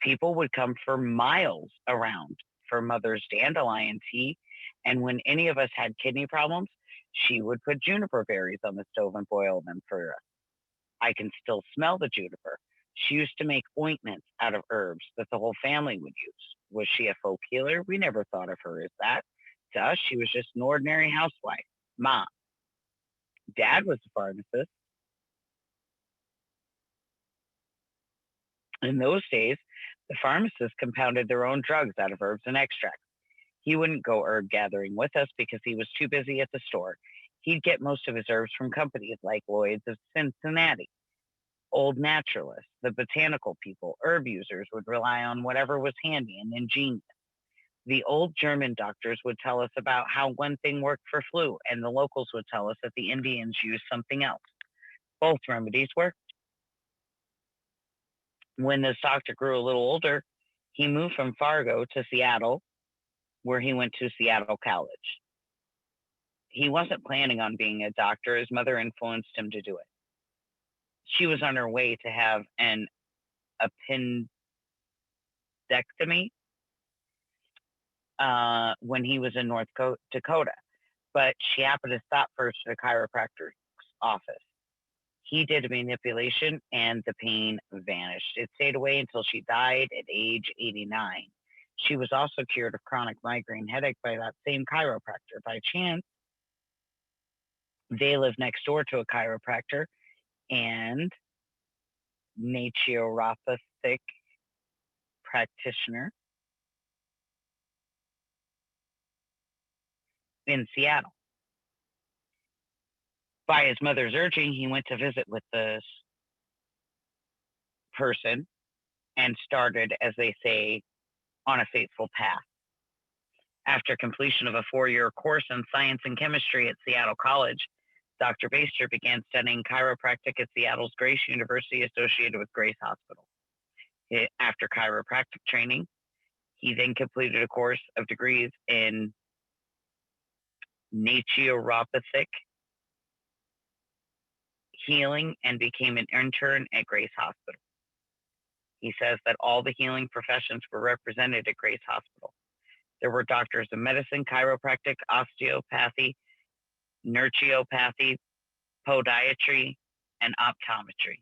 People would come for miles around for mother's dandelion tea. And when any of us had kidney problems, she would put juniper berries on the stove and boil them for us. I can still smell the juniper. She used to make ointments out of herbs that the whole family would use. Was she a folk healer? We never thought of her as that. To us, she was just an ordinary housewife. Mom. Dad was a pharmacist. In those days, the pharmacists compounded their own drugs out of herbs and extracts. He wouldn't go herb gathering with us because he was too busy at the store. He'd get most of his herbs from companies like Lloyd's of Cincinnati. Old naturalists, the botanical people, herb users would rely on whatever was handy and ingenious. The old German doctors would tell us about how one thing worked for flu, and the locals would tell us that the Indians used something else. Both remedies worked. When this doctor grew a little older, he moved from Fargo to Seattle, where he went to Seattle College. He wasn't planning on being a doctor. His mother influenced him to do it. She was on her way to have an appendectomy when he was in North Dakota, but she happened to stop first at a chiropractor's office. He did a manipulation and the pain vanished. It stayed away until she died at age 89. She was also cured of chronic migraine headache by that same chiropractor. By chance, they lived next door to a chiropractor and naturopathic practitioner in Seattle. By his mother's urging, he went to visit with this person and started, as they say, on a fateful path. After completion of a 4-year course in science and chemistry at Seattle College, Dr. Beister began studying chiropractic at Seattle's Grace University, associated with Grace Hospital. After chiropractic training, He then completed a course of degrees in naturopathic healing and became an intern at Grace Hospital. He says that all the healing professions were represented at Grace Hospital. There were doctors of medicine, chiropractic, osteopathy, naturopathy, podiatry, and optometry.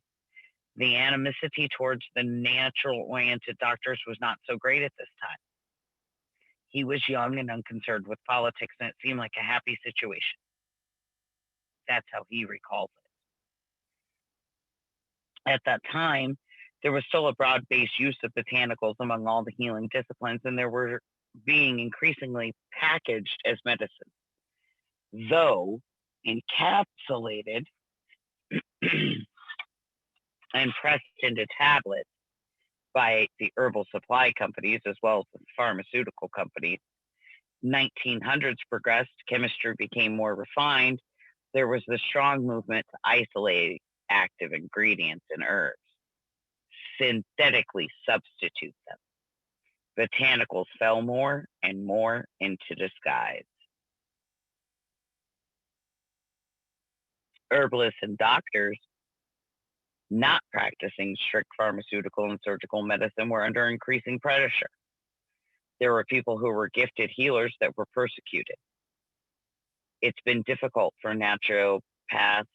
The animosity towards the natural-oriented doctors was not so great at this time. He was young and unconcerned with politics, and it seemed like a happy situation. That's how he recalls it. At that time, there was still a broad-based use of botanicals among all the healing disciplines, and they were being increasingly packaged as medicine, though encapsulated and pressed into tablets by the herbal supply companies as well as the pharmaceutical companies. 1900s progressed, chemistry became more refined. There was the strong movement to isolate active ingredients in herbs, synthetically substitute them. Botanicals fell more and more into disguise. Herbalists and doctors not practicing strict pharmaceutical and surgical medicine were under increasing pressure. There were people who were gifted healers that were persecuted. It's been difficult for naturopaths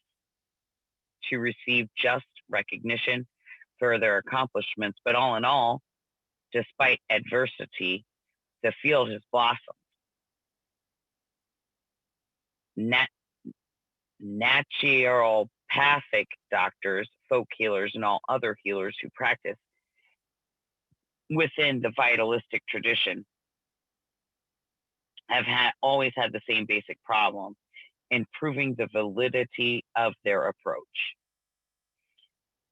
to receive just recognition for their accomplishments, but all in all, despite adversity, the field has blossomed. Naturopathic doctors, folk healers, and all other healers who practice within the vitalistic tradition have always had the same basic problem in proving the validity of their approach.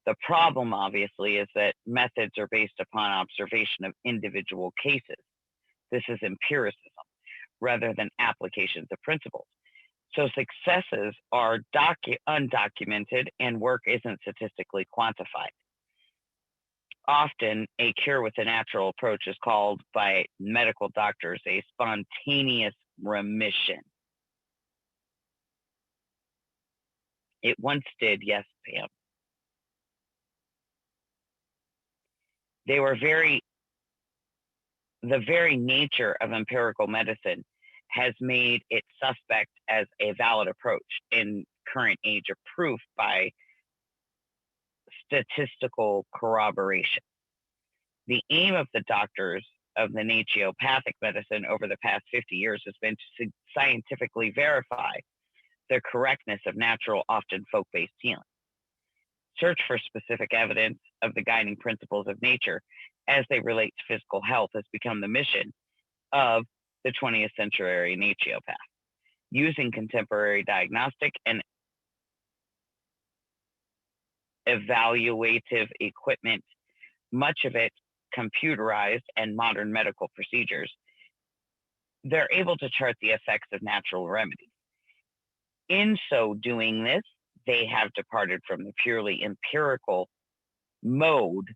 The problem, obviously, is that methods are based upon observation of individual cases. This is empiricism rather than applications of principles. So successes are undocumented and work isn't statistically quantified. Often, a cure with a natural approach is called by medical doctors a spontaneous remission. It once did, yes, Pam. The very nature of empirical medicine has made it suspect as a valid approach in current age of proof by statistical corroboration. The aim of the doctors of the naturopathic medicine over the past 50 years has been to scientifically verify the correctness of natural, often folk-based healing. Search for specific evidence of the guiding principles of nature as they relate to physical health has become the mission of the 20th century naturopath. Using contemporary diagnostic and evaluative equipment, much of it computerized and modern medical procedures, they're able to chart the effects of natural remedies. In so doing this, they have departed from the purely empirical mode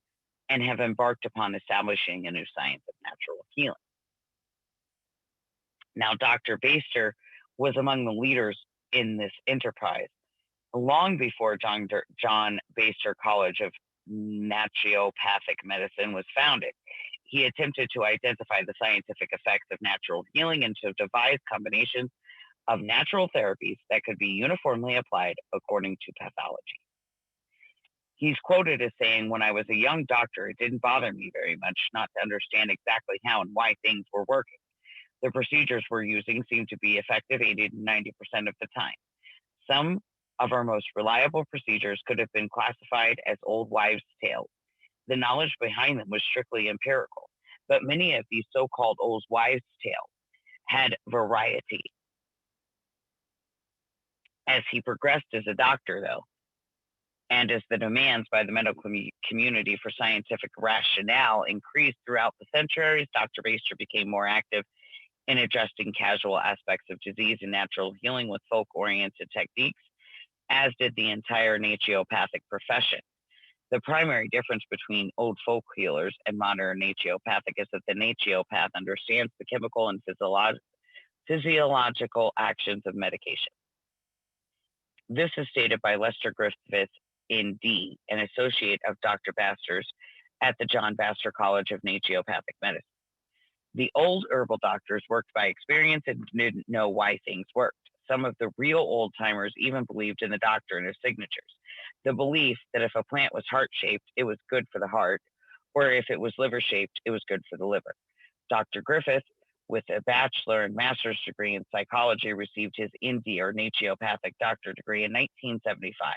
and have embarked upon establishing a new science of natural healing. Now, Dr. Baster was among the leaders in this enterprise long before John Baster College of Naturopathic Medicine was founded. He attempted to identify the scientific effects of natural healing and to devise combinations of natural therapies that could be uniformly applied according to pathology. He's quoted as saying, "When I was a young doctor, it didn't bother me very much not to understand exactly how and why things were working. The procedures we're using seem to be effective 80 to 90% of the time. Some of our most reliable procedures could have been classified as old wives' tales. The knowledge behind them was strictly empirical, but many of these so-called old wives' tales had variety." As he progressed as a doctor, though, and as the demands by the medical community for scientific rationale increased throughout the centuries, Dr. Baster became more active in addressing casual aspects of disease and natural healing with folk-oriented techniques, as did the entire naturopathic profession. The primary difference between old folk healers and modern naturopathic is that the naturopath understands the chemical and physiological actions of medication. This is stated by Lester Griffith, ND, an associate of Dr. Baster's at the John Baster College of Naturopathic Medicine. The old herbal doctors worked by experience and didn't know why things worked. Some of the real old timers even believed in the doctor and his signatures. The belief that if a plant was heart-shaped, it was good for the heart, or if it was liver-shaped, it was good for the liver. Dr. Griffith, with a bachelor and master's degree in psychology, received his ND or naturopathic doctor degree in 1975.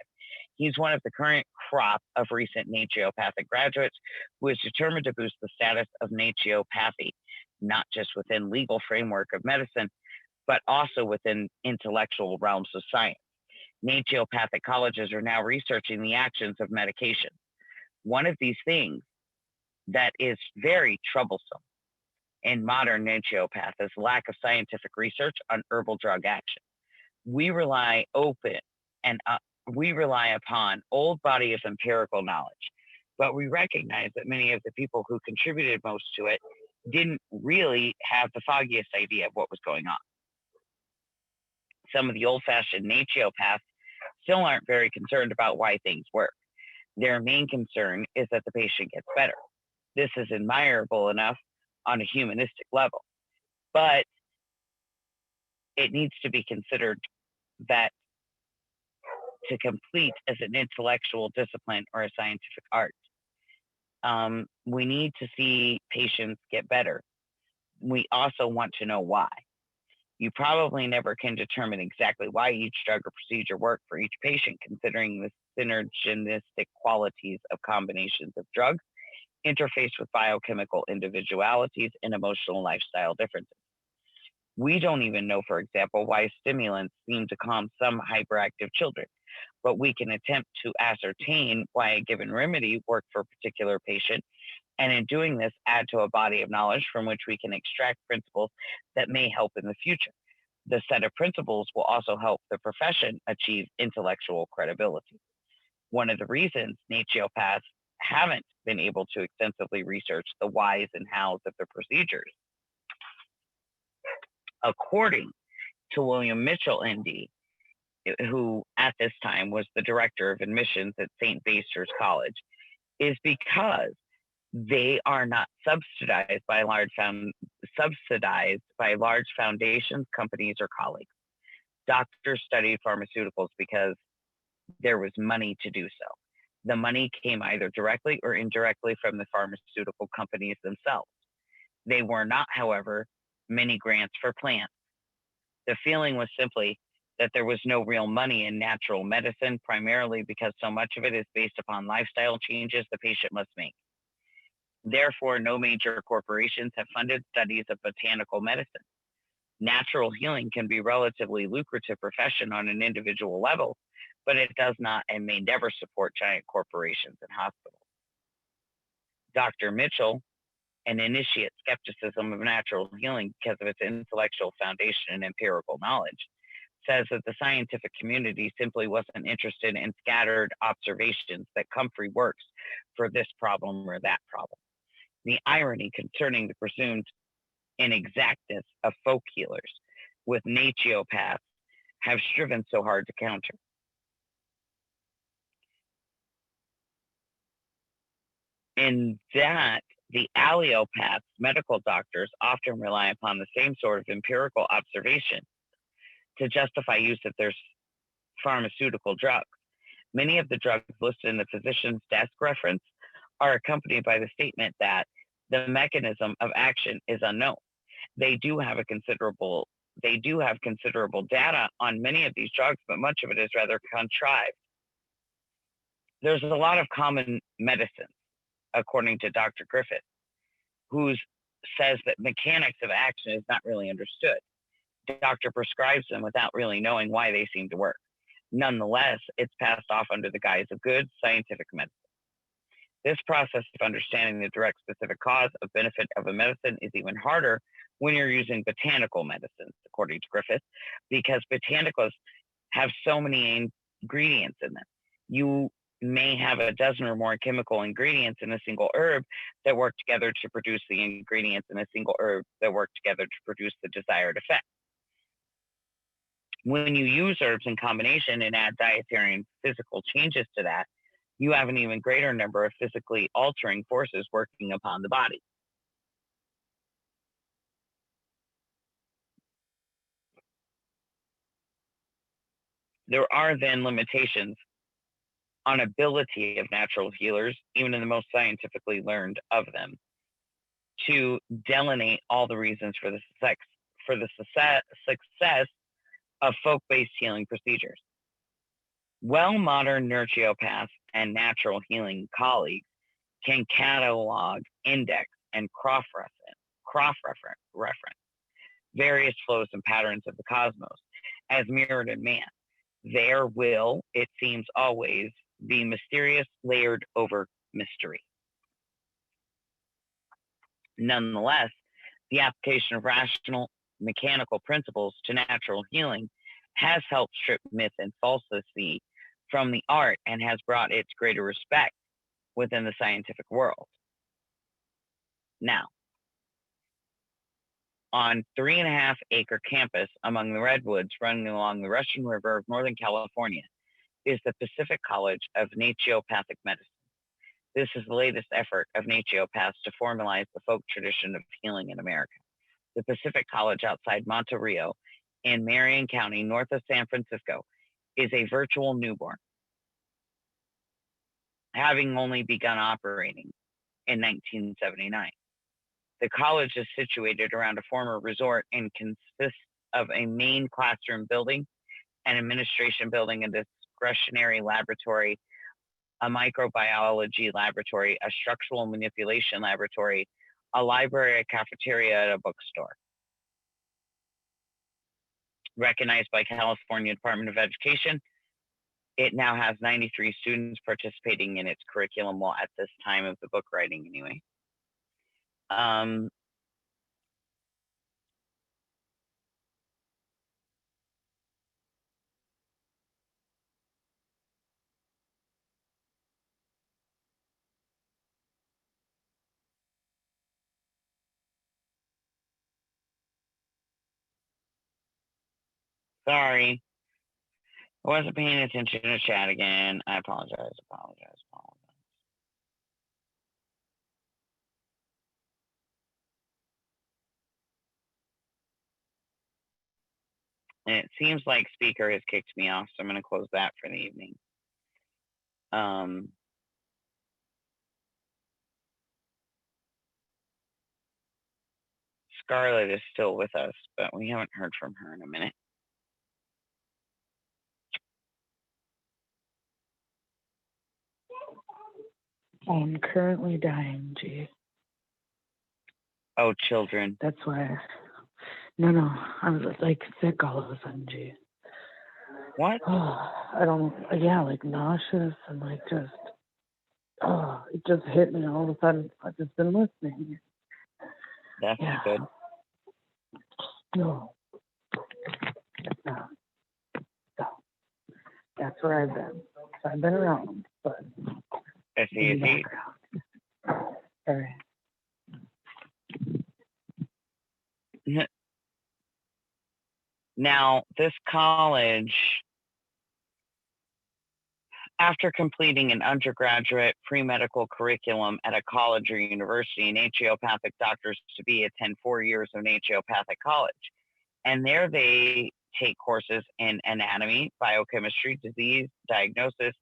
He's one of the current crop of recent naturopathic graduates who is determined to boost the status of naturopathy, not just within legal framework of medicine, but also within intellectual realms of science. Naturopathic colleges are now researching the actions of medication. One of these things that is very troublesome in modern naturopath is lack of scientific research on herbal drug action. We rely upon old body of empirical knowledge, but we recognize that many of the people who contributed most to it didn't really have the foggiest idea of what was going on. Some of the old-fashioned naturopaths still aren't very concerned about why things work. Their main concern is that the patient gets better. This is admirable enough on a humanistic level, but it needs to be considered that to complete as an intellectual discipline or a scientific art, we need to see patients get better. We also want to know why. You probably never can determine exactly why each drug or procedure works for each patient, considering the synergistic qualities of combinations of drugs, interface with biochemical individualities, and emotional lifestyle differences. We don't even know, for example, why stimulants seem to calm some hyperactive children, but we can attempt to ascertain why a given remedy worked for a particular patient, and in doing this, add to a body of knowledge from which we can extract principles that may help in the future. The set of principles will also help the profession achieve intellectual credibility. One of the reasons naturopaths haven't been able to extensively research the whys and hows of the procedures. According to William Mitchell, ND, who at this time was the director of admissions at St. Baster's College, is because they are not subsidized by large foundations, companies, or colleagues. Doctors studied pharmaceuticals because there was money to do so. The money came either directly or indirectly from the pharmaceutical companies themselves. They were not, however, many grants for plants. The feeling was simply that there was no real money in natural medicine, primarily because so much of it is based upon lifestyle changes the patient must make. Therefore, no major corporations have funded studies of botanical medicine. Natural healing can be a relatively lucrative profession on an individual level, but it does not and may never support giant corporations and hospitals. Dr. Mitchell, an initiate skepticism of natural healing because of its intellectual foundation and empirical knowledge, says that the scientific community simply wasn't interested in scattered observations that Comfrey works for this problem or that problem. The irony concerning the presumed inexactness of folk healers with naturopaths have striven so hard to counter. In that, the allopaths, medical doctors, often rely upon the same sort of empirical observation to justify use of their pharmaceutical drugs. Many of the drugs listed in the physician's desk reference are accompanied by the statement that the mechanism of action is unknown. They do have considerable data on many of these drugs, but much of it is rather contrived. There's a lot of common medicine, according to Dr. Griffith, who says that mechanics of action is not really understood. The doctor prescribes them without really knowing why they seem to work. Nonetheless, it's passed off under the guise of good scientific medicine. This process of understanding the direct specific cause of benefit of a medicine is even harder when you're using botanical medicines, according to Griffith, because botanicals have so many ingredients in them. You may have a dozen or more chemical ingredients in a single herb that work together to produce the ingredients in a single herb that work together to produce the desired effect. When you use herbs in combination and add dietary and physical changes to that, you have an even greater number of physically altering forces working upon the body. There are then limitations on ability of natural healers, even in the most scientifically learned of them, to delineate all the reasons for the success of folk-based healing procedures. Well-modern naturopaths and natural healing colleagues can catalog, index, and cross-reference various flows and patterns of the cosmos as mirrored in man. There will, it seems always, be mysterious layered over mystery. Nonetheless, the application of rational mechanical principles to natural healing has helped strip myth and falsity from the art and has brought its greater respect within the scientific world. Now, on 3.5-acre campus among the redwoods running along the Russian River of Northern California is the Pacific College of Naturopathic Medicine. This is the latest effort of naturopaths to formalize the folk tradition of healing in America. The Pacific College outside Monterey in Marion County, north of San Francisco, is a virtual newborn, having only begun operating in 1979. The college is situated around a former resort and consists of a main classroom building, an administration building, a discretionary laboratory, a microbiology laboratory, a structural manipulation laboratory, a library, a cafeteria, and a bookstore. Recognized by California Department of Education, it now has 93 students participating in its curriculum, well, at this time of the book writing anyway. Sorry, I wasn't paying attention to chat again. I apologize. And it seems like speaker has kicked me off, so I'm going to close that for the evening. Scarlett is still with us, but we haven't heard from her in a minute. I'm currently dying, G. Oh, children. That's why. No. I was like sick all of a sudden, G. What? I don't. Yeah, like nauseous and like just. It just hit me all of a sudden. I've just been listening. That's good. No. No. That's where I've been. So I've been around, but. I see. All right. Now, this college, after completing an undergraduate pre-medical curriculum at a college or university, naturopathic doctors to be attend 4 years of naturopathic college. And there they take courses in anatomy, biochemistry, disease diagnosis,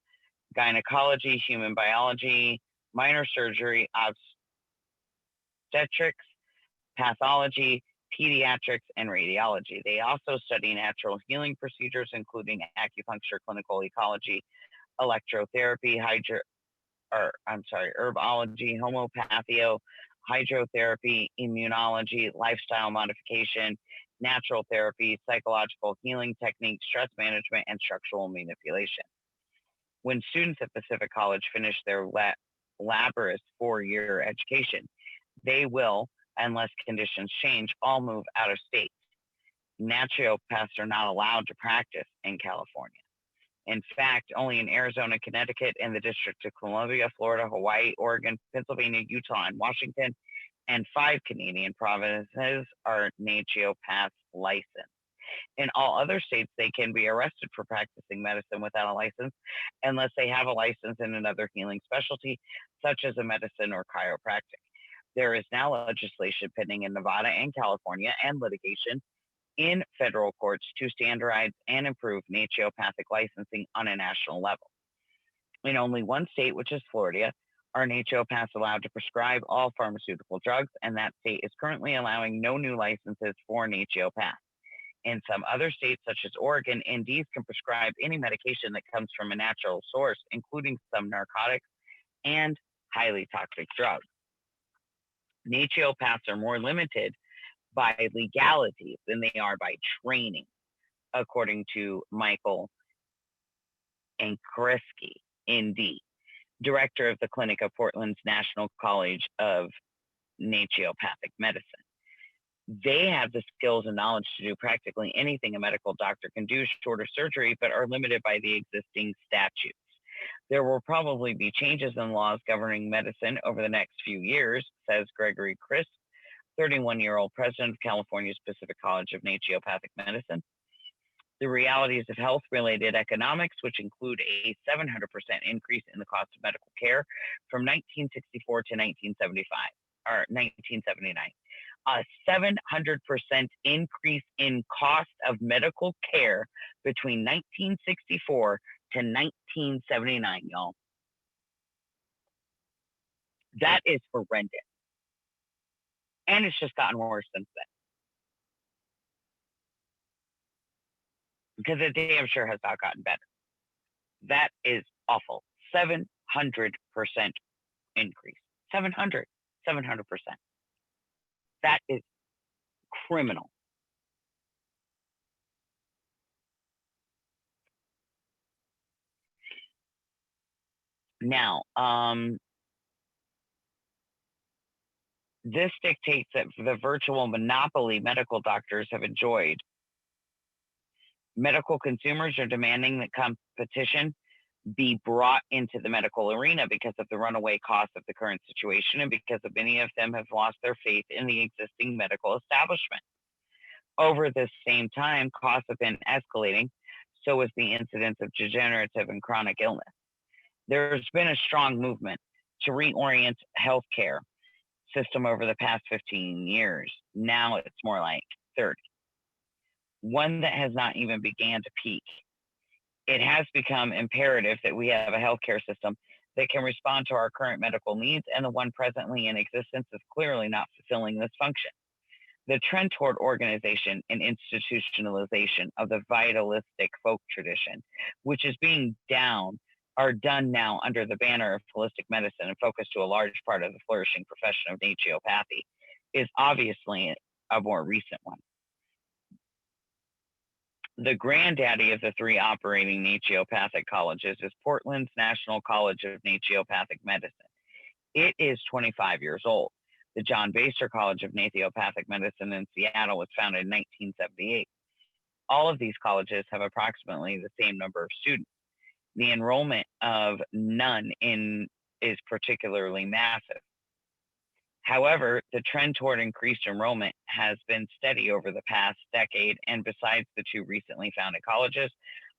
gynecology, human biology, minor surgery, obstetrics, pathology, pediatrics, and radiology. They also study natural healing procedures, including acupuncture, clinical ecology, electrotherapy, herbology, homeopathio, hydrotherapy, immunology, lifestyle modification, natural therapy, psychological healing techniques, stress management, and structural manipulation. When students at Pacific College finish their laborious 4-year education, they will, unless conditions change, all move out of state. Naturopaths are not allowed to practice in California. In fact, only in Arizona, Connecticut, and the District of Columbia, Florida, Hawaii, Oregon, Pennsylvania, Utah, and Washington, and 5 Canadian provinces are naturopaths licensed. In all other states, they can be arrested for practicing medicine without a license unless they have a license in another healing specialty, such as a medicine or chiropractic. There is now legislation pending in Nevada and California and litigation in federal courts to standardize and improve naturopathic licensing on a national level. In only one state, which is Florida, are naturopaths allowed to prescribe all pharmaceutical drugs, and that state is currently allowing no new licenses for naturopaths. In some other states, such as Oregon, NDs can prescribe any medication that comes from a natural source, including some narcotics and highly toxic drugs. Naturopaths are more limited by legalities than they are by training, according to Michael Ankreski, ND, director of the clinic of Portland's National College of Naturopathic Medicine. They have the skills and knowledge to do practically anything a medical doctor can do short of surgery, but are limited by the existing statutes. There will probably be changes in laws governing medicine over the next few years, says Gregory Crisp, 31-year-old president of California's Pacific College of Naturopathic Medicine. The realities of health-related economics, which include a 700% increase in the cost of medical care from 1964 to 1979. A 700% increase in cost of medical care between 1964 to 1979, y'all. That is horrendous. And it's just gotten worse since then. Because it damn sure has not gotten better. That is awful. 700% increase. 700%. That is criminal. Now, this dictates that the virtual monopoly medical doctors have enjoyed. Medical consumers are demanding that competition be brought into the medical arena because of the runaway cost of the current situation and because of many of them have lost their faith in the existing medical establishment. Over this same time, costs have been escalating, so is the incidence of degenerative and chronic illness. There's been a strong movement to reorient healthcare system over the past 15 years. Now it's more like 30. One that has not even began to peak. It has become imperative that we have a healthcare system that can respond to our current medical needs, and the one presently in existence is clearly not fulfilling this function. The trend toward organization and institutionalization of the vitalistic folk tradition, which is being are done now under the banner of holistic medicine and focused to a large part of the flourishing profession of naturopathy, is obviously a more recent one. The granddaddy of the 3 operating naturopathic colleges is Portland's National College of Naturopathic Medicine. It is 25 years old. The John Baser College of Naturopathic Medicine in Seattle was founded in 1978. All of these colleges have approximately the same number of students. The enrollment of none is particularly massive. However, the trend toward increased enrollment has been steady over the past decade, and besides the 2 recently founded colleges,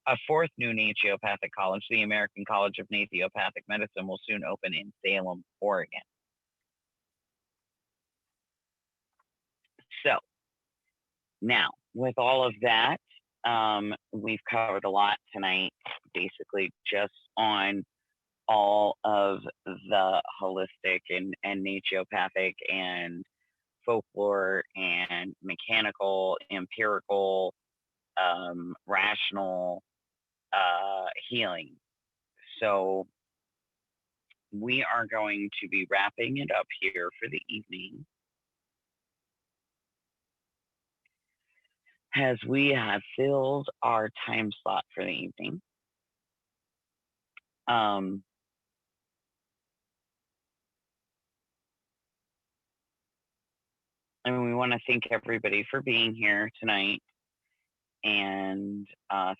a 4th new naturopathic college, the American College of Naturopathic Medicine, will soon open in Salem, Oregon. So, now, with all of that, we've covered a lot tonight, basically just on all of the holistic and naturopathic and folklore and mechanical, empirical, rational healing. So we are going to be wrapping it up here for the evening, as we have filled our time slot for the evening. And we want to thank everybody for being here tonight. And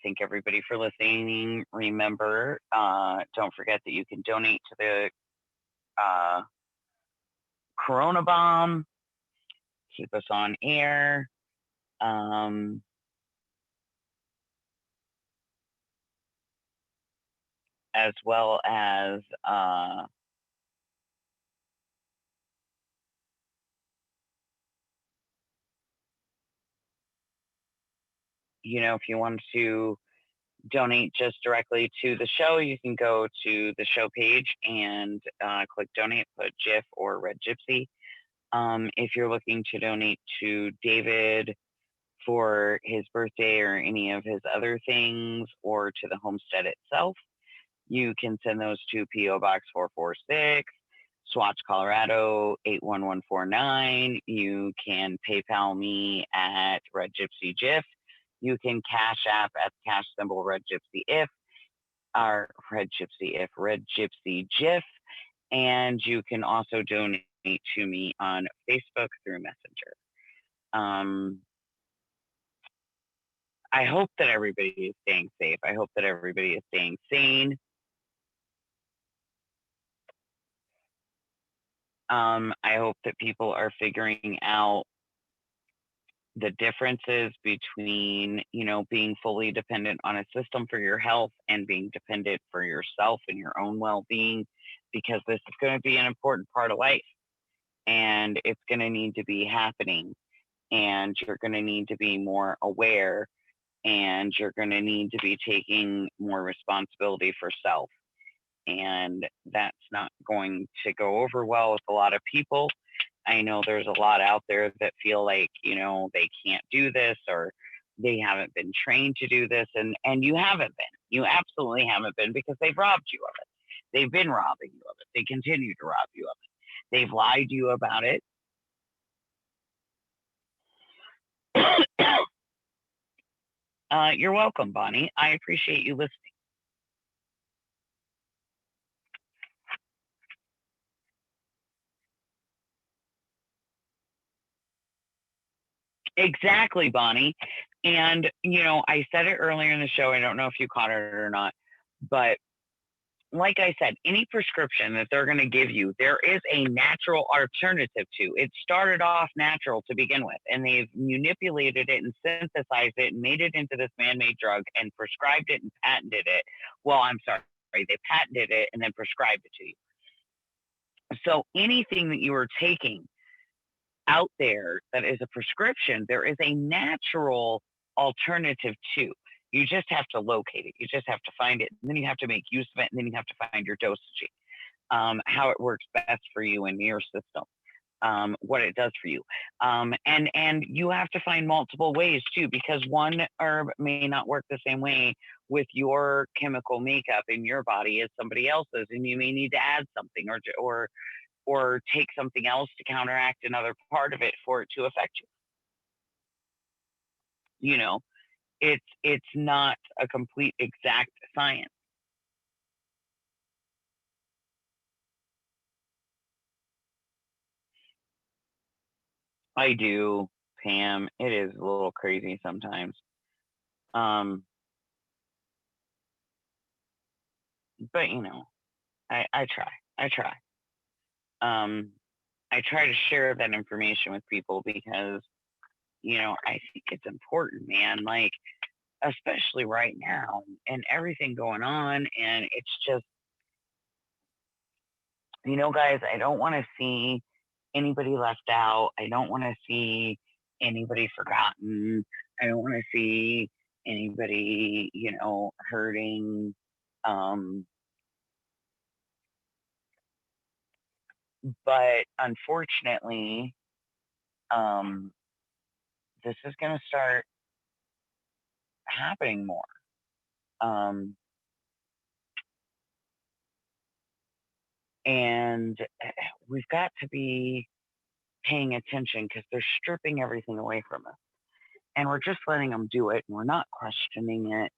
thank everybody for listening. Remember, don't forget that you can donate to the Corona Bomb, keep us on air. As well as if you want to donate just directly to the show, you can go to the show page and click donate, put GIF or Red Gypsy. If you're looking to donate to David for his birthday or any of his other things, or to the homestead itself, you can send those to P.O. Box 446, Swatch, Colorado 81149. You can PayPal me at Red Gypsy GIF. You can Cash App at the cash symbol Red Gypsy If, or Red Gypsy If, Red Gypsy GIF. And you can also donate to me on Facebook through Messenger. I hope that everybody is staying safe. I hope that everybody is staying sane. I hope that people are figuring out the differences between, being fully dependent on a system for your health and being dependent for yourself and your own well-being, because this is going to be an important part of life, and it's going to need to be happening, and you're going to need to be more aware, and you're going to need to be taking more responsibility for self. And that's not going to go over well with a lot of people. I know there's a lot out there that feel like, they can't do this, or they haven't been trained to do this. And you haven't been. You absolutely haven't been, because they've robbed you of it. They've been robbing you of it. They continue to rob you of it. They've lied to you about it. You're welcome, Bonnie. I appreciate you listening. Exactly, Bonnie. And, I said it earlier in the show. I don't know if you caught it or not, but like I said, any prescription that they're going to give you, there is a natural alternative to. It started off natural to begin with, and they've manipulated it and synthesized it and made it into this man-made drug and prescribed it and patented it. Well, I'm sorry, they patented it and then prescribed it to you. So anything that you are taking out there that is a prescription, there is a natural alternative to. You just have to locate it. You just have to find it. And then you have to make use of it. And then you have to find your dosaging, how it works best for you in your system, what it does for you. And you have to find multiple ways too, because one herb may not work the same way with your chemical makeup in your body as somebody else's. And you may need to add something or take something else to counteract another part of it for it to affect you. It's not a complete exact science. I do, Pam. It is a little crazy sometimes. But I try. I try. I try to share that information with people because, I think it's important, man. Like, especially right now and everything going on. And it's just, guys, I don't want to see anybody left out. I don't want to see anybody forgotten. I don't want to see anybody, hurting. But unfortunately, this is going to start happening more. And we've got to be paying attention, because they're stripping everything away from us. And we're just letting them do it, and we're not questioning it,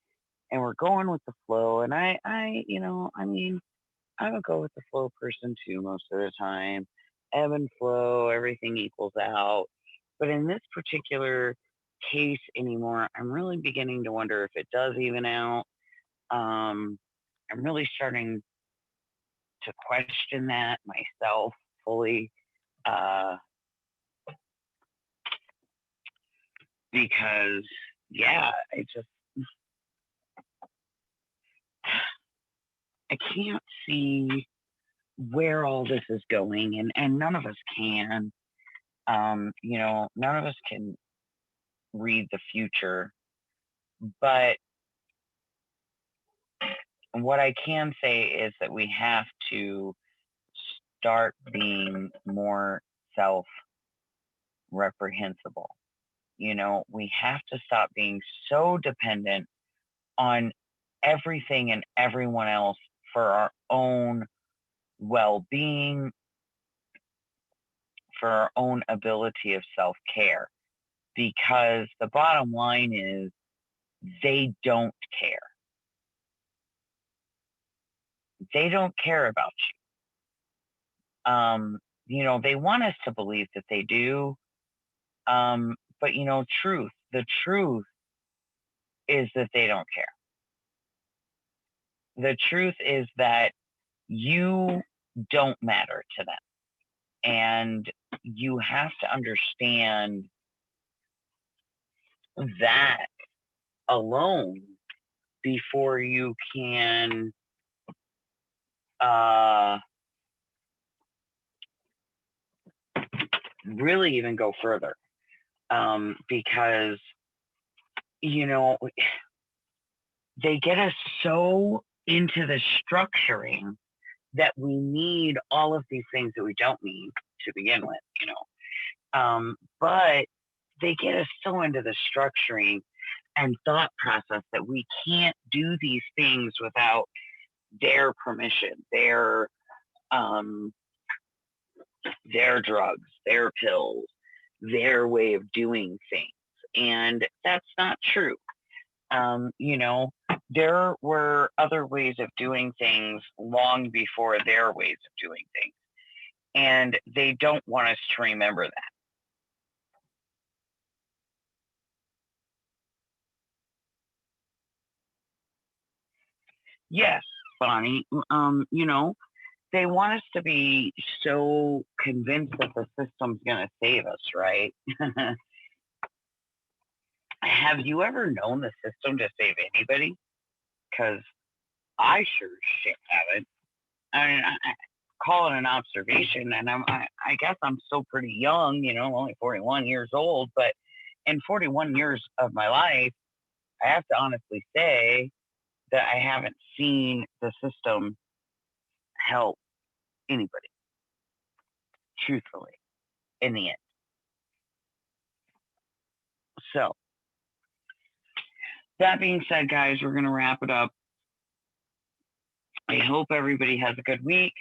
and we're going with the flow. And I'm a go with the flow person too most of the time. Ebb and flow, everything equals out. But in this particular case anymore. I'm really beginning to wonder if it does even out. I'm really starting to question that myself fully, because yeah, I can't see where all this is going, and none of us can. None of us can read the future, but what I can say is that we have to start being more self-reprehensible. We have to stop being so dependent on everything and everyone else for our own well-being, for our own ability of self-care, because the bottom line is they don't care. They don't care about you. They want us to believe that they do. But the truth is that they don't care. The truth is that you don't matter to them. And you have to understand that alone before you can really even go further. Because, they get us so into the structuring that we need all of these things that we don't need to begin with, but they get us so into the structuring and thought process that we can't do these things without their permission, their drugs, their pills, their way of doing things. And that's not true. There were other ways of doing things long before their ways of doing things. And they don't want us to remember that. Yes, Bonnie, they want us to be so convinced that the system's going to save us, right? Have you ever known the system to save anybody? Because I sure shit haven't. I mean, I call it an observation, and I guess I'm still pretty young, only 41 years old, but in 41 years of my life, I have to honestly say that I haven't seen the system help anybody, truthfully, in the end. So, that being said, guys, we're going to wrap it up. I hope everybody has a good week.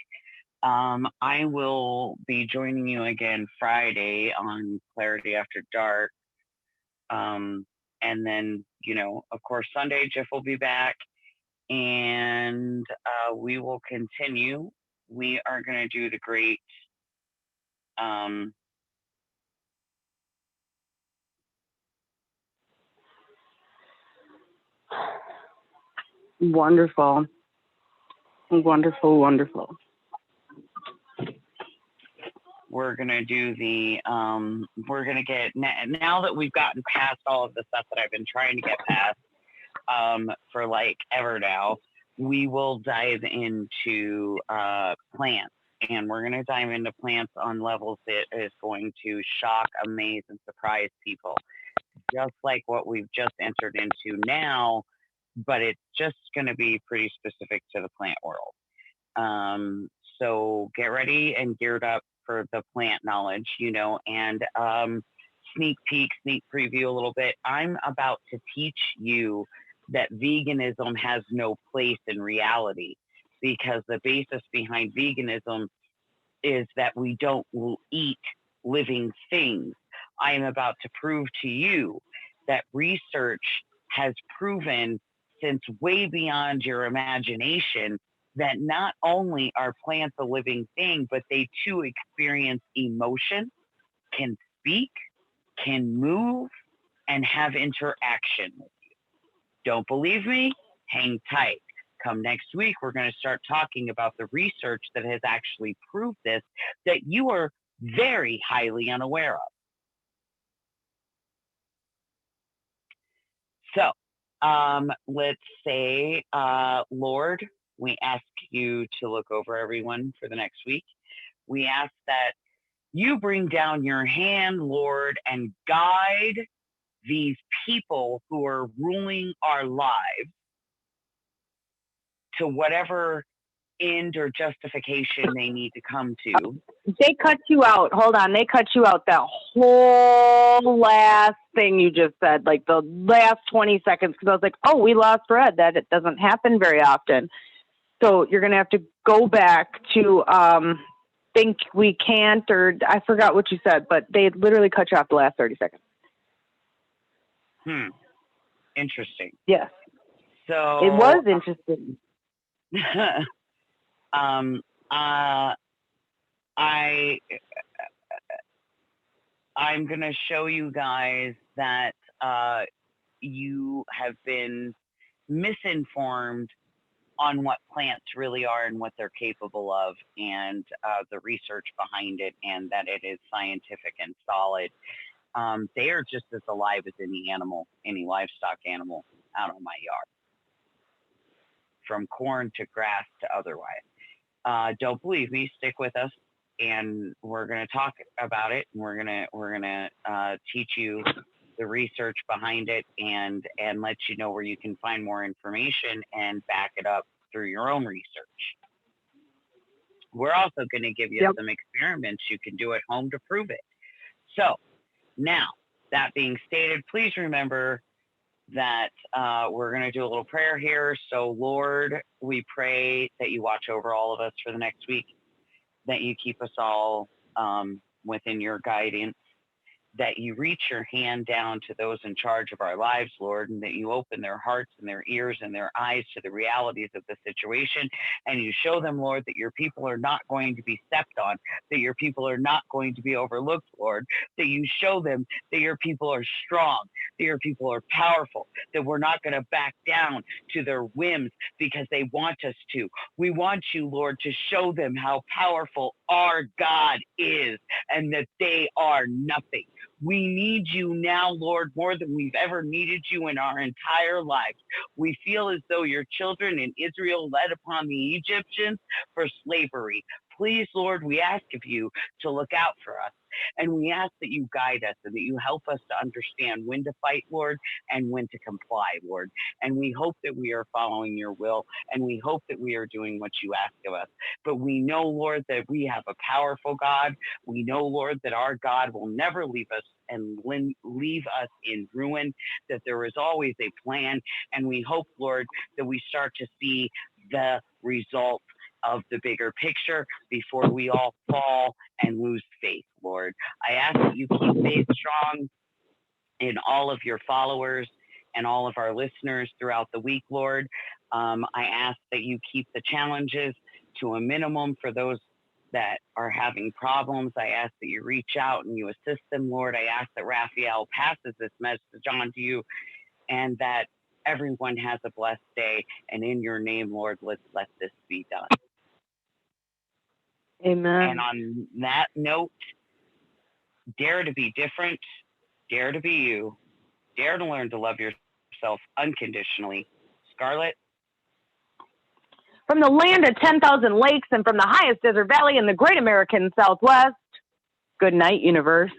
I will be joining you again Friday on Clarity After Dark. And then, of course, Sunday, Jeff will be back. And we will continue. We are going to do the great Wonderful. Wonderful, wonderful. We're going to do we're going to get, now that we've gotten past all of the stuff that I've been trying to get past for like ever now, we will dive into plants. And we're going to dive into plants on levels that is going to shock, amaze, and surprise people. Just like what we've just entered into now, but it's just going to be pretty specific to the plant world. So get ready and geared up for the plant knowledge, and sneak peek, sneak preview a little bit. I'm about to teach you that veganism has no place in reality, because the basis behind veganism is that we don't eat living things. I am about to prove to you that research has proven, since way beyond your imagination, that not only are plants a living thing, but they too experience emotion, can speak, can move, and have interaction with you. Don't believe me? Hang tight. Come next week, we're going to start talking about the research that has actually proved this, that you are very highly unaware of. So, let's say, Lord, we ask you to look over everyone for the next week. We ask that you bring down your hand, Lord, and guide these people who are ruling our lives to whatever end or justification they need to come to. They cut you out. Hold on. They cut you out that whole last thing you just said, like the last 20 seconds, because I was like, oh, we lost Red. That it doesn't happen very often. So you're going to have to go back to think we can't, or I forgot what you said, but they literally cut you off the last 30 seconds. Interesting. Yes. So it was interesting. I'm going to show you guys that you have been misinformed on what plants really are and what they're capable of, and the research behind it, and that it is scientific and solid. They are just as alive as any livestock animal out on my yard, from corn to grass to otherwise. Don't believe me? Stick with us, and we're going to talk about it. And we're gonna teach you the research behind it, and let you know where you can find more information and back it up through your own research. We're also going to give you some experiments you can do at home to prove it. So now, that being stated, please remember that we're going to do a little prayer here. So, Lord, we pray that you watch over all of us for the next week, that you keep us all within your guidance, that you reach your hand down to those in charge of our lives, Lord, and that you open their hearts and their ears and their eyes to the realities of the situation, and you show them, Lord, that your people are not going to be stepped on, that your people are not going to be overlooked, Lord, that you show them that your people are strong, that your people are powerful, that we're not going to back down to their whims because they want us to. We want you, Lord, to show them how powerful our God is and that they are nothing. We need you now, Lord, more than we've ever needed you in our entire lives. We feel as though your children in Israel led upon the Egyptians for slavery. Please, Lord, we ask of you to look out for us. And we ask that you guide us and that you help us to understand when to fight, Lord, and when to comply, Lord. And we hope that we are following your will, and we hope that we are doing what you ask of us. But we know, Lord, that we have a powerful God. We know, Lord, that our God will never leave us and leave us in ruin, that there is always a plan. And we hope, Lord, that we start to see the result of the bigger picture before we all fall and lose faith, Lord. I ask that you keep faith strong in all of your followers and all of our listeners throughout the week, Lord. I ask that you keep the challenges to a minimum for those that are having problems. I ask that you reach out and you assist them, Lord. I ask that Raphael passes this message on to you, and that everyone has a blessed day. And in your name, Lord, let's let this be done. Amen. And on that note, dare to be different, dare to be you, dare to learn to love yourself unconditionally. Scarlett? From the land of 10,000 lakes and from the highest desert valley in the great American Southwest, good night, universe.